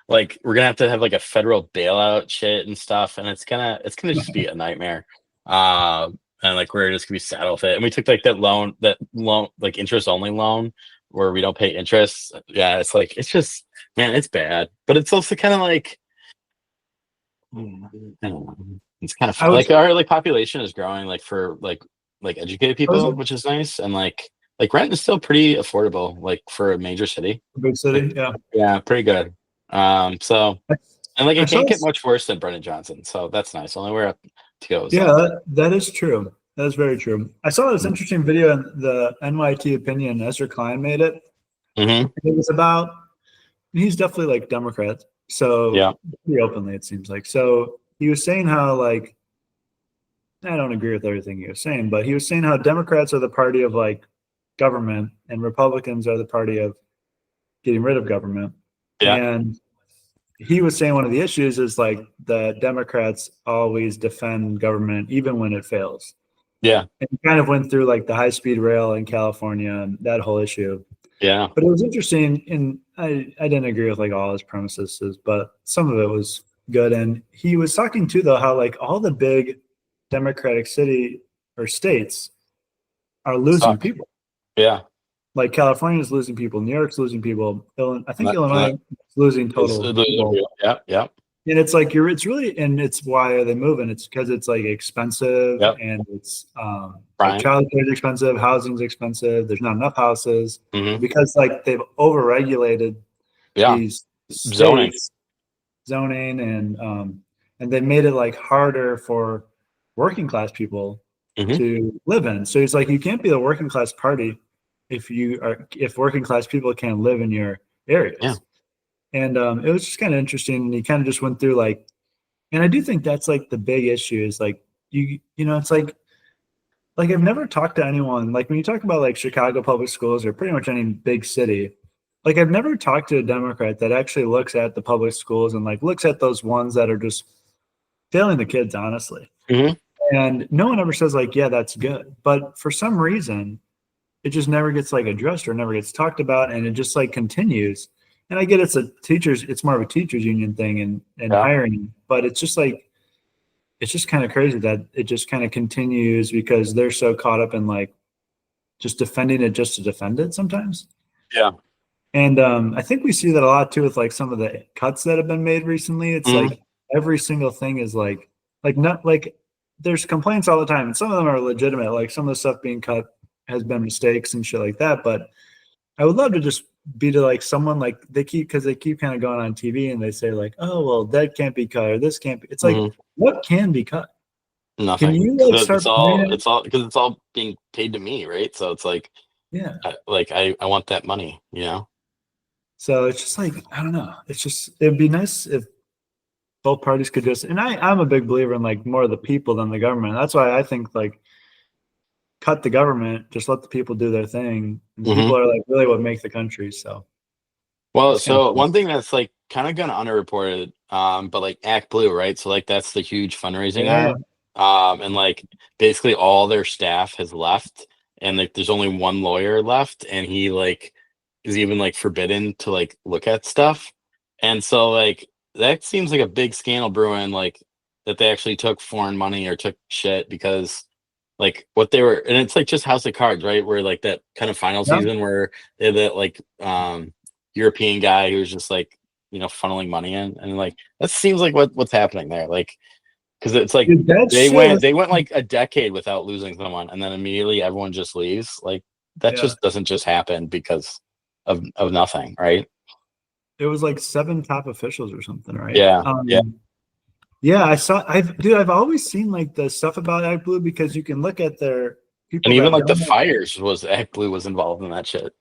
A: like we're gonna have to have like a federal bailout shit and stuff, and it's gonna just be a nightmare. And like we're just gonna be saddled with it. And we took like that loan like interest only loan where we don't pay interest. Yeah, it's like it's just man, it's bad. But it's also kind of like I don't know. It's kind
B: I
A: of
B: was
A: like our like population is growing like for like educated
B: I was
A: people, which is nice, and like rent is still pretty affordable, like for a major city.
B: a big
A: Like
B: city. Yeah.
A: yeah, pretty good. So
B: I,
A: and like
B: I
A: it
B: saw
A: can't get
B: this.
A: much worse than Brendan Johnson, so that's nice. Only where to go is
B: Yeah,
A: up.
B: that is true. That is very true. I saw this
A: Mm-hmm.
B: interesting video in the NYT opinion. Ezra Klein made it.
A: Mm-hmm.
B: It was about he's definitely like Democrat,
A: Yeah,
B: so pretty openly it seems like. So he was saying how like I don't agree with everything he was saying, but he was saying how Democrats are the party of like government and Republicans are the party of getting rid of government.
A: yeah,
B: And he was saying one of the issues is like the Democrats always defend government even when it fails.
A: yeah,
B: And he kind of went through like the high speed rail in California and that whole issue.
A: yeah.
B: But it was interesting, and I didn't agree with like all his premises, but some of it was good. And he was talking too, though, how like all the big Democratic city or states are losing
A: Suck.
B: people.
A: Yeah.
B: Like California is losing people, New York's losing people, I think
A: And
B: Illinois is losing
A: it's
B: total people.
A: yeah, yeah,
B: And it's like it's really, and it's why are they moving? It's because it's like expensive
A: yep.
B: and it's like
A: Brian.
B: childcare is expensive, housing's expensive. There's not enough houses
A: Mm-hmm.
B: because like they've overregulated
A: Yeah.
B: these
A: Zoning.
B: states zoning and they made it like harder for working class people
A: Mm-hmm.
B: to live in. So it's like you can't be the working class party if working class people can't live in your
A: Yeah.
B: areas. And it was just kind of interesting. And he kind of just went through like, and I do think that's like the big issue is like it's like I've never talked to anyone like when you talk about like Chicago public schools or pretty much any big city, like I've never talked to a Democrat that actually looks at the public schools and like looks at those ones that are just failing the kids, honestly.
A: Mm-hmm.
B: And no one ever says like, yeah, that's good. But for some reason, it just never gets like addressed or never gets talked about, and it just like continues. And I get it's more of a teachers union thing and
A: Yeah.
B: hiring, but it's just like it's just kind of crazy that it just kind of continues because they're so caught up in like just defending it just to defend it sometimes.
A: Yeah.
B: And I think we see that a lot too with like some of the cuts that have been made recently. It's
A: Mhm.
B: like every single thing is like not like there's complaints all the time, and some of them are legitimate. Like some of the stuff being cut has been mistakes and shit like that. But I would love to just be to like someone like they keep kind of going on TV and they say like, oh well, that can't be cut or this can't be. It's like
A: Mhm.
B: what can be cut? Can
A: Nothing.
B: you like
A: Because
B: start pointing at?
A: it's all being paid to me, right? So it's like,
B: Yeah.
A: I want that money, you know?
B: So it's just like I don't know. It's just it'd be nice if both parties could just and I'm a big believer in like more of the people than the government. That's why I think like cut the government, just let the people do their thing. And the
A: Hmm.
B: people are like really what make the country. So
A: Well,
B: it's kind of
A: so
B: fun.
A: one thing that's like kind of gone underreported, but like Act Blue, right? So like that's the huge fundraising
B: Yeah.
A: arm. And like basically all their staff has left, and like there's only one lawyer left, and he like is even like forbidden to like look at stuff. And so like that seems like a big scandal brewing, like that they actually took foreign money or took shit because like what they were, and it's like just House of Cards, right? Where like that kind of final
B: Yeah.
A: season where they had that like European guy who's just like, funneling money in, and like that seems like what's happening there. Like, because it's like
B: Dude, that
A: they
B: shit
A: went
B: was
A: they went like a decade without losing someone, and then immediately everyone just leaves. Like that
B: yeah.
A: just doesn't just happen because of nothing, right?
B: It was like seven top officials or something, right?
A: Yeah, yeah.
B: Yeah, I've always seen like the stuff about ActBlue because you can look at their
A: And
B: people
A: even
B: that
A: like the
B: donate.
A: fires was Act Blue was involved in that shit.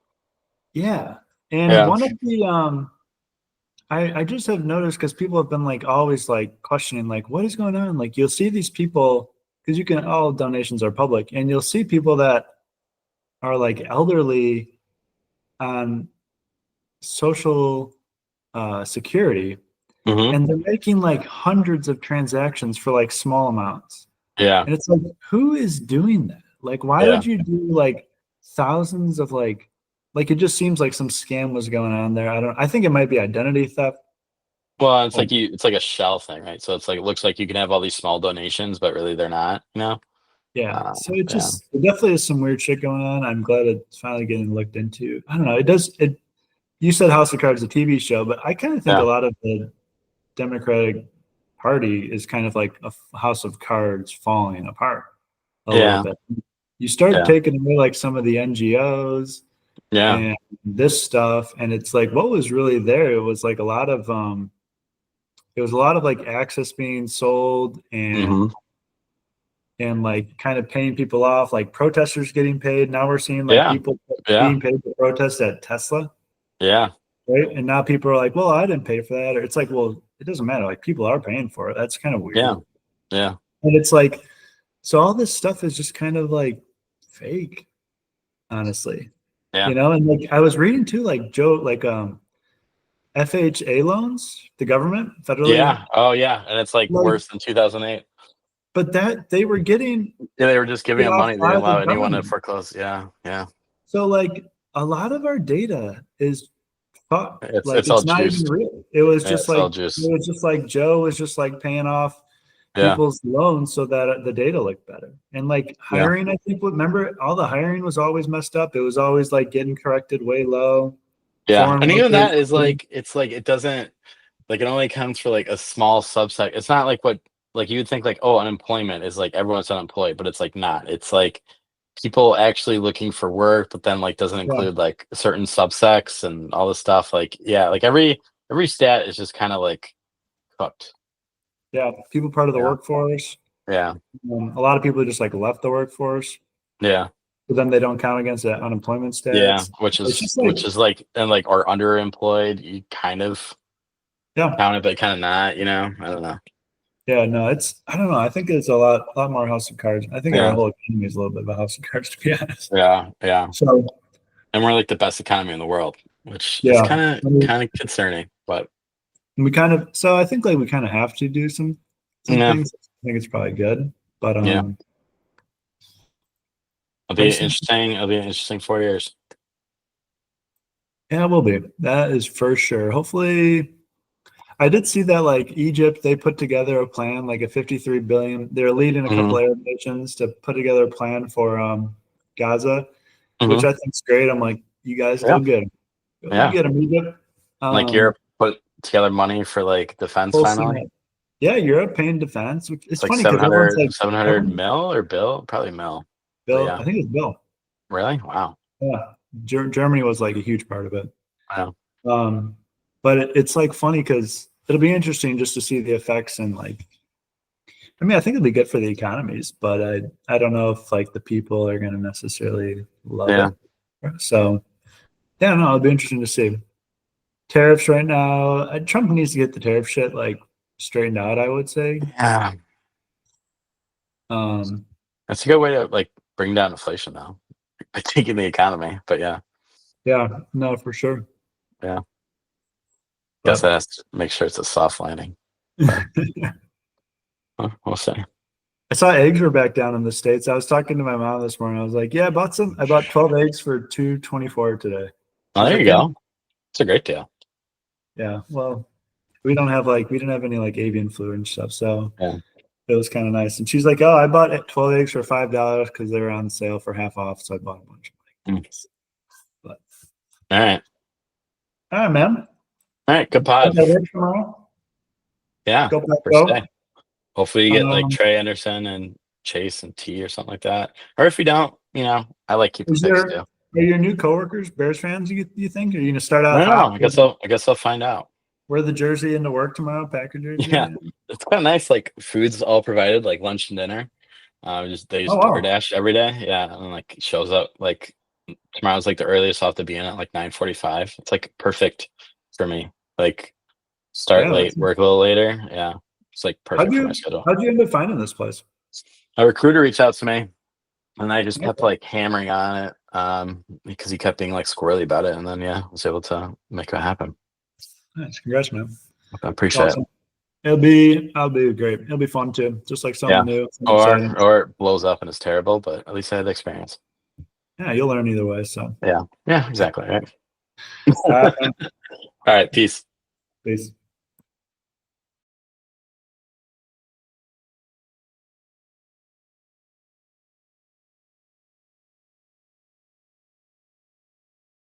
B: Yeah. And
A: Yeah.
B: one of the I just have noticed because people have been like always like questioning like what is going on? Like you'll see these people because you can all donations are public and you'll see people that are like elderly on social security
A: Hmm.
B: and they're making like hundreds of transactions for like small amounts.
A: Yeah.
B: And it's like, who is doing that? Like, why
A: Yeah.
B: would you do like thousands of like it just seems like some scam was going on there. I think it might be identity theft.
A: Well, it's
B: Or,
A: like it's like a shell thing, right? So it's like it looks like you can have all these small donations, but really they're not, you know?
B: yeah.
A: Uh,
B: So it
A: yeah.
B: just it definitely is some weird shit going on. I'm glad it's finally getting looked into. I don't know. It you said House of Cards, a TV show, but I kind of think a
A: Yeah.
B: lot of the Democratic Party is kind of like a house of cards falling apart a little
A: Yeah.
B: bit. You start
A: Yeah.
B: taking away like some of the NGOs
A: Yeah.
B: and this stuff, and it's like what was really there? It was like a lot of it was a lot of like access being sold
A: Hmm.
B: and like kind of paying people off, like protesters getting paid. Now we're seeing like
A: Yeah.
B: people
A: Yeah.
B: being paid to protest at Tesla,
A: Yeah.
B: right? And now people are like, well, I didn't pay for that. Or it's like, well, it doesn't matter. Like people are paying for it. That's kind of
A: Yeah.
B: weird.
A: Yeah.
B: And it's like, so all this stuff is just kind of like fake, honestly.
A: Yeah.
B: And like I was reading too, like Joe, like FHA loans, the government federally,
A: Yeah. Oh, yeah. And it's like
B: like,
A: worse than 2008.
B: but that they were getting
A: Yeah, they were just giving
B: paid
A: them
B: off
A: money. They didn't
B: by the
A: allow anyone to
B: government.
A: foreclose. Yeah. Yeah.
B: So like a lot of our data is fucked. Like
A: It's all
B: it's not even
A: juiced.
B: real. It was
A: Yeah,
B: just
A: it's all
B: like
A: juiced.
B: it was just like Joe was just like paying off
A: Yeah.
B: people's loans so that the data looked better. And like
A: Yeah.
B: hiring, I think remember all the hiring was always messed up. It was always like getting corrected way low.
A: Yeah.
B: Foreign
A: And even
B: workers.
A: that is like, it's like, it doesn't, like, it only counts for like a small subset. It's not like what, like, you would think, like, oh, unemployment is like everyone's unemployed, but it's like not. It's like people actually looking for work, but then like doesn't
B: Yeah,
A: include like certain subsects and all this stuff. Like, yeah, like every stat is just kind of like cooked.
B: yeah. People part of the
A: Yeah.
B: workforce.
A: Yeah.
B: A lot of people just like left the workforce,
A: Yeah.
B: but then they don't count against the unemployment
A: Yeah.
B: stats.
A: Which
B: It's
A: is
B: just like,
A: like, and like, are underemployed. You kind of
B: yeah,
A: count it, but kind of not, I don't know.
B: yeah. No, it's I don't know. I think it's a lot more House of Cards. I think our
A: Yeah.
B: whole economy is a little bit of a House of Cards, to be honest.
A: Yeah. Yeah.
B: So
A: And we're like the best economy in the world, which is
B: yeah,
A: kind
B: I mean,
A: of concerning, but
B: we kind of so I think like we kind of have to do some
A: yeah.
B: things. I think it's probably good, but
A: Yeah.
B: prices,
A: It'll be an interesting 4 years.
B: yeah, it will be. That is for sure. Hopefully, I did see that like Egypt, they put together a plan, like a 53 billion. They're leading a couple
A: Hmm.
B: Arab nations to put together a plan for Gaza, which
A: Hmm.
B: I think's great. I'm like, you guys
A: Yeah,
B: go get them. Go
A: yeah.
B: get them, Egypt.
A: Like Europe put together money for like defense
B: Full steam
A: finally.
B: ahead. Yeah, Europe paying defense. Which it's
A: It's like
B: funny because everyone's like,
A: 700
B: everyone,
A: mil or bill, probably mil. But
B: Bill,
A: yeah,
B: I think it's Bill.
A: really, wow.
B: Yeah, Germany was like a huge part of it.
A: Wow.
B: Um, but it's like funny because it'll be interesting just to see the effects and like, I mean, I think it'll be good for the economies, but I don't know if like the people are going to necessarily love
A: Yeah,
B: it. So yeah, no, it'll be interesting to see. Tariffs right now, Trump needs to get the tariff shit like straightened out, I would say.
A: yeah.
B: Um,
A: That's a good way to like bring down inflation though, by taking the economy. But yeah,
B: yeah, no, for sure.
A: yeah. Guess
B: But
A: that has to make sure it's a soft landing. But we'll see.
B: I saw eggs were back down in the States. I was talking to my mom this morning. I was like, yeah, I bought 12 eggs for 2.24 today.
A: Oh,
B: She's
A: there you
B: like, yeah,
A: go. It's a great deal.
B: yeah. Well, we didn't have any like avian flu and stuff, so
A: Yeah.
B: it was kind of nice. And she's like, oh, I bought 12 eggs for $5 because they were on sale for half off, so I bought a bunch.
A: Mm.
B: But
A: All right.
B: all right, man.
A: All right. Good
B: Got
A: pod.
B: that work tomorrow.
A: Yeah.
B: Go back
A: For
B: go.
A: stay. Hopefully you get like
B: Um,
A: Trey Anderson and Chase and T or something like that. Or if you don't, I like keeping
B: is
A: picks
B: your
A: too.
B: are your new coworkers Bears fans? You think? Are you gonna start
A: I
B: out
A: don't know.
B: hot?
A: I guess I'll find out.
B: Wear the jersey into work tomorrow, Packer
A: Yeah.
B: jersey.
A: It's kind of nice. Like food's all provided, like lunch and dinner. They
B: Oh
A: just
B: wow.
A: DoorDash every day. Yeah. And like it shows up like tomorrow's like the earliest I'll have to be in at like 9:45. It's like perfect for me. Like start
B: Yeah,
A: late, work a little later. Yeah. It's like
B: how'd
A: perfect for my
B: you
A: schedule.
B: how'd you end up finding this place?
A: A recruiter reached out to me and I just kept
B: Okay.
A: like hammering on it because he kept being like squirrely about it. And then, yeah, I was able to make it happen.
B: Nice. Congrats, man.
A: I appreciate it.
B: Awesome. I'll be great. It'll be fun too. Just like something
A: Yeah.
B: new, something exciting.
A: Or it blows up and it's terrible, but at least I had the experience.
B: Yeah, you'll learn either way. So
A: Yeah. Yeah, exactly. Right.
B: all right, man.
A: All right. Peace.
B: Peace.